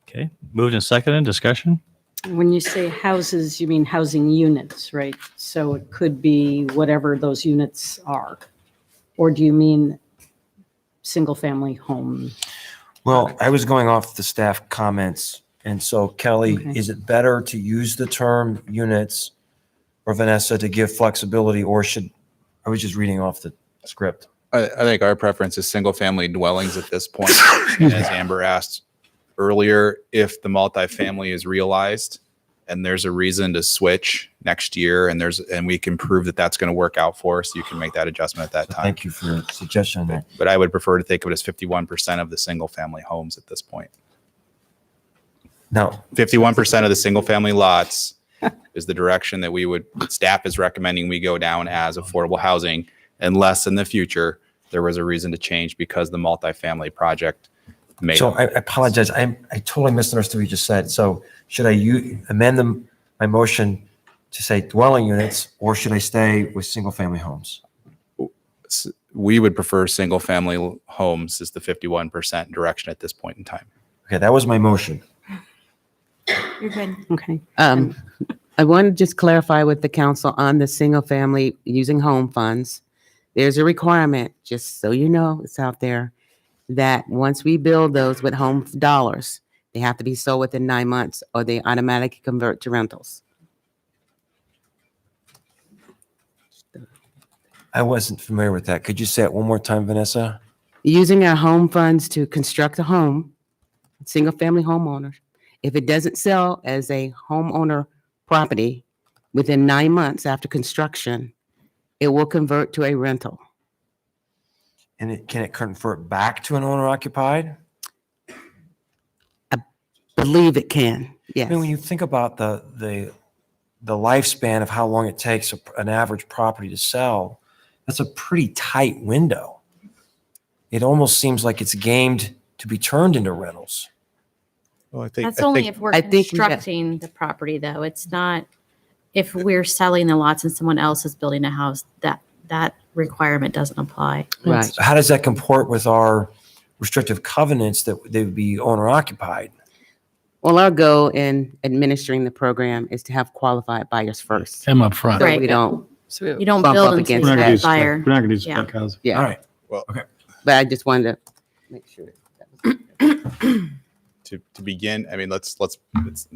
Okay, moved and seconded. Discussion? When you say houses, you mean housing units, right? So it could be whatever those units are. Or do you mean single-family home? Well, I was going off the staff comments. And so, Kelly, is it better to use the term units or Vanessa to give flexibility, or I was just reading off the script? I think our preference is single-family dwellings at this point. And as Amber asked earlier, if the multifamily is realized and there's a reason to switch next year, and we can prove that that's going to work out for us, you can make that adjustment at that time. Thank you for your suggestion on that. But I would prefer to think of it as 51% of the single family homes at this point. No, 51% of the single family lots is the direction that staff is recommending we go down as affordable housing, unless in the future there was a reason to change because the multifamily project made. So I apologize. I totally misunderstood what you just said. So should I amend my motion to say dwelling units, or should I stay with single family homes? We would prefer single family homes is the 51% direction at this point in time. Okay, that was my motion. You're good. Okay. I want to just clarify with the council on the single family using home funds. There's a requirement, just so you know, it's out there, that once we build those with home dollars, they have to be sold within 9 months or they automatically convert to rentals. I wasn't familiar with that. Could you say it one more time, Vanessa? Using our home funds to construct a home, single family homeowners, if it doesn't sell as a homeowner property within 9 months after construction, it will convert to a rental. And can it convert back to an owner occupied? I believe it can, I yes. mean, when you think about the lifespan of how long it takes an average property to sell, that's a pretty tight window. It almost seems like it's gamed to be turned into rentals. Well, That's only if we're I think we got- constructing the property, though. It's not if we're selling the lots and someone else is building a house, that requirement doesn't apply. Right. So how does that comport with our restrictive covenants that they would be owner occupied? Well, our goal in administering the program is to have qualified buyers first. Them up front. So Right. we don't, You don't Bump build up until against you that. have a buyer. We're not going to do Yeah. spec housing. yeah. All right. Well, Okay. But I just wanted to make sure. to begin, I mean, it's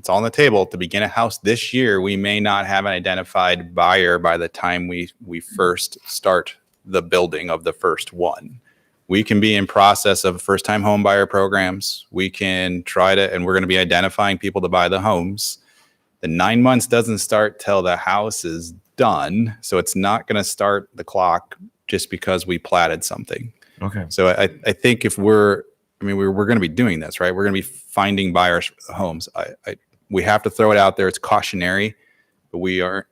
all on the table. To begin a house this year, we may not have an identified buyer by the time we first start the building of the first one. We can be in process of first-time home buyer programs. We can try to, and we're going to be identifying people to buy the homes. The 9 months doesn't start till the house is done. So it's not going to start the clock just because we platted something. Okay. So I think if we're going to be doing this, right? We're going to be finding buyers for the homes. We have to throw it out there. It's cautionary, but we aren't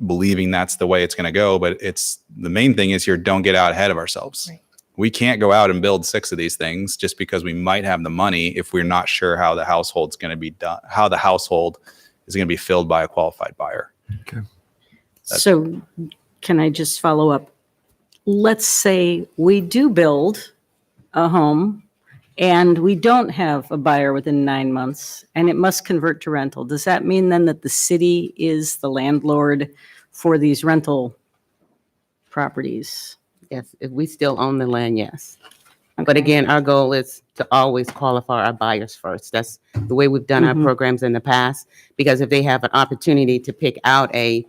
believing that's the way it's going to go. But the main thing is here, don't get out ahead of ourselves. Right. We can't go out and build 6 of these things just because we might have the money if we're not sure how the household's going to be done, how the household is going to be filled by a qualified buyer. Okay. So can I just follow up? Let's say we do build a home and we don't have a buyer within 9 months and it must convert to rental. Does that mean then that the city is the landlord for these rental properties? Yes, if we still own the land, yes. But again, our goal is to always qualify our buyers first. That's the way we've done our programs in the past. Because if they have an opportunity to pick out a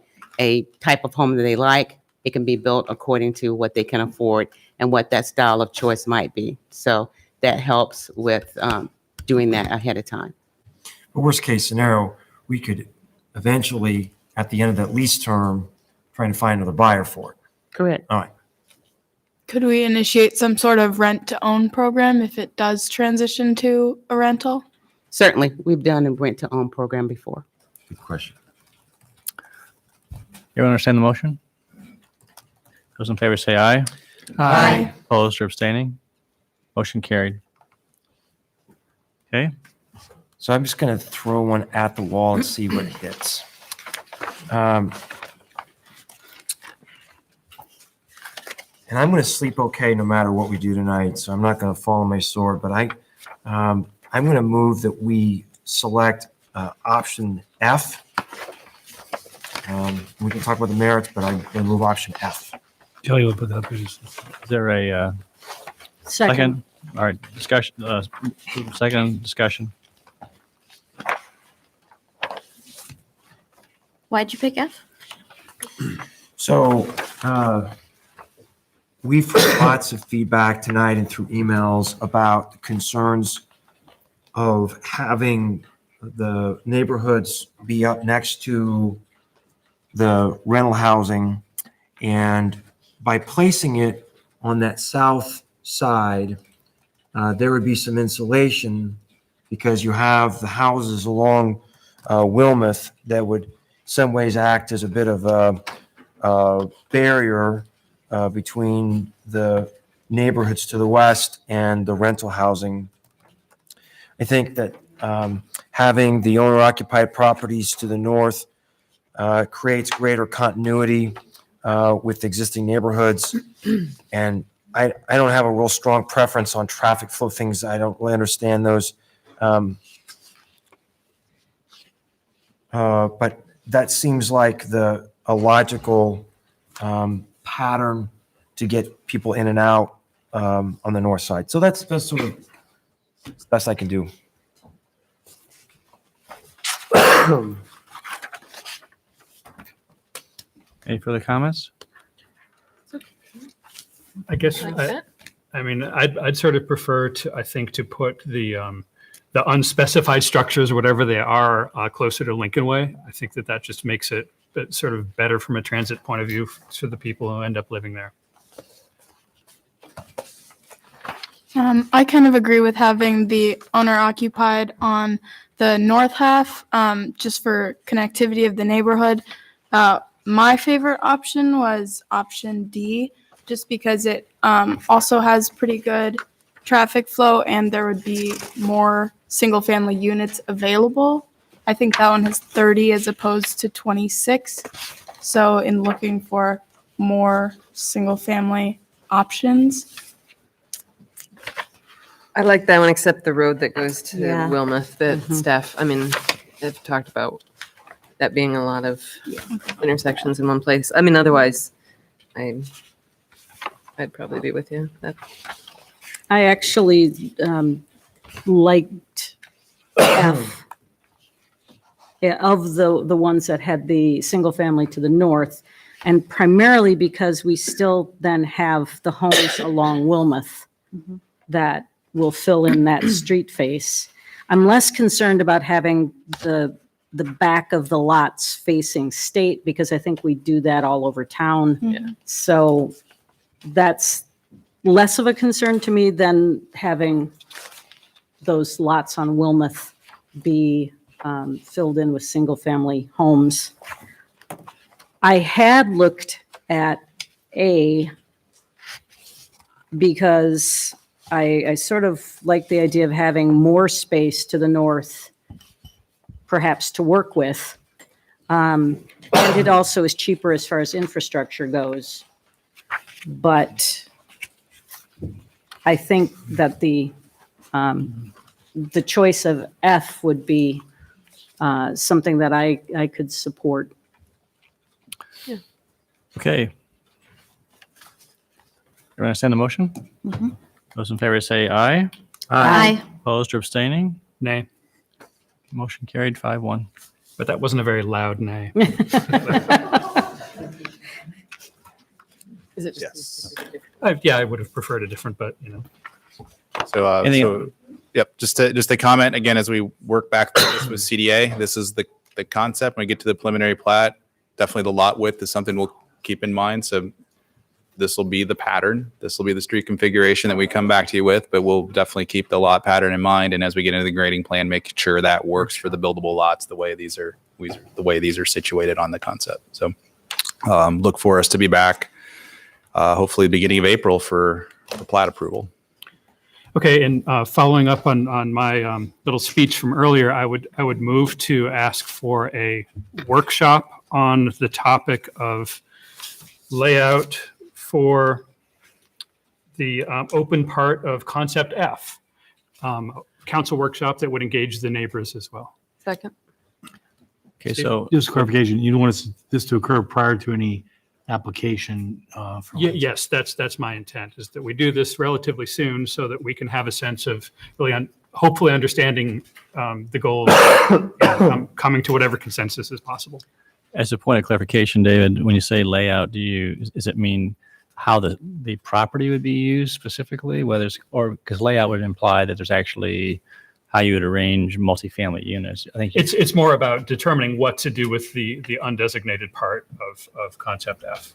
type of home that they like, it can be built according to what they can afford and what that style of choice might be. So that helps with doing that ahead of time. But worst case scenario, we could eventually, at the end of that lease term, try and find another buyer for it. Correct. All right. Could we initiate some sort of rent to own program if it does transition to a rental? Certainly, we've done a rent to own program before. Good question. You understand the motion? Those in favor say aye. Aye. Opposed or abstaining? Motion carried. Okay. So I'm just going to throw one at the wall and see what hits. And I'm going to sleep okay no matter what we do tonight, so I'm not going to fall on my sword. But I'm going to move that we select option F. We can talk about the merits, but I'm going to move option F. Kelly will put that, please. Is there a second? All right, discussion. Second discussion. Why'd you pick F? So we've heard lots of feedback tonight and through emails about the concerns of having the neighborhoods be up next to the rental housing. And by placing it on that south side, there would be some insulation because you have the houses along Wilmuth that would in some ways act as a bit of a barrier between the neighborhoods to the west and the rental housing. I think that having the owner-occupied properties to the north creates greater continuity with existing neighborhoods. And I don't have a real strong preference on traffic flow things. I don't really understand those. But that seems like a logical pattern to get people in and out on the north side. So that's sort of the best I can do. Any further comments? I guess, I mean, I'd sort of prefer to, I think, to put the unspecified structures, whatever they are, closer to Lincoln Way. I think that just makes it sort of better from a transit point of view for the people who end up living there. I kind of agree with having the owner occupied on the north half, just for connectivity of the neighborhood. My favorite option was option D, just because it also has pretty good traffic flow and there would be more single family units available. I think that one has 30 as opposed to 26. So in looking for more single family options. I like that one, except the road that goes to Yeah. Wilmuth, that Steph, I mean, I've talked about that being a lot of intersections in one place. I mean, otherwise, I'd probably be with you. I actually liked F of the ones that had the single family to the north, and primarily because we still then have the homes along Wilmuth that will fill in that street face. I'm less concerned about having the back of the lots facing state, because I think we do that all over town. Yeah. So that's less of a concern to me than having those lots on Wilmuth be filled in with single-family homes. I had looked at A because I sort of like the idea of having more space to the north, perhaps to work with. And it also is cheaper as far as infrastructure goes. But I think that the choice of F would be something that I could support. Okay. You understand the motion? Mhm. Those in favor say aye. Aye. Opposed or abstaining? Nay, Motion carried 5-1. but that wasn't a very loud nay. Is it Yes. Yeah, I would have preferred a different, but you know. So, yep, just a comment again, as we work back through this with CDA, this is the concept. When we get to the preliminary plat, definitely the lot width is something we'll keep in mind. So this will be the pattern. This will be the street configuration that we come back to you with, but we'll definitely keep the lot pattern in mind. And as we get into the grading plan, make sure that works for the buildable lots the way these are situated on the concept. So look for us to be back hopefully beginning of April for the plat approval. Okay, and following up on my little speech from earlier, I would move to ask for a workshop on the topic of layout for the open part of concept F. Council workshop that would engage the neighbors as well. Second. Okay, so Just clarification, you don't want this to occur prior to any application? Yes, that's my intent, is that we do this relatively soon so that we can have a sense of really hopefully understanding the goals and coming to whatever consensus is possible. as a point of clarification, David, when you say layout, does it mean how the property would be used specifically, whether it's, or because layout would imply that there's actually how you would arrange multifamily units. I think It's more about determining what to do with the undesignated part of concept F.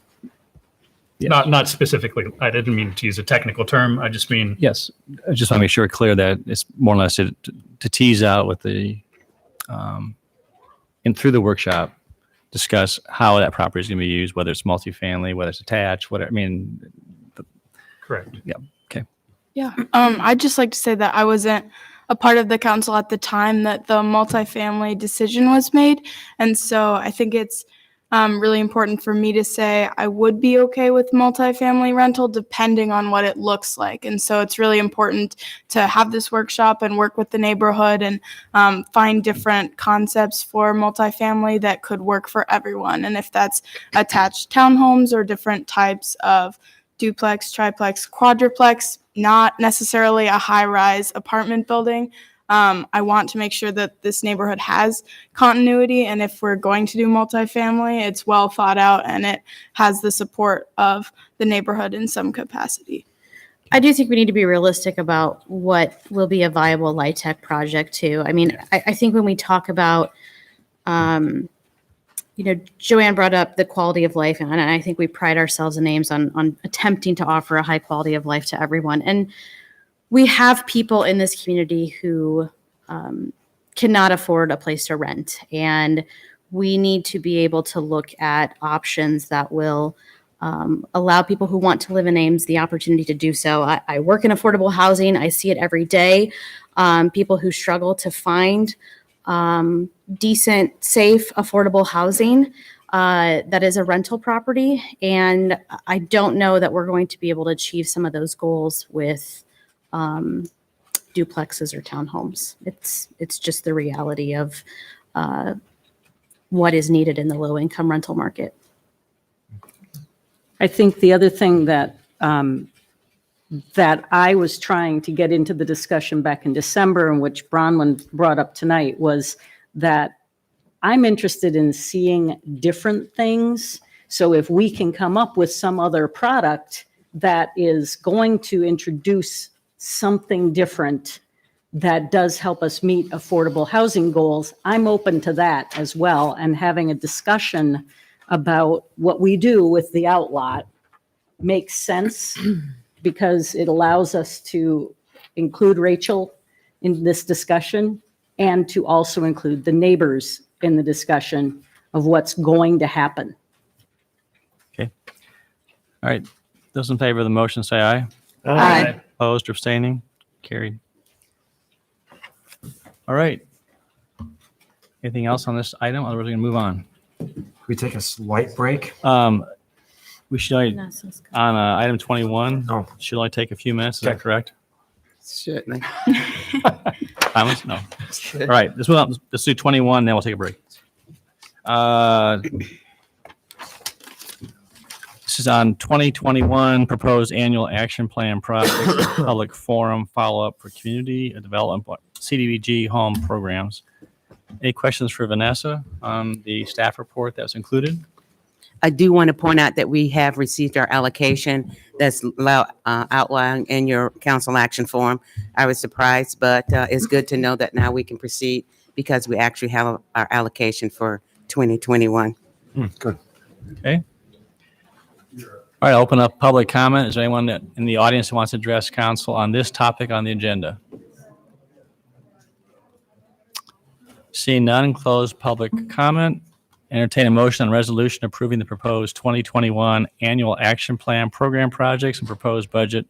Yes. Not specifically, I didn't mean to use a technical term. I just mean. Yes, I just want to make sure clear that it's more or less to tease out with the, and through the workshop, discuss how that property is going to be used, whether it's multifamily, whether it's attached, whatever. I mean, Correct. yeah. Okay. Yeah. I'd just like to say that I wasn't a part of the council at the time that the multifamily decision was made. And so I think it's really important for me to say I would be okay with multifamily rental depending on what it looks like. And so it's really important to have this workshop and work with the neighborhood and find different concepts for multifamily that could work for everyone. And if that's attached townhomes or different types of duplex, triplex, quadruplex, not necessarily a high-rise apartment building. I want to make sure that this neighborhood has continuity, and if we're going to do multifamily, it's well thought out and it has the support of the neighborhood in some capacity. I do think we need to be realistic about what will be a viable LIHTC project too. I mean, I think when we talk about, Joanne brought up the quality of life, and I think we pride ourselves in Ames on attempting to offer a high quality of life to everyone. And we have people in this community who cannot afford a place to rent, and we need to be able to look at options that will allow people who want to live in Ames the opportunity to do so. I work in affordable housing. I see it every day. People who struggle to find decent, safe, affordable housing that is a rental property. And I don't know that we're going to be able to achieve some of those goals with duplexes or townhomes. It's just the reality of what is needed in the low income rental market. I think the other thing that that I was trying to get into the discussion back in December, and which Bronwyn brought up tonight, was that I'm interested in seeing different things. So if we can come up with some other product that is going to introduce something different that does help us meet affordable housing goals, I'm open to that as well. And having a discussion about what we do with the outlot makes sense because it allows us to include Rachel in this discussion and to also include the neighbors in the discussion of what's going to happen. Okay. All right. Those in favor of the motion say aye. Aye. Opposed or abstaining? Carried. All right. Anything else on this item? Otherwise, we're going to move on. Can we take a slight break? We should, on item 21, should only take a few minutes. Is that correct? Certainly. Thomas? No. All right. Let's move on. Let's do 21, then we'll take a break. This is on 2021 proposed annual action plan projects, public forum follow-up for community development, CDBG home programs. Any questions for Vanessa on the staff report that's included? I do want to point out that we have received our allocation that's outlined in your council action form. I was surprised, but it's good to know that now we can proceed because we actually have our allocation for 2021. Good. Okay. All right, I'll open up public comment. Is there anyone in the audience who wants to address council on this topic on the agenda? Seeing none, close public comment. Entertain a motion on resolution approving the proposed 2021 annual action plan program projects and proposed budget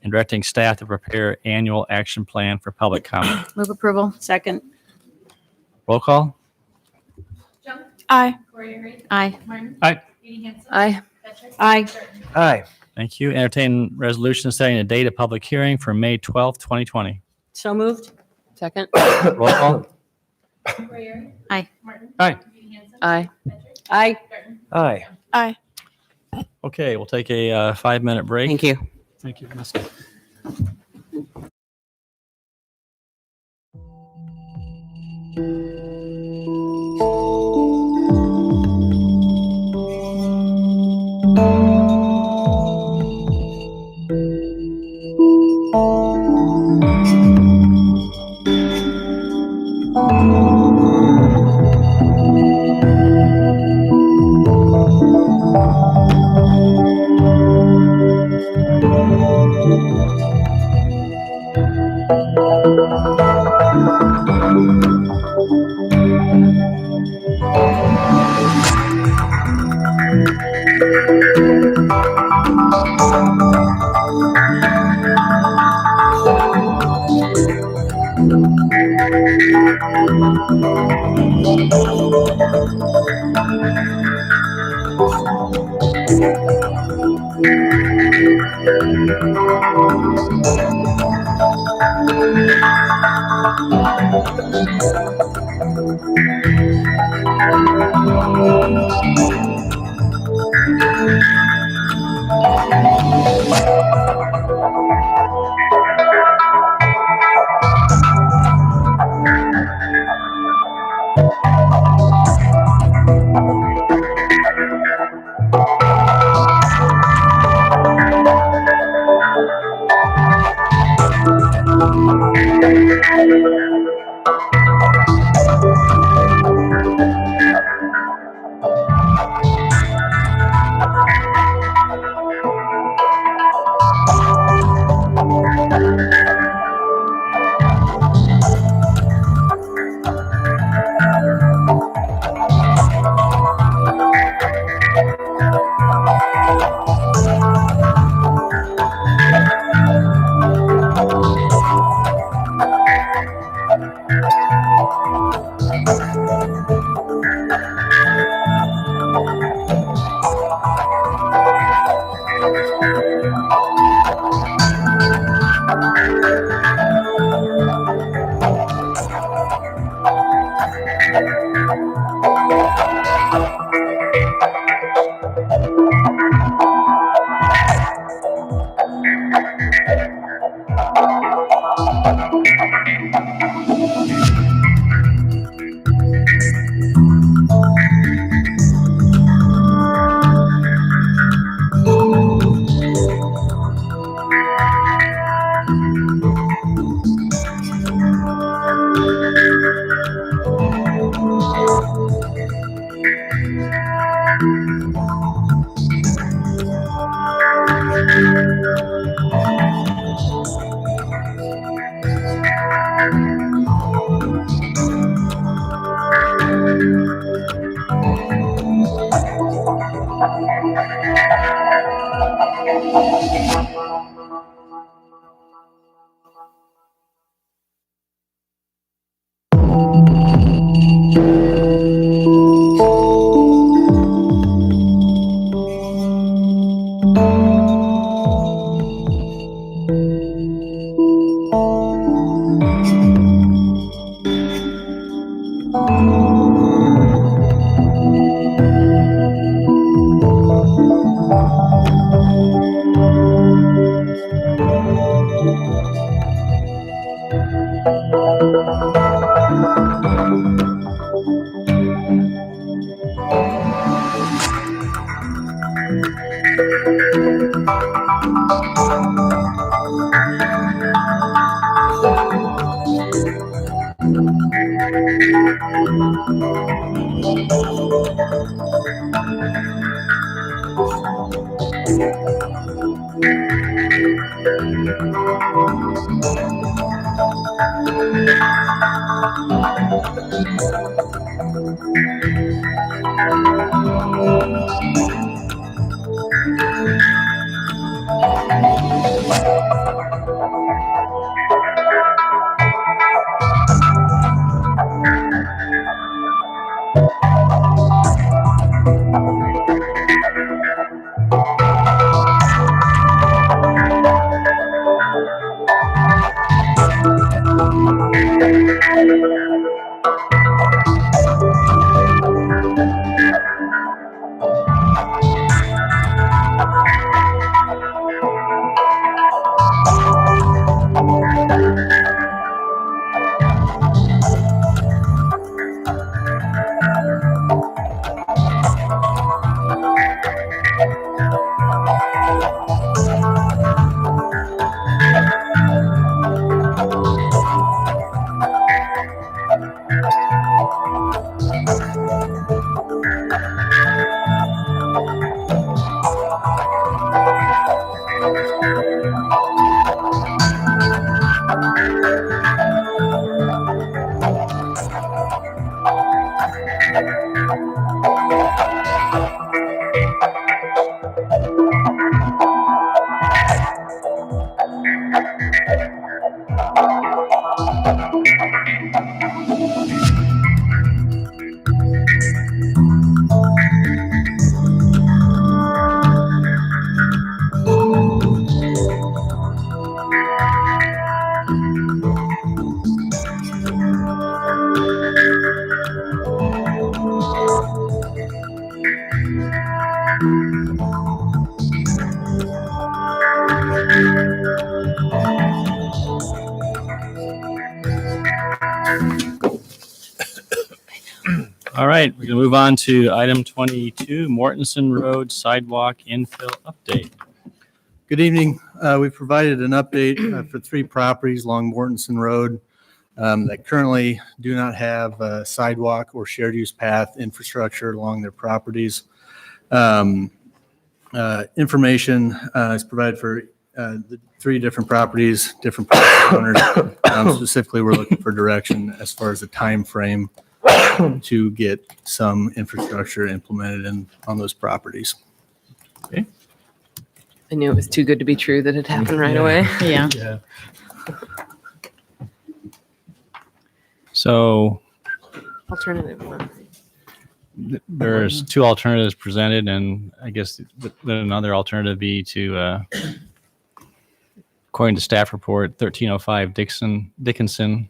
and directing staff to prepare annual action plan for public comment. Move approval. Second. Roll call. Aye. Aye. Aye. Aye. Aye. Aye. Thank you. Entertain resolution setting a date of public hearing for May 12th, 2020. So moved. Second. Roll call. Aye. Aye. Aye. Aye. Aye. Aye. Okay, we'll take a 5-minute break. Thank you. Thank you, Vanessa. All right, we're going to move on to item 22, Mortensen Road Sidewalk Infill Update. Good evening. We provided an update for 3 properties along Mortensen Road that currently do not have sidewalk or shared use path infrastructure along their properties. Information is provided for the 3 different properties, different property owners. Specifically, we're looking for direction as far as the time frame to get some infrastructure implemented on those properties. Okay. I knew it was too good to be true that it happened right away. Yeah. So Alternative one. there's 2 alternatives presented, and I guess another alternative be to, according to staff report, 1305 Dickinson,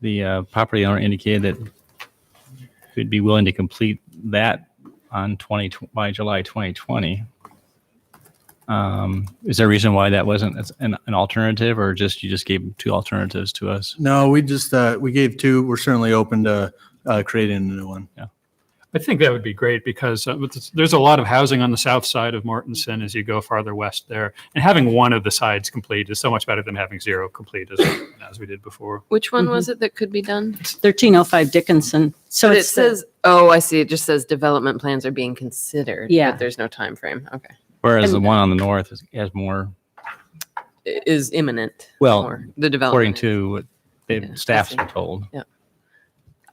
the property owner indicated that he'd be willing to complete that by July 2020. Is there a reason why that wasn't an alternative, or you just gave 2 alternatives to us? No, we just, we gave 2. We're certainly open to creating a new one. Yeah. I think that would be great because there's a lot of housing on the south side of Mortensen as you go farther west there. And having one of the sides complete is so much better than having 0 complete as we did before. Which one was it that could be done? 1305 Dickinson. So But it it says, oh, I see. It just says development plans are being considered. Yeah. But there's no time frame. Okay. Whereas the one on the north has more, Is imminent. well, or the development. according to what Yeah, staff's I see. been told. Yeah.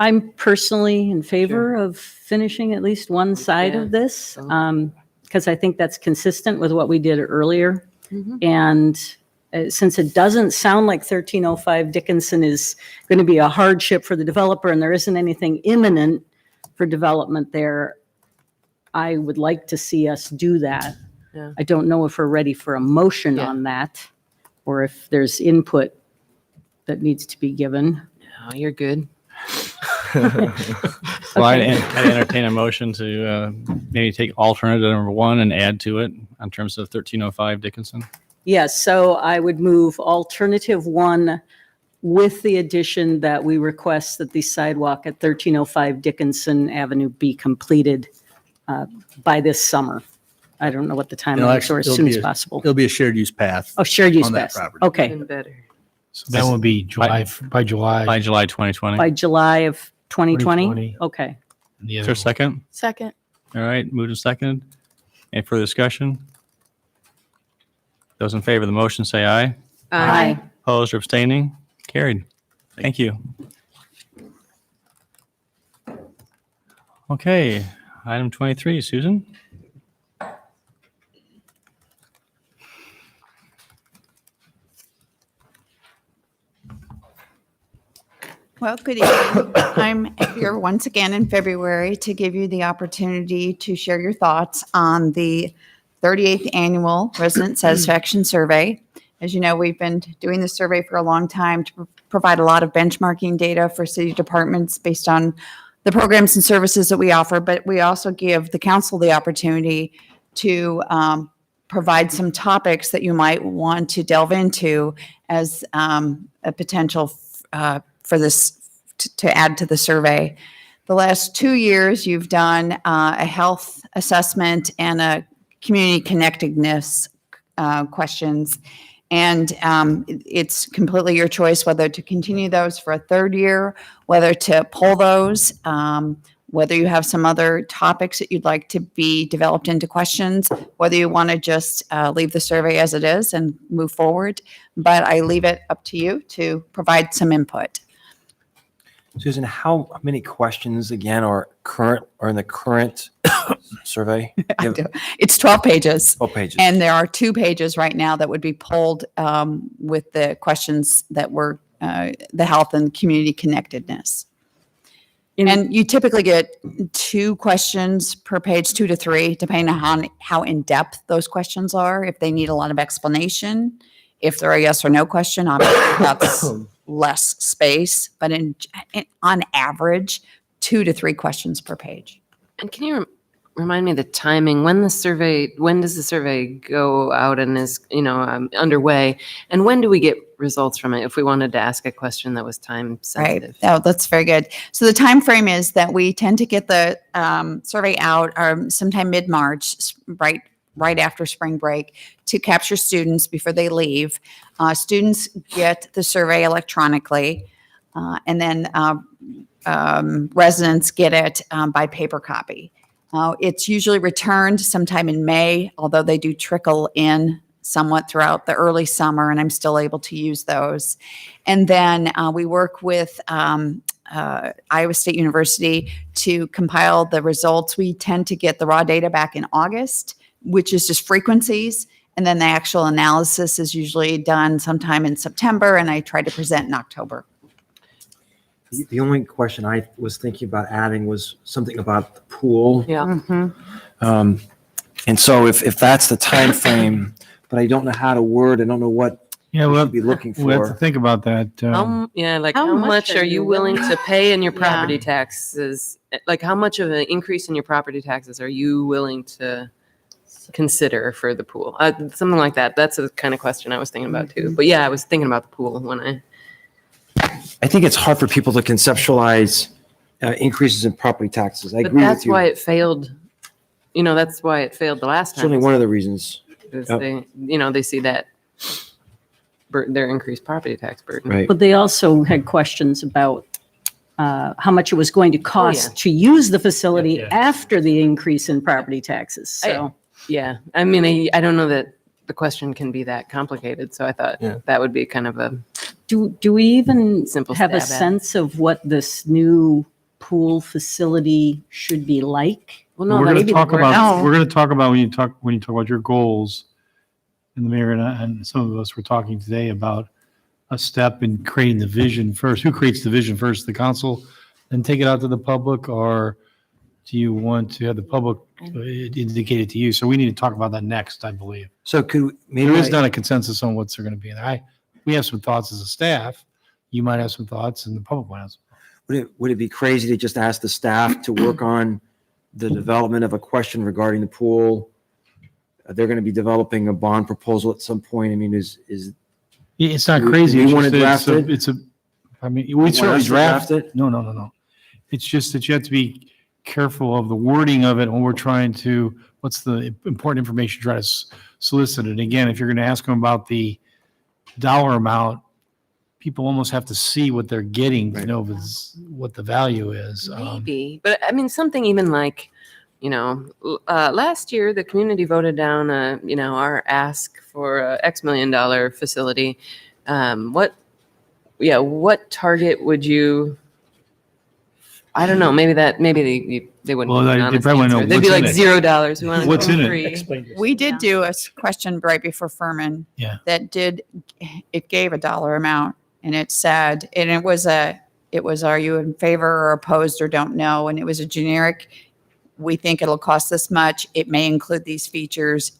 I'm personally in favor of finishing at least one side Yeah. of this because I think that's consistent with what we did earlier. Mhm. And since it doesn't sound like 1305 Dickinson is going to be a hardship for the developer and there isn't anything imminent for development there, I would like to see us do that. Yeah. I don't know if we're ready for a motion Yeah. on that or if there's input that needs to be given. Oh, you're good. Well, I'd entertain a motion to maybe take alternative number 1 and add to it in terms of 1305 Dickinson. Yes, so I would move alternative 1 with the addition that we request that the sidewalk at 1305 Dickinson Avenue be completed by this summer. I don't know what the timeline is, or as soon as possible. It'll be a shared use path. Oh, shared use on that path. property. Okay, Even better. So that would be by July. By July 2020. by July of 2020? 2020. Okay. The Is other there a one. second? Second. All right, moved and seconded. Any further discussion? Those in favor of the motion say aye. Aye. Opposed or abstaining? Carried. Thank you. Okay, item 23, Susan? Well, good evening. I'm here once again in February to give you the opportunity to share your thoughts on the 38th Annual Resident Satisfaction Survey. As you know, we've been doing this survey for a long time to provide a lot of benchmarking data for city departments based on the programs and services that we offer, but we also give the council the opportunity to provide some topics that you might want to delve into as a potential for this to add to the survey. The last 2 years, you've done a health assessment and a community connectedness questions. And it's completely your choice whether to continue those for a 3rd year, whether to pull those, whether you have some other topics that you'd like to be developed into questions, whether you want to just leave the survey as it is and move forward. But I leave it up to you to provide some input. Susan, how many questions again are in the current survey? I do. It's 12 pages. 12 pages. And there are 2 pages right now that would be pulled with the questions that were the health and community connectedness. And you typically get 2 questions per page, 2 to 3, depending on how in-depth those questions are. If they need a lot of explanation, if they're a yes or no question, obviously that's less space. But on average, 2 to 3 questions per page. And can you remind me the timing, when does the survey go out and is, underway? And when do we get results from it if we wanted to ask a question that was time Right. sensitive? Oh, that's very good. So the time frame is that we tend to get the survey out sometime mid-March, right after spring break, to capture students before they leave. Students get the survey electronically, and then residents get it by paper copy. It's usually returned sometime in May, although they do trickle in somewhat throughout the early summer, and I'm still able to use those. And then we work with Iowa State University to compile the results. We tend to get the raw data back in August, which is just frequencies. And then the actual analysis is usually done sometime in September, and I try to present in October. The only question I was thinking about adding was something about the pool. Yeah. And so if that's the time frame, but I don't know how to word, I don't know what Yeah, we we'll should be looking we have to for. think about that. How much are you willing to pay in your property taxes? Like, how much of an increase in your property taxes are you willing to consider for the pool? Something like that. That's the kind of question I was thinking about too. But yeah, I was thinking about the pool when I think it's hard for people to conceptualize increases in property taxes. I But agree with that's you. why it failed. That's why it failed the last time. Certainly one of the reasons. Is Yep. they see that their increased property tax burden. Right. But they also had questions about how much it was going to cost yeah. to use the facility Yeah. after the increase in property taxes. So Yeah. I mean, I don't know that the question can be that complicated. So I thought that would be kind of a do we even simple have a stab at it. sense of what this new pool facility should be like? Well, no, we're going to maybe talk the word- about we're going to talk about when you talk about your goals. And the mayor and some of us were talking today about a step in creating the vision first. Who creates the vision first? The council, then take it out to the public, or do you want to have the public indicate it to you? So we need to talk about that next, I believe. So maybe There is not a consensus on what's going to be in there. We have some thoughts as a staff. You might have some thoughts, and the public might have some. Would it be crazy to just ask the staff to work on the development of a question regarding the pool? They're going to be developing a bond proposal at some point. I mean, It's not do crazy. we It's want to just draft that it? I mean, we Want certainly us to draft draft it? No. It's just that you have to be careful of the wording of it when we're trying to, what's the important information, try to solicit it. Again, if you're going to ask them about the dollar amount, people almost have to see what they're getting to know what the value is. Maybe, but I mean, something even like, last year the community voted down, our ask for a X million dollar facility. What target would you? I don't know. Maybe they wouldn't. Well, give an they honest probably know answer. They'd what's be in like it. $0. We want to What's go in it? free. We did do a question right before Furman. Yeah. It gave a dollar amount, and it said, and it was, are you in favor or opposed or don't know? And it was a generic, we think it'll cost this much. It may include these features.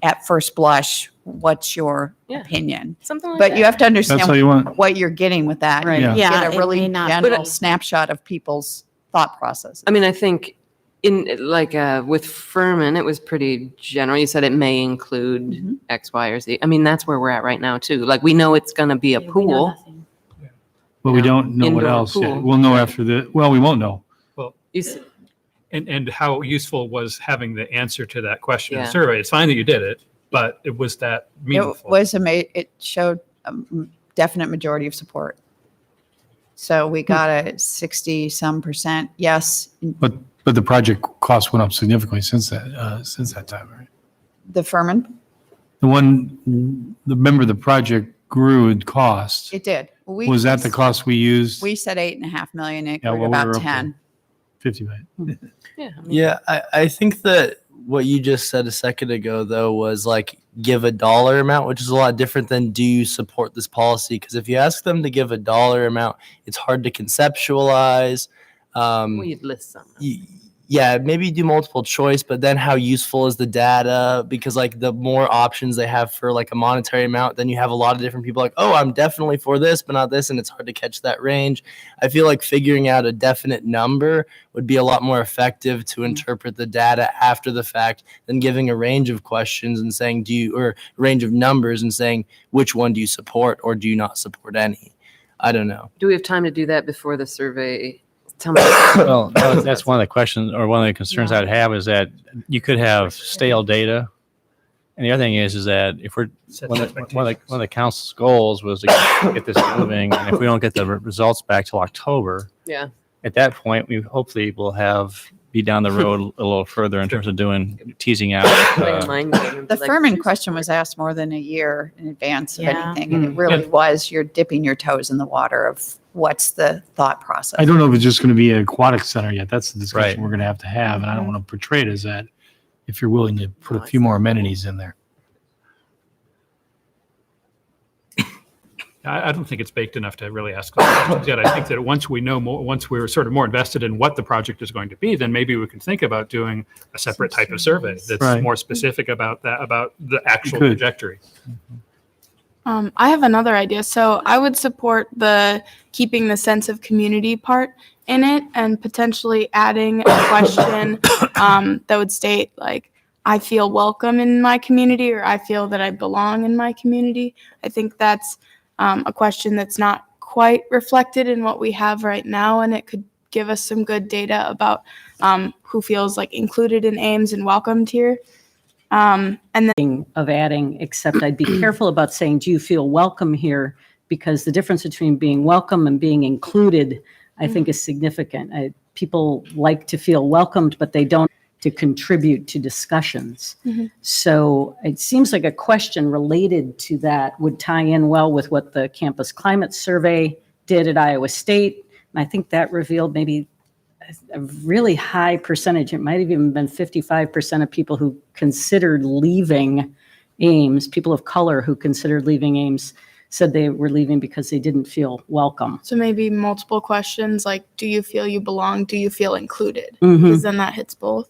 At first blush, what's your opinion? Something like But that. you have to understand That's all you want. what you're getting with that. Right. You Yeah, get it a really may not be- general snapshot of people's thought processes. I mean, I think with Furman, it was pretty general. You said it may include X, Y, or Z. I mean, that's where we're at right now too. Like, we know it's going to be a pool. But we don't know what Indoor else yet. pool. We'll know after we won't know. Well, You s- and how useful was having the answer to that question in the Yeah. survey? It's fine that you did it, but it was that It meaningful. was it showed a definite majority of support. So we got a 60-some% yes. But the project cost went up significantly since that time, right? The Furman, Remember the project grew in cost. it did. Was that the cost we used? We said 8.5 million. It Yeah, grew well, we about were up 10. 50 million. Yeah, I think that what you just said a second ago, though, was like give a dollar amount, which is a lot different than do you support this policy? Because if you ask them to give a dollar amount, it's hard to conceptualize. We'd list some. yeah, maybe do multiple choice, but then how useful is the data? Because like the more options they have for like a monetary amount, then you have a lot of different people like, oh, I'm definitely for this, but not this. And it's hard to catch that range. I feel like figuring out a definite number would be a lot more effective to interpret the data after the fact than giving a range of questions and saying, or a range of numbers and saying, which one do you support or do you not support any? I don't know. Do we have time to do that before the survey? Tell me. Well, that's one of the questions or one of the concerns I'd have is that you could have stale data. And the other thing is that if we're, one of the council's goals was to get this moving. And if we don't get the results back till October, Yeah. at that point, we hopefully will be down the road a little further in terms of teasing out. The Furman question was asked more than a year in advance of Yeah. anything. And it really was, you're dipping your toes in the water of what's the thought process. I don't know if it's just going to be an aquatic center yet. That's the discussion Right. we're going to have. And I don't want to portray it as that if you're willing to put a few more amenities in there. I don't think it's baked enough to really ask those questions yet. I think that once we know more, once we're sort of more invested in what the project is going to be, then maybe we can think about doing a separate type of survey that's Right. more specific about that, about the actual Good. trajectory. I have another idea. So I would support the keeping the sense of community part in it and potentially adding a question that would state like, I feel welcome in my community or I feel that I belong in my community. I think that's a question that's not quite reflected in what we have right now, and it could give us some good data about who feels like included in Ames and welcomed here. And then Of adding, except I'd be careful about saying, do you feel welcome here? Because the difference between being welcome and being included, I think, is significant. People like to feel welcomed, but they don't to contribute to discussions. So it seems like a question related to that would tie in well with what the campus climate survey did at Iowa State. And I think that revealed maybe a really high percentage. It might have even been 55% of people who considered leaving Ames, people of color who considered leaving Ames, said they were leaving because they didn't feel welcome. so maybe multiple questions like, do you feel you belong? Do you feel included? Mhm. Because then that hits both.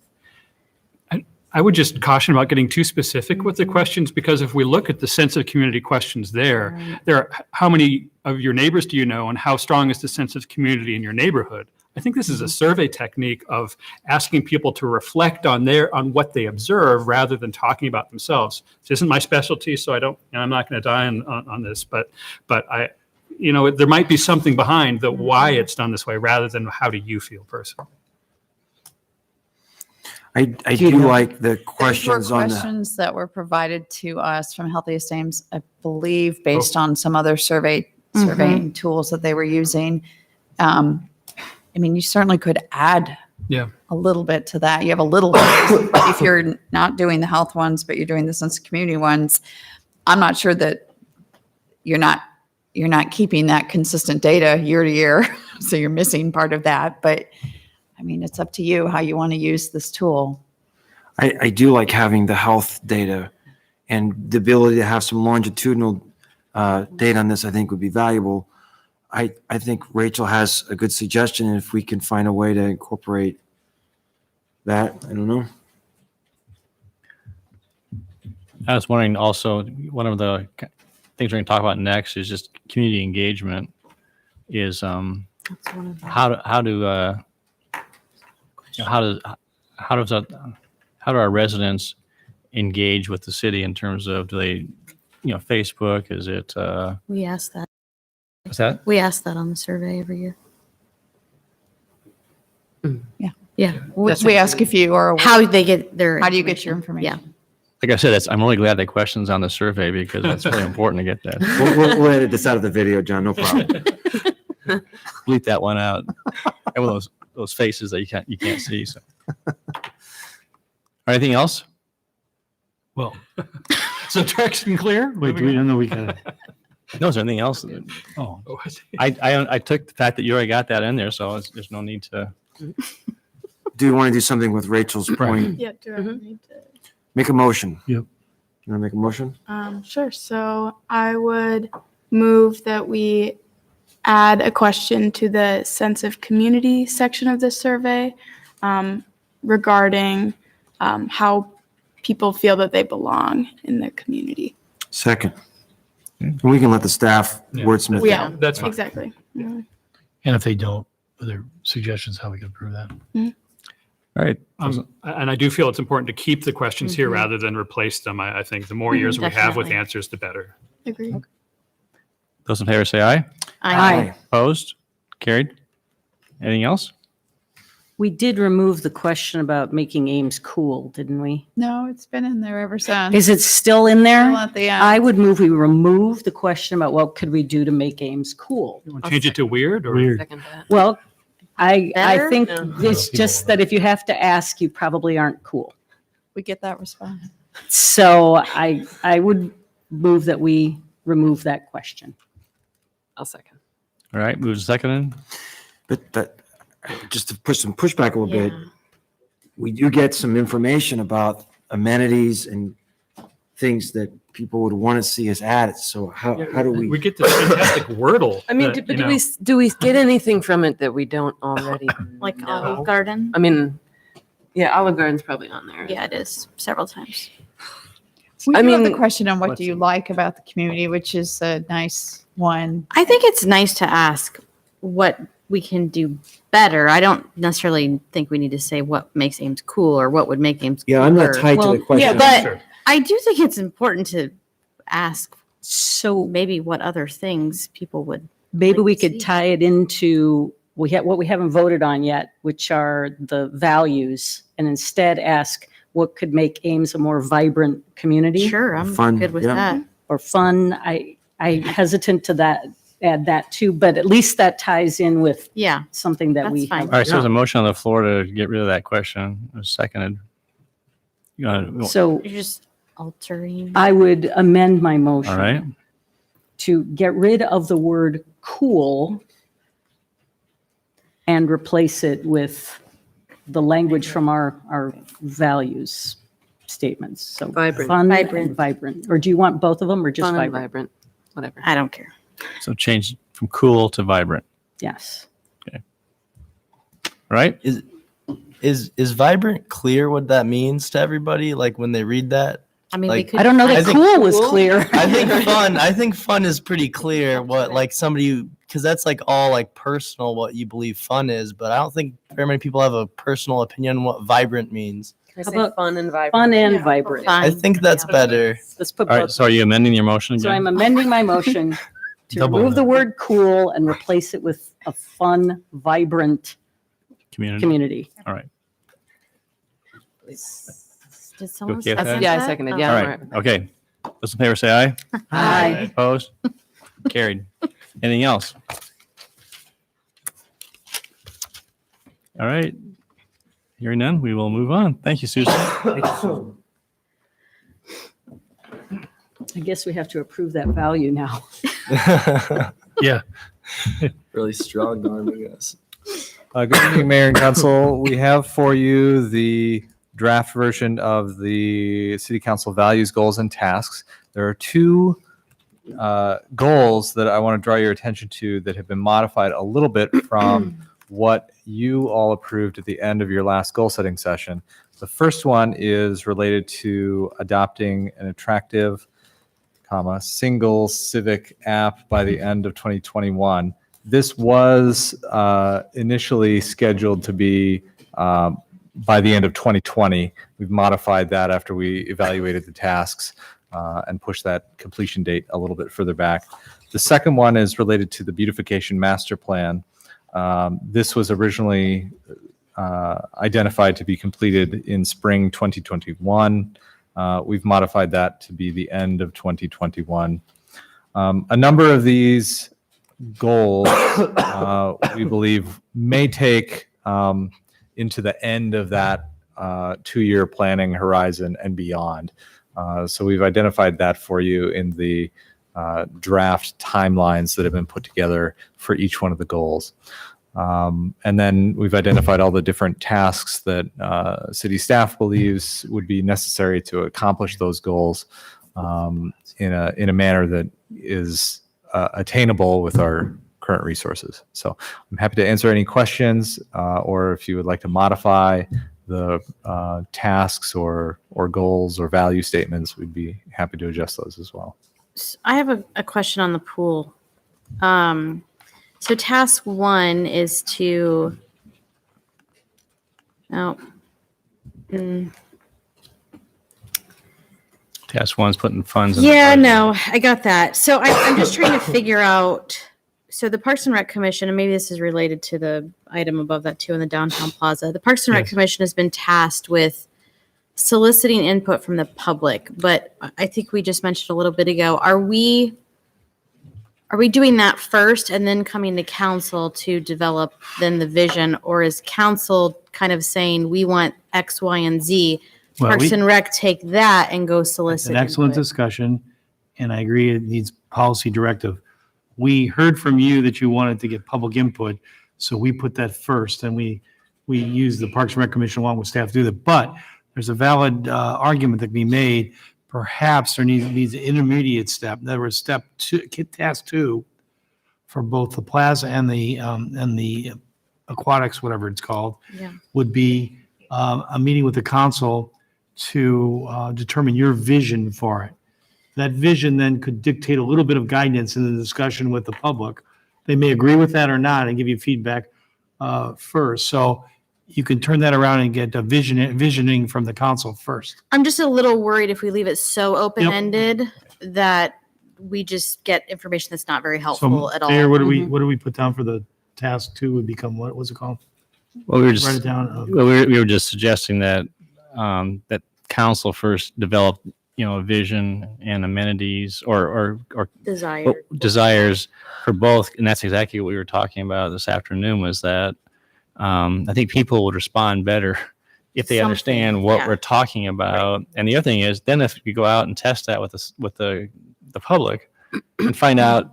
I would just caution about getting too specific with the questions, because if we look at the sense of community questions there are how many of your neighbors do you know and how strong is the sense of community in your neighborhood? I think this is a survey technique of asking people to reflect on what they observe rather than talking about themselves. This isn't my specialty, so I'm not going to die on this, but I, there might be something behind the why it's done this way rather than how do you feel personally. I do like the questions on the, questions that were provided to us from Healthiest Ames, I believe, based on some other surveying tools that they were using. I mean, you certainly could add a little bit to that. You have a little bit, but if you're not doing the health ones, but you're doing the sense of community ones, I'm not sure that you're not keeping that consistent data year to year. So you're missing part of that. But I mean, it's up to you how you want to use this tool. I do like having the health data, and the ability to have some longitudinal data on this, I think would be valuable. I think Rachel has a good suggestion, and if we can find a way to incorporate that, I don't know. I was wondering also, one of the things we're going to talk about next is just community engagement. Is how do our residents engage with the city in terms of, do they, Facebook? Is it? We ask that. What's that? We ask that on the survey every year. Yeah. Yeah. We ask if you are How they get their. How do you get your information? Yeah. Like I said, I'm really glad that question's on the survey, because that's really important to get that. We'll edit this out of the video, John, no problem. Bleep that one out. And with those faces that you can't see. So. Anything else? Well, so direction clear? Wait, do we know we got it? No, is there anything else? Oh, I took the fact that you already got that in there, so there's no need to. Do you want to do something with Rachel's point? Yeah, do I need to? Make a motion. Yep. You want to make a motion? Sure. So I would move that we add a question to the sense of community section of this survey, regarding how people feel that they belong in their community. Second. And we can let the staff wordsmith Yeah, that. That's fine. exactly. Mhm. And if they don't, are there suggestions how we can improve that? All right. And I do feel it's important to keep the questions here Mhm. rather than replace them. I think the more years we have with Definitely. answers, the better. Agreed. Those in favor say aye. Aye. Opposed? Carried. Anything else? We did remove the question about making Ames cool, didn't we? No, it's been in there ever since. Is it still in there? Still at the end. I would move we remove the question about what could we do to make Ames cool. You want to change it to weird or? Weird. Second that. Well, I Better? think No. it's just that if you have to ask, you probably aren't cool. We get that response. So I would move that we remove that question. I'll second. All right, move to second. But just to push some pushback a little bit, Yeah. we do get some information about amenities and things that people would want to see us add. So how do We we? get this fantastic Wordle. I mean, that, but you know, do we get anything from it that we don't already Like know? Olive Garden. I mean, yeah, Olive Garden's probably on there. Yeah, it is several times. We I do have the mean, question on what do you like about the community, which is a nice one. I think it's nice to ask what we can do better. I don't necessarily think we need to say what makes Ames cool or what would make Ames Yeah, I'm not cooler. tied to the Well, question. but Sure. I do think it's important to ask So maybe what other things people would. maybe like we to could see. tie it into what we haven't voted on yet, which are the values, and instead ask what could make Ames a more vibrant community Sure, I'm Fun, good with yeah. that. or fun. I hesitant to add that too, but at least that ties in with Yeah, something that That's we fine. have. All right, so there's a motion on the floor to get rid of that question. It was seconded. So you're just altering. I would amend my motion. All right. To get rid of the word cool and replace it with the language from our values statements. So Vibrant. fun Vibrant. and vibrant. Or do you want both of them or just Fun and vibrant? vibrant, whatever. I don't care. So change from cool to vibrant. Yes. All right? Is vibrant clear what that means to everybody? Like when they read that? I mean, Like, we could. I don't know I that think- cool was clear. I think fun is pretty clear what like somebody, because that's like all like personal what you believe fun is, but I don't think very many people have a personal opinion on what vibrant means. Can I How say about fun and vibrant? Fun and vibrant. I think that's better. Let's put All right, both. so are you amending your motion So again? I'm amending my motion to Double remove the that. word cool and replace it with a fun, vibrant Community. community. All right. Did someone okay with that? second Yeah, I that? seconded, Oh. yeah. All right. Okay. Those in favor say aye. Aye. Opposed? Carried. Anything else? All right. Hearing none, we will move on. Thank you, Susan. I guess we have to approve that value now. Yeah. Really strong arm, I guess. Good evening, Mayor and Council. We have for you the draft version of the City Council values, goals, and tasks. There are two goals that I want to draw your attention to that have been modified a little bit from what you all approved at the end of your last goal setting session. The first one is related to adopting an attractive, single civic app by the end of 2021. This was initially scheduled to be by the end of 2020. We've modified that after we evaluated the tasks and pushed that completion date a little bit further back. The second one is related to the beautification master plan. This was originally identified to be completed in spring 2021. We've modified that to be the end of 2021. A number of these goals we believe may take into the end of that 2-year planning horizon and beyond. So we've identified that for you in the draft timelines that have been put together for each one of the goals. And then we've identified all the different tasks that city staff believes would be necessary to accomplish those goals in a manner that is attainable with our current resources. So I'm happy to answer any questions, or if you would like to modify the tasks or goals or value statements, we'd be happy to adjust those as well. I have a question on the pool. So task 1 is to, oh, Task 1's putting funds in. yeah, no, I got that. So I'm just trying to figure out, so the Parks and Rec Commission, and maybe this is related to the item above that too in the downtown plaza. The Parks and Rec Commission has been tasked with soliciting input from the public, but I think we just mentioned a little bit ago, are we doing that first and then coming to council to develop then the vision, or is council kind of saying we want X, Y, and Z? Well, Parks and Rec take that and go solicit An excellent input. discussion, and I agree it needs policy directive. We heard from you that you wanted to get public input, so we put that first, and we use the Parks and Rec Commission along with staff to do that. But there's a valid argument that can be made. Perhaps there needs an intermediate step. There was step 2, task 2, for both the plaza and the aquatics, whatever it's called, Yeah. would be a meeting with the council to determine your vision for it. That vision then could dictate a little bit of guidance in the discussion with the public. They may agree with that or not and give you feedback first. So you can turn that around and get a visioning from the council first. I'm just a little worried if we leave it so open-ended that we just get information that's not very helpful So, at all. Mayor, what do we put down for the task 2 would become, what was it called? Well, we were just, Write it down. well, we were just suggesting that, that council first develop, a vision and amenities or desires for both. And that's exactly what we were talking about this afternoon, was that I think people would respond better if they understand what we're talking about. Right. And the other thing is, then if you go out and test that with the public and find out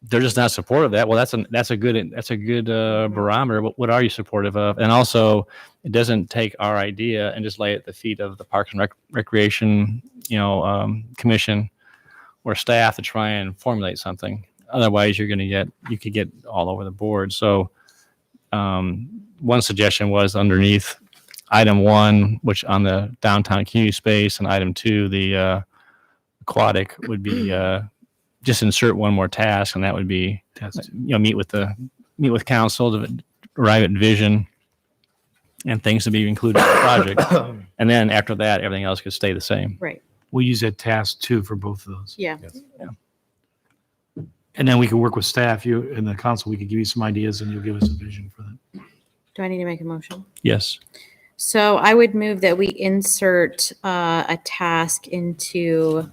they're just not supportive of that, well, that's a good barometer. What are you supportive of? And also, it doesn't take our idea and just lay it at the feet of the Parks and Recreation, commission or staff to try and formulate something. Otherwise, you could get all over the board. So, one suggestion was underneath item 1, which on the downtown community space, and item 2, the aquatic, would be just insert one more task, and that would be meet with council to arrive at vision and things to be included in the project. And then after that, everything else could stay the same. Right. We'll use that task 2 for both of those. Yeah. And then we can work with staff, you and the council, we could give you some ideas and you'll give us a vision for that. Do I need to make a motion? Yes. So I would move that we insert a task into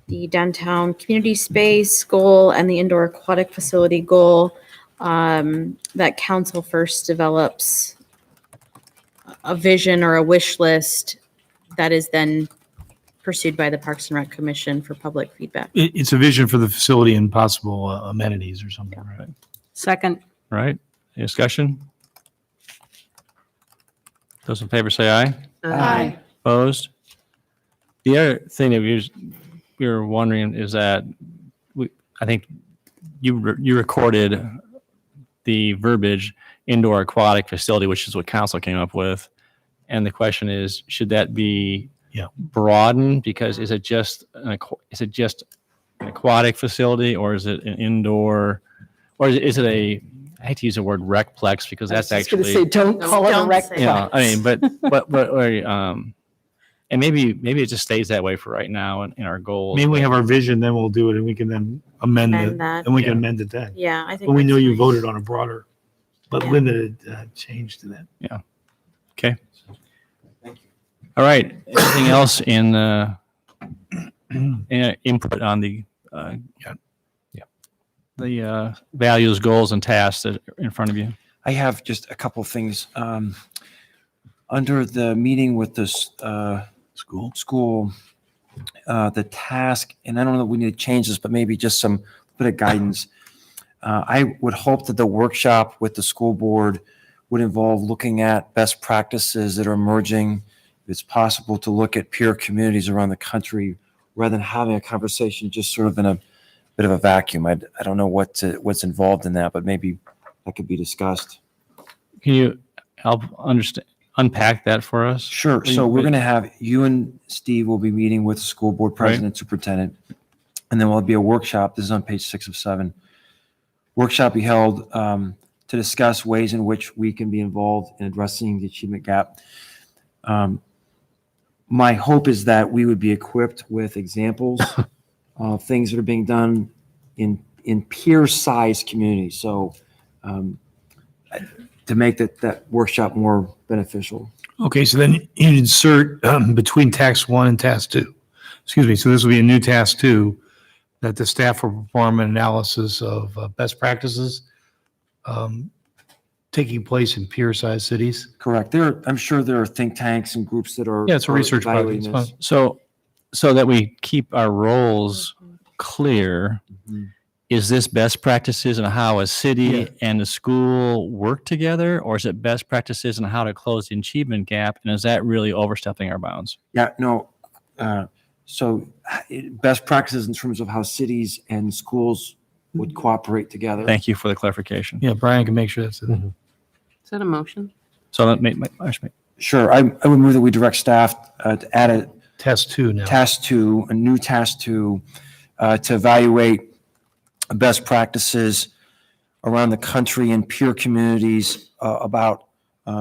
the downtown community space goal and the indoor aquatic facility goal, that council first develops a vision or a wish list that is then pursued by the Parks and Rec Commission for public feedback. It's a vision for the facility and possible amenities or something, right? Second. All right. Any discussion? Those in favor say aye. Aye. Opposed? The other thing that we were wondering is that I think you recorded the verbiage indoor aquatic facility, which is what council came up with. And the question is, should that be broadened? Because is it just an aquatic facility, or is it an indoor, or is it a, I hate to use the word recplex because that's actually. Say, don't call it a recplex. I mean, but and maybe it just stays that way for right now in our goals. Maybe we have our vision, then we'll do it, and we can then amend it, that. and we can amend it then. Yeah, I think. But we know that's you nice. voted on a broader, but Yeah. limited change to that. Yeah. Okay. All right. Anything else in input on the values, goals, and tasks that are in front of you? I have just a couple things. Under the meeting with this school, the task, and I don't know if we need to change this, but maybe just some bit of guidance. I would hope that the workshop with the school board would involve looking at best practices that are emerging. If it's possible to look at peer communities around the country rather than having a conversation just sort of in a bit of a vacuum. I don't know what's involved in that, but maybe that could be discussed. Can you help understand? unpack that for us? Sure. So we're going to have, you and Steve will be meeting with the school board president, superintendent, and then there'll be a workshop. This is on page 6 of 7. Workshop be held to discuss ways in which we can be involved in addressing the achievement gap. My hope is that we would be equipped with examples of things that are being done in peer-sized communities. So to make that workshop more beneficial. Okay, so then you insert between task 1 and task 2. Excuse me, so this will be a new task 2, that the staff will perform an analysis of best practices taking place in peer-sized cities. Correct. I'm sure there are think tanks and groups that are. Yeah, it's a are research project. evaluating It's this. fun. So that we keep our roles clear, is this best practices and how a city and a school work together, or is it best practices and how to close the achievement gap? And is that really overstepping our bounds? Yeah, no. So best practices in terms of how cities and schools would cooperate together. Thank you for the clarification. Yeah, Brian can make sure that's it. Is that a motion? So that may. Sure. I would move that we direct staff to add a task 2 now. Task 2, a new task 2, to evaluate best practices around the country and peer communities about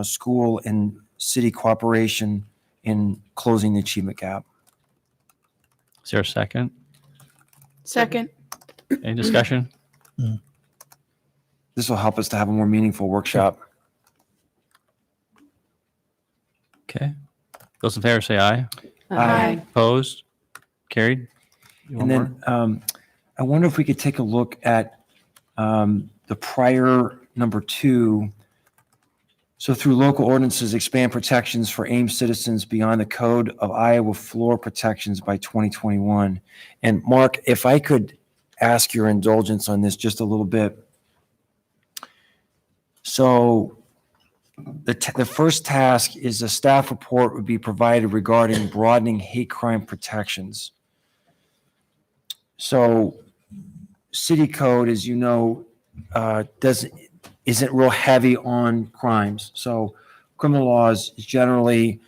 school and city cooperation in closing the achievement gap. Is there a second? Second. Any discussion? This will help us to have a more meaningful workshop. Okay. Those in favor say aye. Aye. Opposed? Carried? And then I wonder if we could take a look at the prior number 2. So through local ordinances, expand protections for Ames citizens beyond the Code of Iowa floor protections by 2021. And Mark, if I could ask your indulgence on this just a little bit. So the first task is a staff report would be provided regarding broadening hate crime protections. So city code, as you know, isn't real heavy on crimes. So criminal laws is generally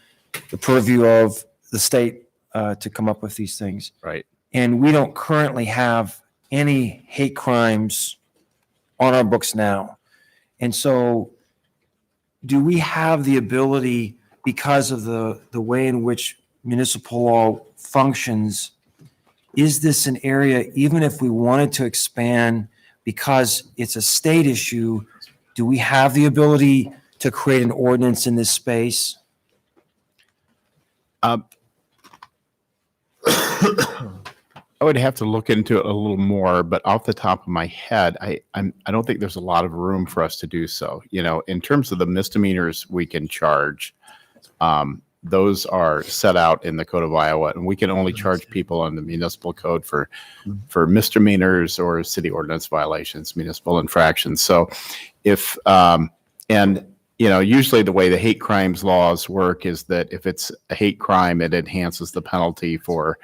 the purview of the state to come up with these things. Right. And we don't currently have any hate crimes on our books now. And so do we have the ability, because of the way in which municipal law functions, is this an area, even if we wanted to expand because it's a state issue, do we have the ability to create an ordinance in this space? I would have to look into it a little more, but off the top of my head, I don't think there's a lot of room for us to do so. You know, in terms of the misdemeanors we can charge, those are set out in the Code of Iowa, and we can only charge people on the municipal code for misdemeanors or city ordinance violations, municipal infractions. So if, and you know, usually the way the hate crimes laws work is that if it's a hate crime, it enhances the penalty for,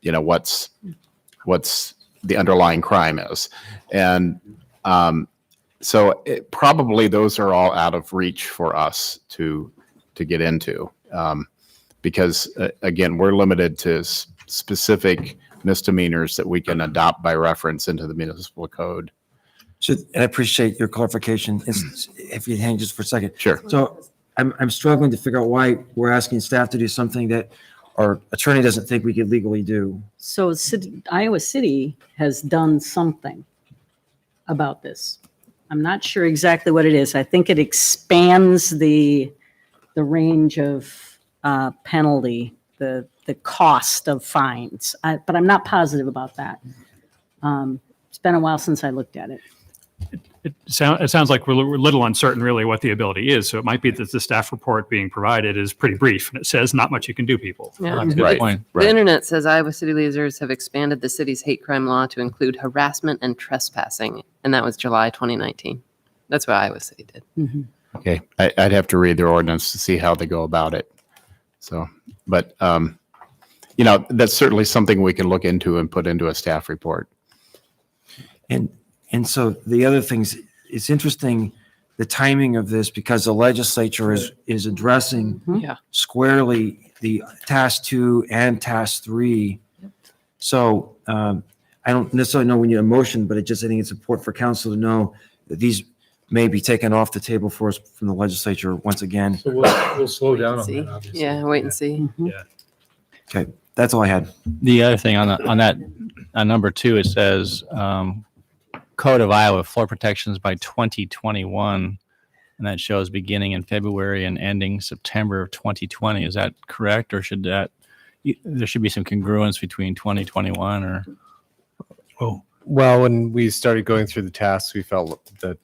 you know, what's the underlying crime is. And so probably those are all out of reach for us to get into, because again, we're limited to specific misdemeanors that we can adopt by reference into the municipal code. So, and I appreciate your clarification. If you hang just for a second. Sure. So I'm struggling to figure out why we're asking staff to do something that our attorney doesn't think we could legally do. So Iowa City has done something about this. I'm not sure exactly what it is. I think it expands the range of penalty, the cost of fines, but I'm not positive about that. It's been a while since I looked at it. It sounds like we're a little uncertain really what the ability is. So it might be that the staff report being provided is pretty brief and it says not much you can do, people. Yeah. That's a good point. The internet says Iowa city leaders have expanded the city's hate crime law to include harassment and trespassing. And that was July 2019. That's what Iowa City did. Mm-hmm. Okay, I'd have to read their ordinance to see how they go about it. So, but, you know, that's certainly something we can look into and put into a staff report. And so the other things, it's interesting the timing of this because the legislature is addressing Yeah. squarely the task 2 and task 3. So I don't necessarily know we need a motion, but I think it's important for council to know that these may be taken off the table for us from the legislature once again. So we'll slow down on See? that, obviously. Yeah, wait and see. Yeah. Okay, that's all I had. The other thing on that, on number 2, it says Code of Iowa floor protections by 2021, and that shows beginning in February and ending September of 2020. Is that correct, or should there should be some congruence between 2021 or? Oh, well, when we started going through the tasks, we felt that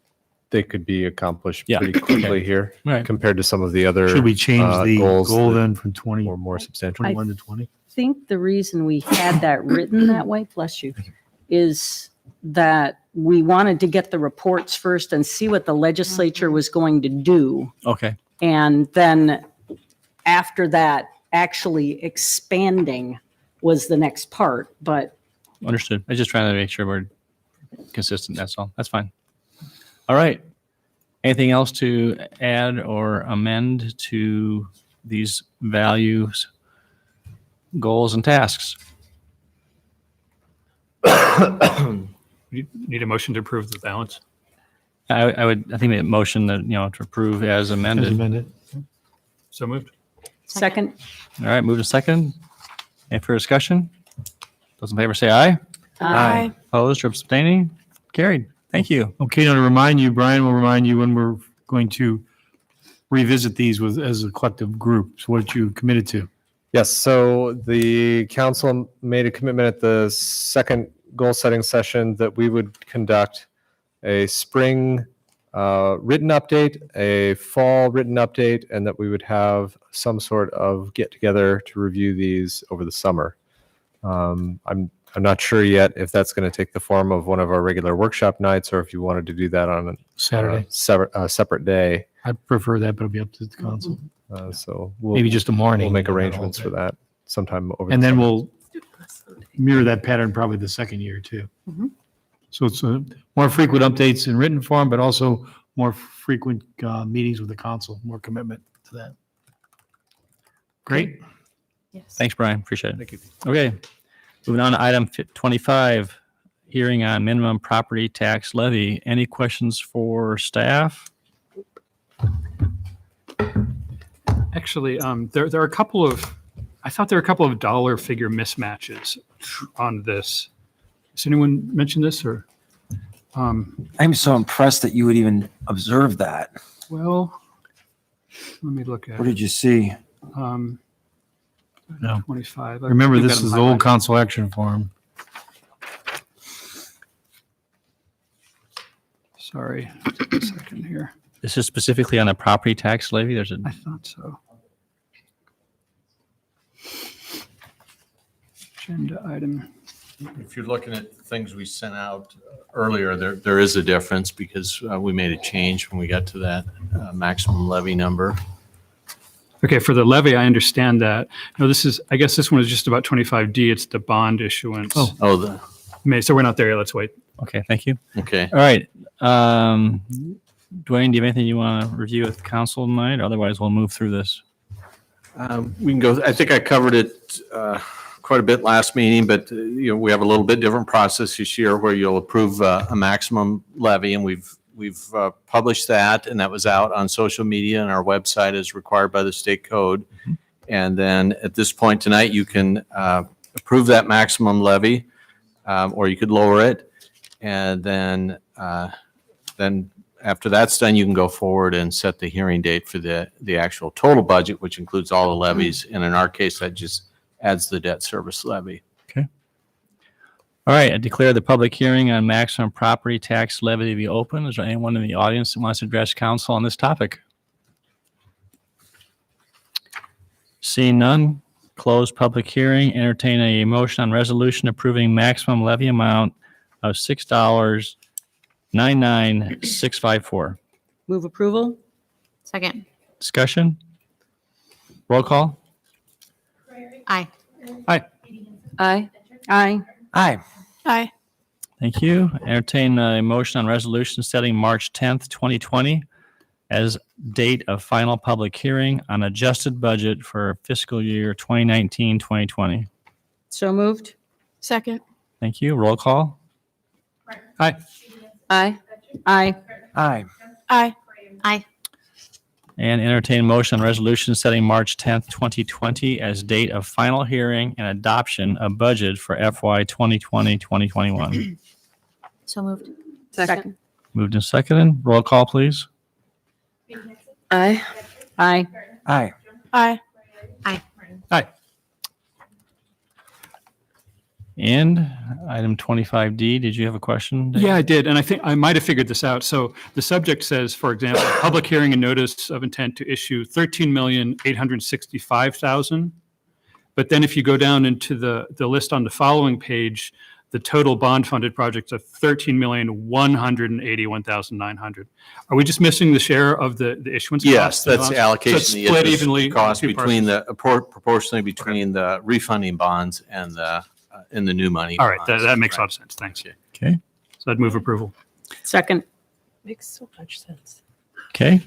they could be accomplished pretty quickly here compared to some of the other. Should we change the goals goal that then from 20 or more substantial? 21 to 20? I think the reason we had that written that way, bless you, is that we wanted to get the reports first and see what the legislature was going to do. Okay. And then after that, actually expanding was the next part. But Understood. I'm just trying to make sure we're consistent. That's all. That's fine. All right. Anything else to add or amend to these values, goals, and tasks? You need a motion to approve the balance? I think a motion that, to approve as amended. As amended. So moved. second, All right, move to second. Any further discussion? Those in favor say aye. Aye. Opposed or abstaining? Carried. Thank you. Okay, now to remind you, Brian will remind you when we're going to revisit these as a collective group. So what you committed to? Yes, so the council made a commitment at the second goal setting session that we would conduct a spring written update, a fall written update, and that we would have some sort of get together to review these over the summer. I'm not sure yet if that's going to take the form of one of our regular workshop nights or if you wanted to do that on a Saturday. Separate day. I'd prefer that, but it'll be up to the council. So Maybe just a morning. We'll make arrangements for that sometime over. And the then summer. we'll mirror that pattern probably the second year too. So it's more frequent updates in written form, but also more frequent meetings with the council, more commitment to that. Great. Thanks, Brian. Appreciate it. Thank you. Okay. Moving on to item 25, hearing on minimum property tax levy. Any questions for staff? Actually, there are a couple of, I thought there were a couple of dollar figure mismatches on this. Has anyone mentioned this or? I'm so impressed that you would even observe that. Well, let me look at What did you see? No. 25. Remember, I've this got them is the old highlighted. council action form. Sorry, just a second here. This is specifically on a property tax levy. There's a I thought so. Agenda item. If you're looking at things we sent out earlier, there is a difference because we made a change when we got to that maximum levy number. Okay, for the levy, I understand that. No, I guess this one is just about 25D. It's the bond issuance. Oh, So we're not there yet. Let's wait. Okay, thank you. okay. All right. Dwayne, do you have anything you want to review with council tonight? Otherwise, we'll move through this. We can go, I think I covered it quite a bit last meeting, but we have a little bit different process this year where you'll approve a maximum levy, and we've published that, and that was out on social media and our website as required by the state code. And then at this point tonight, you can approve that maximum levy, or you could lower it. And then after that's done, you can go forward and set the hearing date for the actual total budget, which includes all the levies. And in our case, that just adds the debt service levy. Okay. All right. I declare the public hearing on maximum property tax levy to be open. Is there anyone in the audience that wants to address council on this topic? Seeing none, close public hearing. Entertain a motion on resolution approving maximum levy amount of $6.99654. move approval? Second. Discussion? Roll call? Aye. Aye. Aye. Aye. Aye. Thank you. Entertain a motion on resolution setting March 10th, 2020 as date of final public hearing on adjusted budget for fiscal year 2019-2020. So moved. Second. Thank you. Roll call. Aye. Aye. Aye. Aye. Aye. Aye. And entertain motion on resolution setting March 10th, 2020 as date of final hearing and adoption of budget for FY 2020-2021. So moved. Second. Moved and seconded. Roll call, please. Aye. Aye. Aye. Aye. Aye. Aye. And item 25D, did you have a question? Dave? Yeah, I did. And I think I might have figured this out. So the subject says, for example, public hearing and notice of intent to issue 13,865,000. But then if you go down into the list on the following page, the total bond funded projects of 13,181,900. Are we just missing the share of the issuance Yes, costs? that's the So allocation. it's of the split interest evenly cost two between parcels. proportionally between the refunding bonds and the new money. All right, bonds. that makes a lot of sense. Thanks. Okay. So I'd move approval. Second. Makes so much sense. Okay.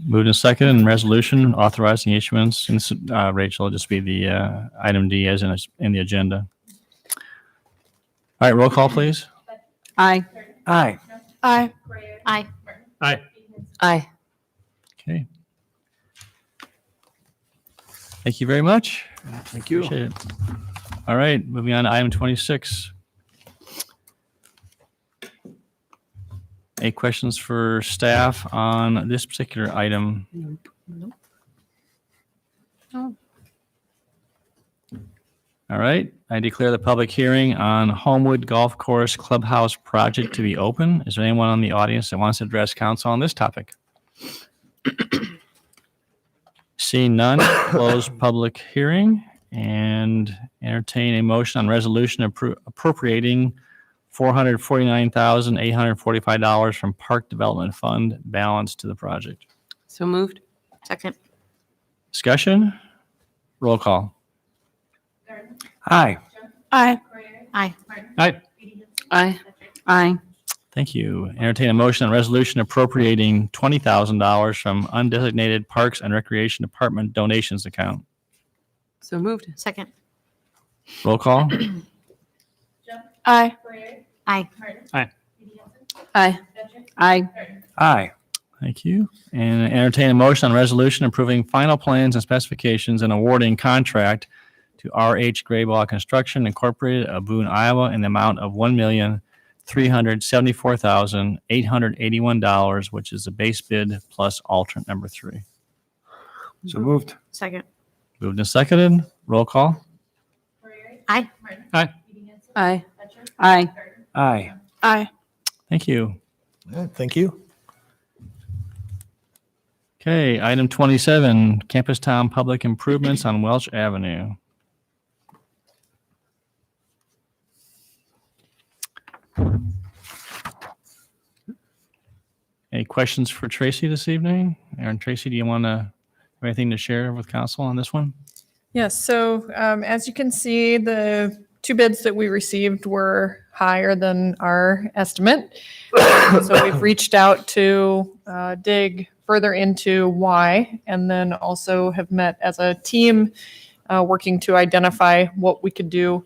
Moved and seconded and resolution authorizing issuance. And this, Rachel, will just be the item D as in the agenda. All right, roll call, please. Aye. Aye. Aye. Aye. Aye. Aye. Okay. Thank you very much. Thank you. Appreciate it. All right, moving on to item 26. Any questions for staff on this particular item? Nope. All right, I declare the public hearing on Homewood Golf Course Clubhouse project to be open. Is there anyone on the audience that wants to address council on this topic? Seeing none, close public hearing and entertain a motion on resolution appropriating $449,845 from Park Development Fund balance to the project. So moved. Second. Discussion? Roll call. Aye. Aye. Aye. Aye. Aye. Aye. Thank you. Entertain a motion on resolution appropriating $20,000 from undesignated Parks and Recreation Department donations account. So moved. Second. Roll call. Aye. Aye. Aye. Aye. Aye. Aye. Thank you. And entertain a motion on resolution approving final plans and specifications and awarding contract to RH Grayball Construction Incorporated of Boone, Iowa in the amount of $1,374,881, which is the base bid plus alternate number 3. So moved. Second. Moved and seconded. Roll call. Aye. Aye. Aye. Aye. Aye. Aye. Thank you. Thank you. Okay, item 27, Campus Town Public Improvements on Welch Avenue. Any questions for Tracy this evening? Aaron, Tracy, do you want to have anything to share with council on this one? Yes, so as you can see, the 2 bids that we received were higher than our estimate. So we've reached out to dig further into why, and then also have met as a team working to identify what we could do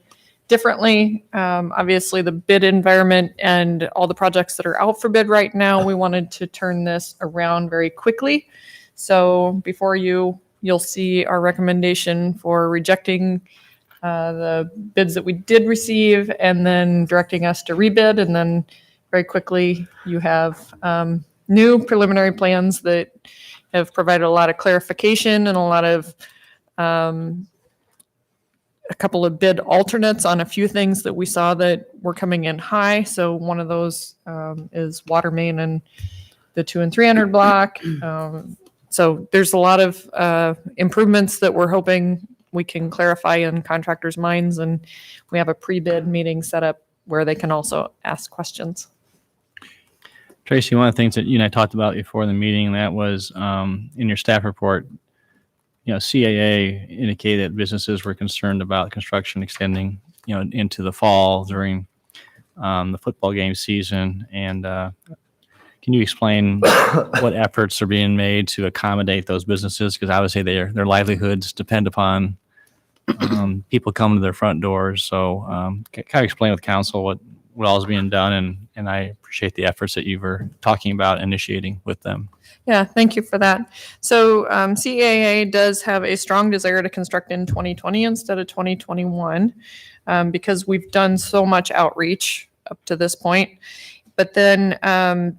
differently. Obviously, the bid environment and all the projects that are out for bid right now, we wanted to turn this around very quickly. So before you'll see our recommendation for rejecting the bids that we did receive and then directing us to rebid. And then very quickly, you have new preliminary plans that have provided a lot of clarification and a lot of a couple of bid alternates on a few things that we saw that were coming in high. So one of those is water main and the 200 and 300 block. So there's a lot of improvements that we're hoping we can clarify in contractors' minds, and we have a pre-bid meeting set up where they can also ask questions. Tracy, one of the things that you and I talked about before the meeting, that was in your staff report, CAA indicated that businesses were concerned about construction extending, into the fall during the football game season. And, Can you explain what efforts are being made to accommodate those businesses? Because obviously their livelihoods depend upon people coming to their front doors. So kind of explain with council what all is being done, and I appreciate the efforts that you were talking about initiating with them. Yeah, thank you for that. So CAA does have a strong desire to construct in 2020 instead of 2021 because we've done so much outreach up to this point. But then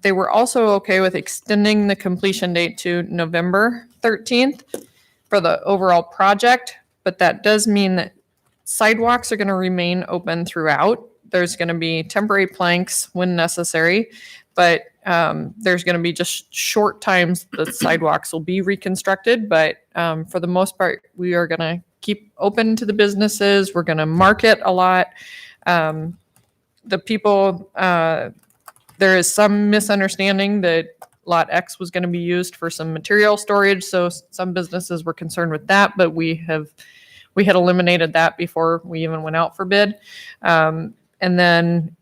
they were also okay with extending the completion date to November 13th for the overall project. But that does mean that sidewalks are going to remain open throughout. There's going to be temporary planks when necessary, but there's going to be just short times the sidewalks will be reconstructed. But for the most part, we are going to keep open to the businesses. We're going to market a lot. The people, there is some misunderstanding that Lot X was going to be used for some material storage. So some businesses were concerned with that, but we had eliminated that before we even went out for bid. And then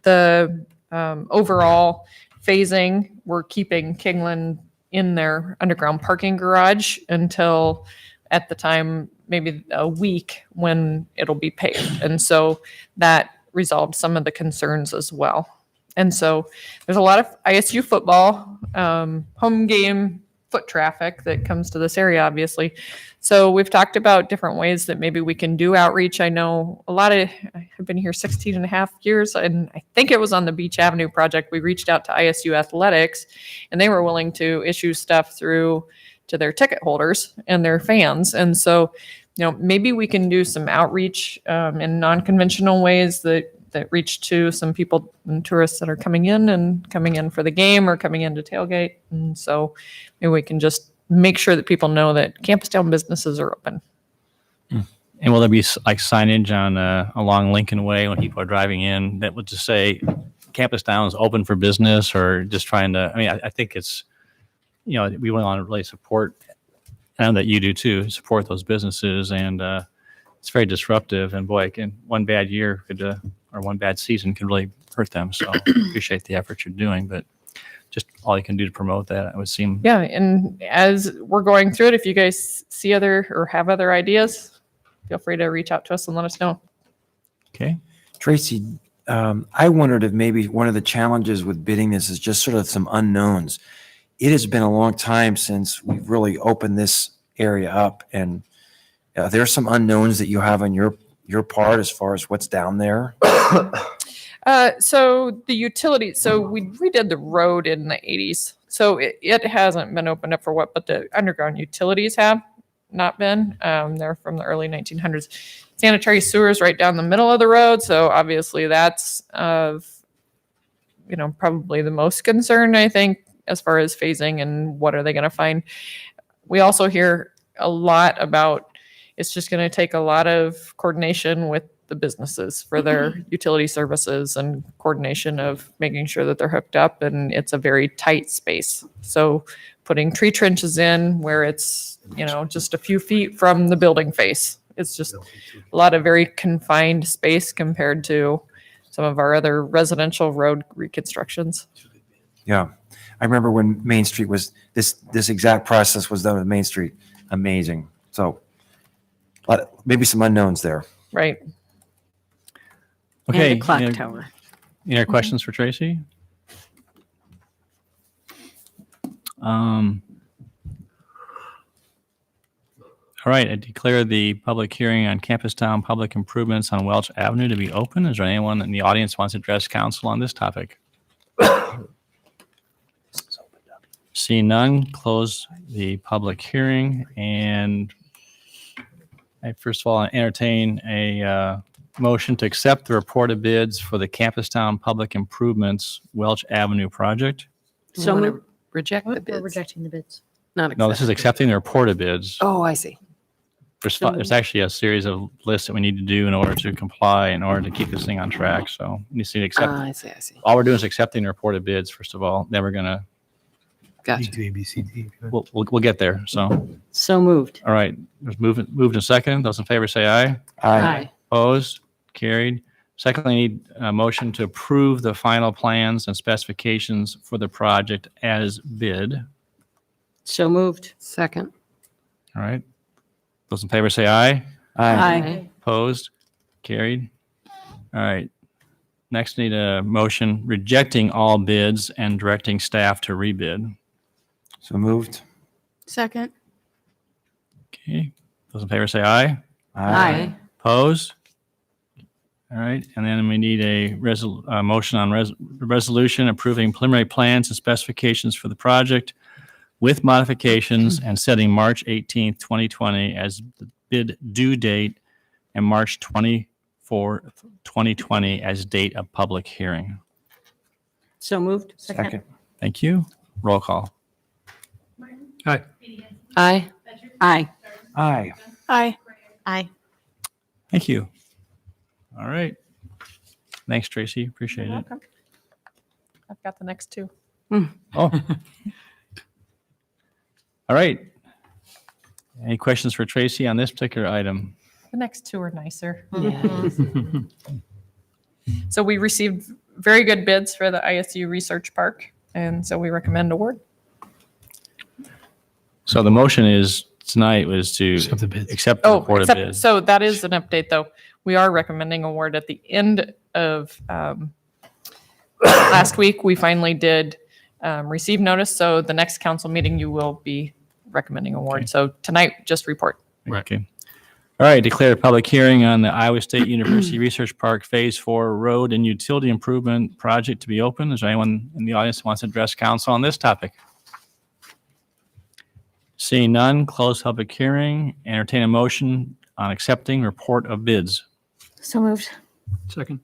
the overall phasing, we're keeping Kingland in their underground parking garage until at the time, maybe a week when it'll be paved. And so that resolved some of the concerns as well. And so there's a lot of ISU football, home game foot traffic that comes to this area, obviously. So we've talked about different ways that maybe we can do outreach. I know I have been here 16 and a half years, and I think it was on the Beach Avenue project. We reached out to ISU Athletics, and they were willing to issue stuff through to their ticket holders and their fans. And so, maybe we can do some outreach in non-conventional ways that reach to some people and tourists that are coming in for the game or coming in to tailgate. And so maybe we can just make sure that people know that Campus Town businesses are open. And will there be like signage on along Lincoln Way when people are driving in that would just say Campus Town is open for business, or just trying to, I think it's, we want to really support, and I know that you do too, support those businesses, and it's very disruptive, and boy, one bad year or one bad season can really hurt them. So appreciate the effort you're doing, but just all you can do to promote that, it would seem. Yeah, and as we're going through it, if you guys see or have other ideas, feel free to reach out to us and let us know. Okay. Tracy, I wondered if maybe one of the challenges with bidding this is just sort of some unknowns. It has been a long time since we've really opened this area up, and there's some unknowns that you have on your part as far as what's down there. So the utilities, so we redid the road in the 80s. So it hasn't been opened up for what, but the underground utilities have not been. They're from the early 1900s. Sanitary sewers right down the middle of the road. So obviously that's of, probably the most concern, I think, as far as phasing and what are they going to find. We also hear a lot about it's just going to take a lot of coordination with the businesses for their utility services and coordination of making sure that they're hooked up, and it's a very tight space. So putting tree trenches in where it's, just a few feet from the building face. It's just a lot of very confined space compared to some of our other residential road reconstructions. Yeah. I remember when Main Street was, this exact process was done with Main Street. Amazing. So maybe some unknowns there. Right. Okay. And the clock tower. Any other questions for Tracy? All right, I declare the public hearing on Campus Town public improvements on Welch Avenue to be open. Is there anyone in the audience who wants to address council on this topic? Seeing none, close the public hearing, and I first of all entertain a motion to accept the report of bids for the Campus Town public improvements Welch Avenue project. So I'm going to reject the We're bids. rejecting the bids. Not No, this is accepting the report of bids. Oh, I see. There's actually a series of lists that we need to do in order to comply, in order to keep this thing on track. So you see, accept. I see. All we're doing is accepting the report of bids first of all. Then we're gonna. Gotcha. A, B, C, D. We'll get there. So moved. All right. There's moved in second. Those in favor say aye. Aye. Opposed? Carried. Secondly, I need a motion to approve the final plans and specifications for the project as bid. So moved. Second. All right. Those in favor say aye. Aye. Opposed? Carried. All right. Next, need a motion rejecting all bids and directing staff to rebid. So moved. Second. Okay. Those in favor say aye. Aye. Opposed? All right. And then we need a motion on resolution approving preliminary plans and specifications for the project with modifications and setting March 18th, 2020 as the bid due date and March 24th, 2020 as date of public hearing. So moved. Second. Thank you. Roll call. Aye. Aye. Aye. Aye. Aye. Aye. Thank you. All right. Thanks, Tracy. Appreciate it. Welcome. I've got the next two. Oh. All right. Any questions for Tracy on this particular item? The next two are nicer. Yeah. So we received very good bids for the ISU Research Park, and so we recommend award. So the motion is tonight was to Accept the bids. accept the report of bids. So that is an update, though. We are recommending award at the end of last week. We finally did receive notice, so the next council meeting you will be recommending award. Okay. So tonight, just report. Okay. All right, declare a public hearing on the Iowa State University Research Park Phase 4 Road and Utility Improvement Project to be open. Is there anyone in the audience who wants to address council on this topic? Seeing none, close public hearing. Entertain a motion on accepting report of bids. So moved. Second.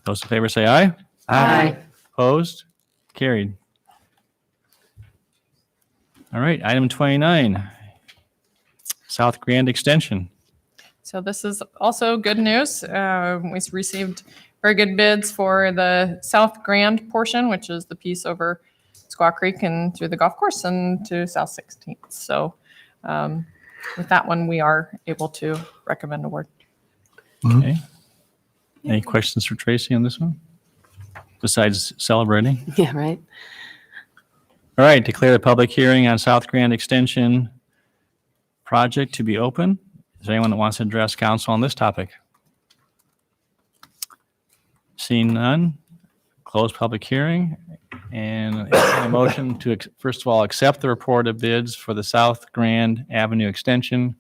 Those in favor say aye. Aye. Opposed? Carried. All right, item 29, South Grand Extension. So this is also good news. We received very good bids for the South Grand portion, which is the piece over Squaw Creek and through the golf course and to South 16th. So with that one, we are able to recommend award. Okay. Any questions for Tracy on this one? Besides celebrating? Yeah, right. All right, declare the public hearing on South Grand Extension project to be open. Is there anyone that wants to address council on this topic? Seeing none, close public hearing and a motion to, first of all, accept the report of bids for the South Grand Avenue Extension,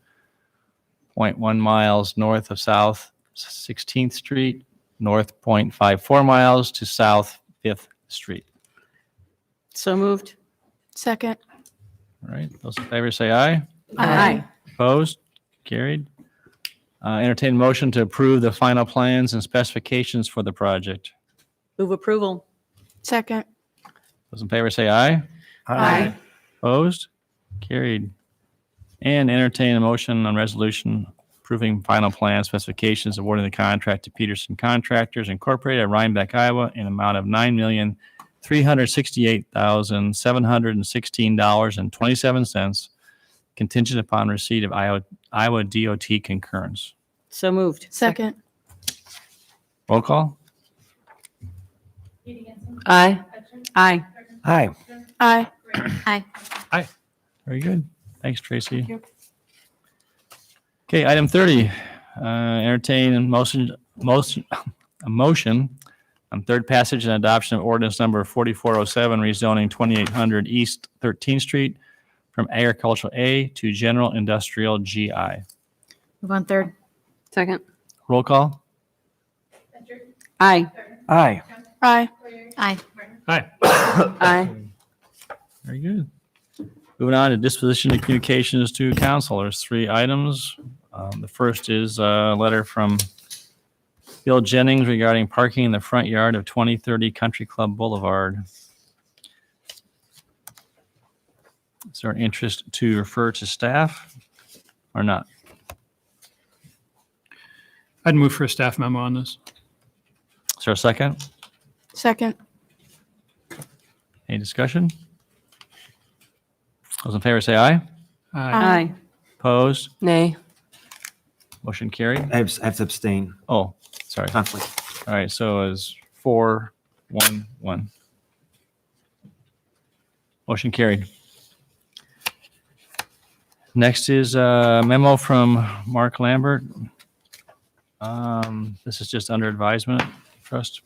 0.1 miles north of South 16th Street, north 0.54 miles to South 5th Street. So moved. Second. All right, those in favor say aye. Aye. Opposed? Carried. Entertain a motion to approve the final plans and specifications for the project. Move approval. Second. Those in favor say aye. Aye. Opposed? Carried. And entertain a motion on resolution approving final plan specifications awarding the contract to Peterson Contractors Incorporated of Rhinebeck, Iowa in amount of $9,368,716.27 contingent upon receipt of Iowa DOT concurrence. So moved. Second. Roll call? Aye. Aye. Aye. Aye. Aye. Very good. Thanks, Tracy. Okay, item 30, entertain a motion on third passage and adoption of ordinance number 4407, rezoning 2800 East 13th Street from agricultural A to general industrial GI. Move on third. Second. Roll call? Aye. Aye. Aye. Aye. Aye. Aye. Very good. Moving on to disposition of communications to council. There's 3 items. The first is a letter from Bill Jennings regarding parking in the front yard of 2030 Country Club Boulevard. Is there an interest to refer to staff or not? I'd move for a staff memo on this. Is there a second? Second. Any discussion? Those in favor say aye. Aye. Opposed? Nay. Motion carried. I have to abstain. Oh, sorry. Conflict. All right, so it's 4-1-1. Motion carried. Next is a memo from Mark Lambert. This is just under advisement, trust.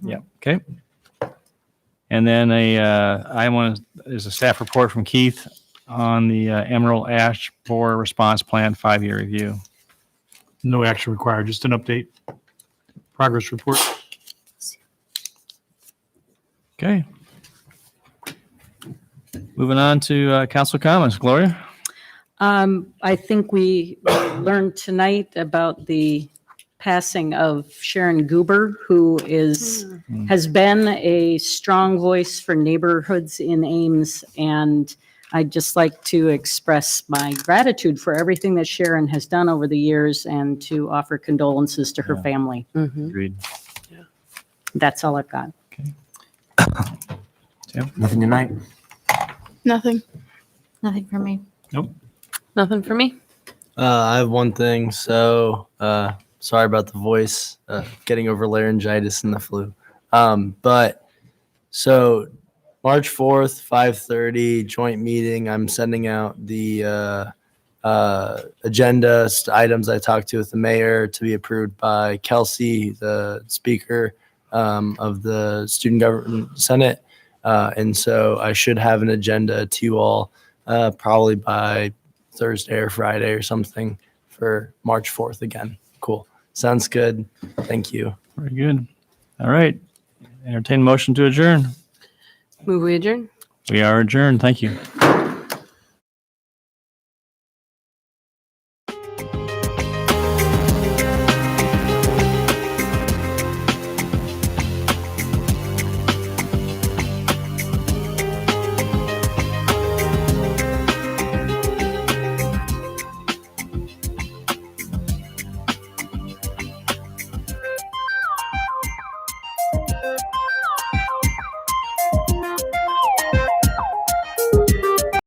Yeah, okay. And then is a staff report from Keith on the Emerald Ash Borer Response Plan 5-year review. No action required, just an update. Progress report. Okay. Moving on to council comments. Gloria? I think we learned tonight about the passing of Sharon Goober, who has been a strong voice for neighborhoods in Ames. And I'd just like to express my gratitude for everything that Sharon has done over the years and to offer condolences to her family. Agreed. That's all I've got. Nothing tonight. Nothing. Nothing for me. Nope. Nothing for me. I have one thing. So sorry about the voice, getting over laryngitis and the flu. But so March 4th, 5:30 joint meeting. I'm sending out the agenda items I talked to with the mayor to be approved by Kelsey, the speaker of the Student Government Senate. And so I should have an agenda to you all probably by Thursday or Friday or something for March 4th again. Cool. Sounds good. Thank you. Very good. All right. Entertain motion to adjourn. Move we adjourn. We are adjourned. Thank you.